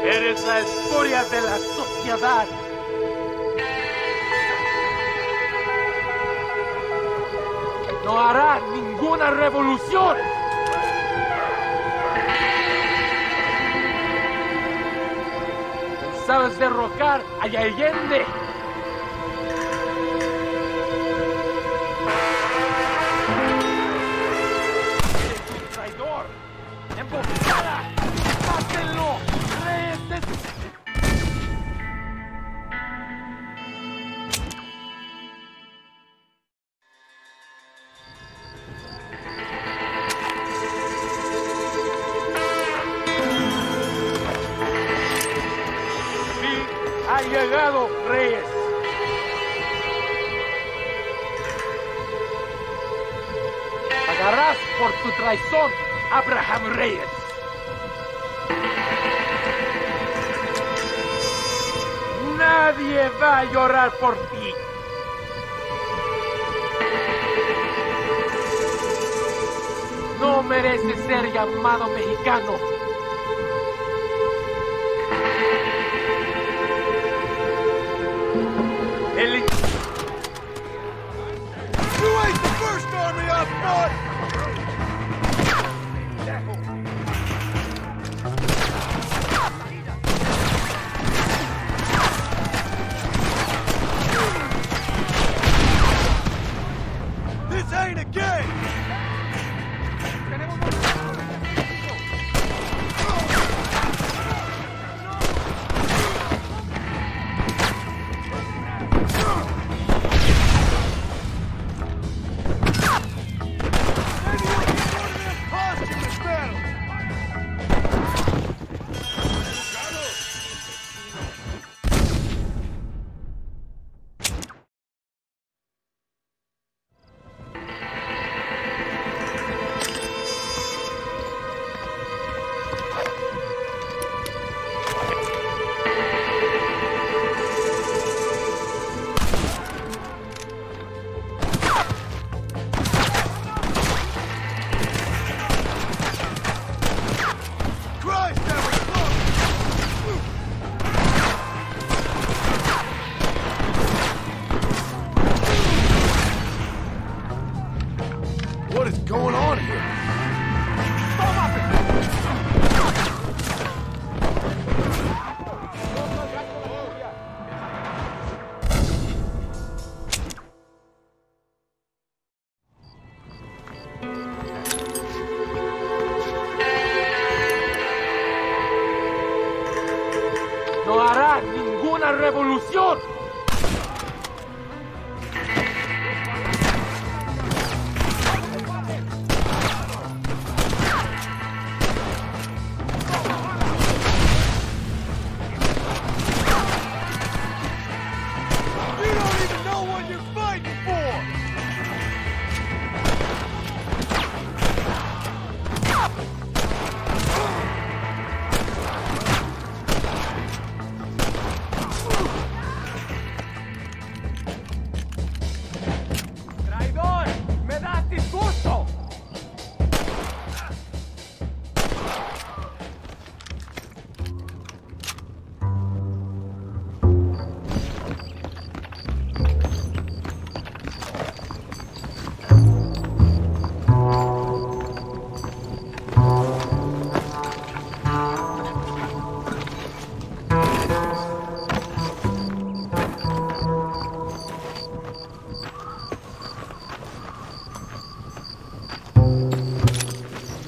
Eres la escoria de la sociedad. No hará ninguna revolución. Sabes derrocar a Allende. Eres un traidor. Emboscada. Mátenlo. Reyes. Ha llegado, Reyes. Pagarás por tu traición, Abraham Reyes. Nadie va a llorar por ti. No mereces ser llamado mexicano. You ain't the first army I've fought! This ain't a game! What is going on here? No hará ninguna revolución.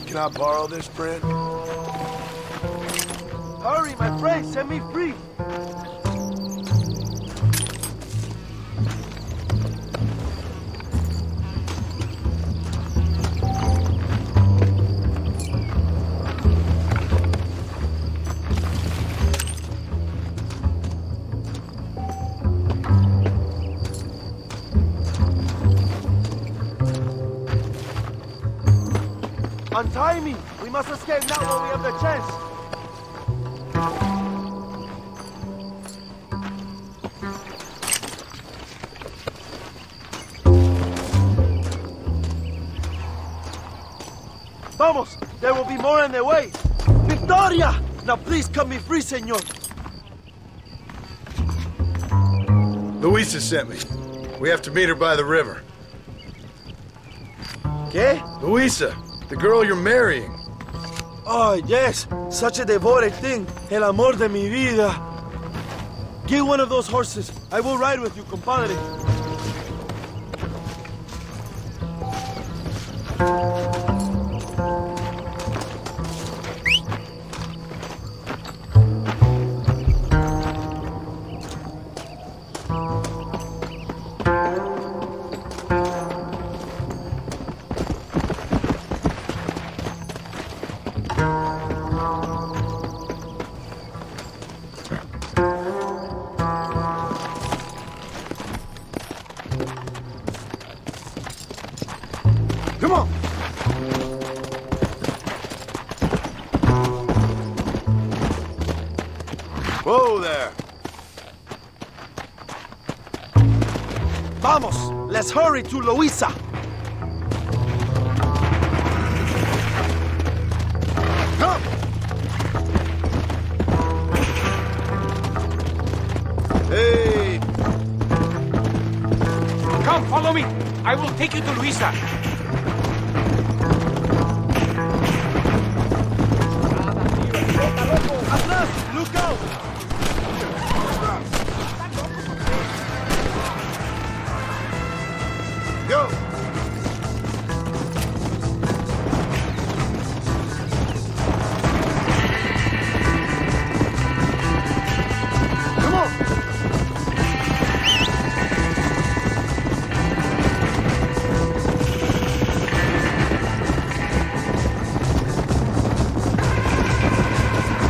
Can I borrow this, friend? Hurry, my friend, set me free. Untie me! We must escape now while we have the chance! Vamos! There will be more on their way! Victoria! Now please cut me free, senor! Luisa sent me. We have to meet her by the river. ¿Qué? Luisa, the girl you're marrying. Oh, yes. Such a devoted thing. El amor de mi vida. Get one of those horses. I will ride with you, compadre. Come on! Whoa there! Vamos, let's hurry to Luisa. Come! Hey! Come, follow me. I will take you to Luisa. Atrás, look out! Go! Come on!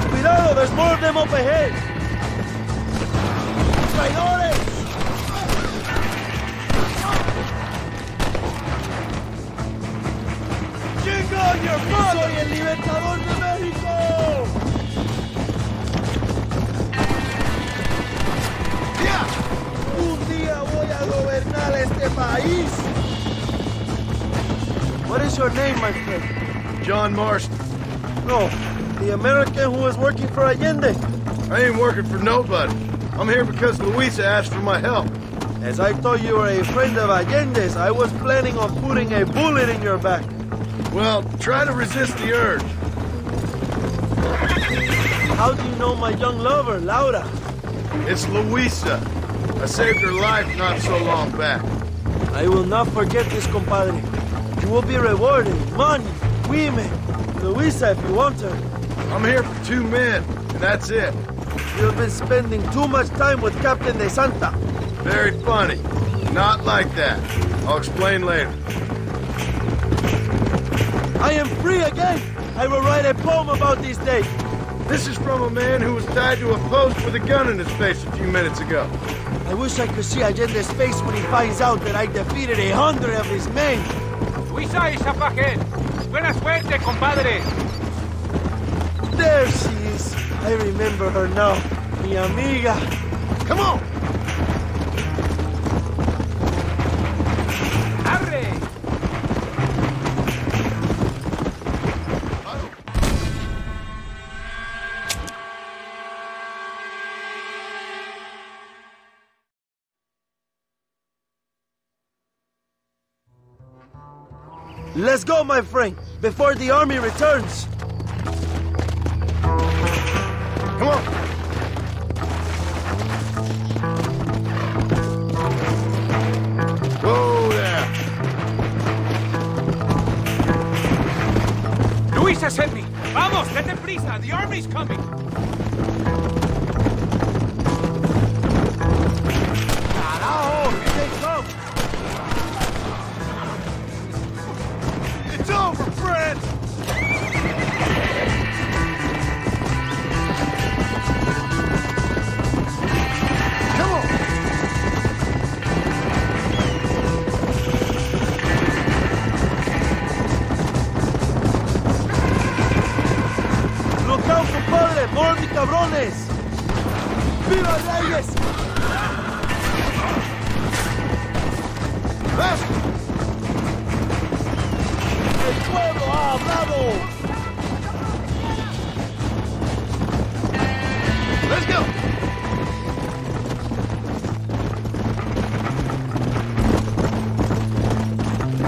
Cuidado, there's more of them up ahead! ¡Traidores! ¡Chingo, your mother! ¡Soy el libertador de México! ¡Ya! ¡Un día voy a gobernar este país! What is your name, my friend? John Marston. No, the American who is working for Allende. I ain't working for nobody. I'm here because Luisa asked for my help. As I thought you were a friend of Allende's, I was planning on putting a bullet in your back. Well, try to resist the urge. How do you know my young lover, Laura? It's Luisa. I saved her life not so long back. I will not forget this, compadre. You will be rewarded. Money, women, Luisa if you want her. I'm here for 2 men, and that's it. You've been spending too much time with Captain De Santa. Very funny. Not like that. I'll explain later. I am free again. I will write a poem about this day. This is from a man who was tied to a post with a gun in his face a few minutes ago. I wish I could see Allende's face when he finds out that I defeated 100 of his men. Luisa is up ahead. Buena suerte, compadre. There she is. I remember her now. Mi amiga. Come on! Arre! Let's go, my friend, before the army returns. Come on! Whoa there! Luisa sent me. Vamos, date prisa. The army's coming. Carajo! Here they come! It's over, friends! Come on! Look out, compadre! More of the cabrones! ¡Viva Reyes! ¡El pueblo ha hablado! Let's go!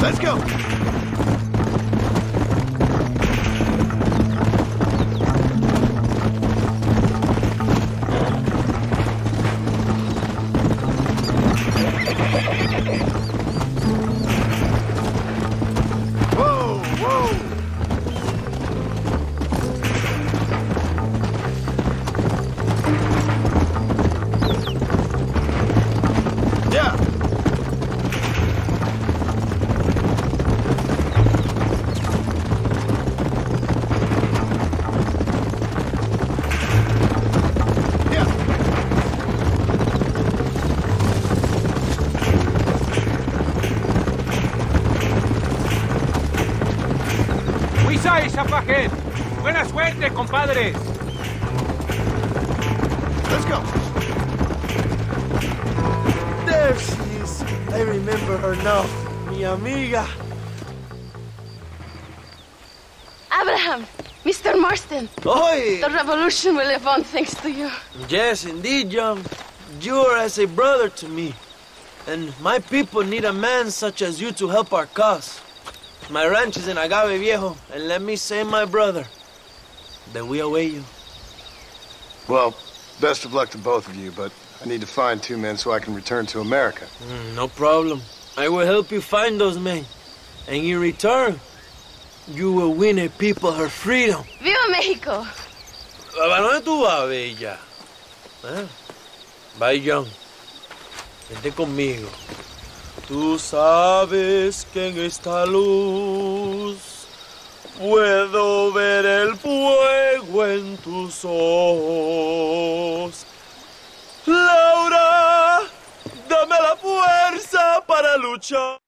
Let's go! Whoa, whoa! Yeah! Luisa is up ahead. Buena suerte, compadres. Let's go! There she is. I remember her now. Mi amiga. Abraham, Mr. Marston. Oi! The revolution will live on thanks to you. Yes, indeed, young. You are as a brother to me. And my people need a man such as you to help our cause. My ranch is in Agave Viejo, and let me say, my brother, that we await you. Well, best of luck to both of you, but I need to find 2 men so I can return to America. No problem. I will help you find those men. And in return, you will win a people her freedom. ¡Viva México! ¿A dónde tú vas, bella? ¿Eh? Bye, John. Vente conmigo. Tú sabes que en esta luz puedo ver el fuego en tus ojos. Laura, dame la fuerza para luchar.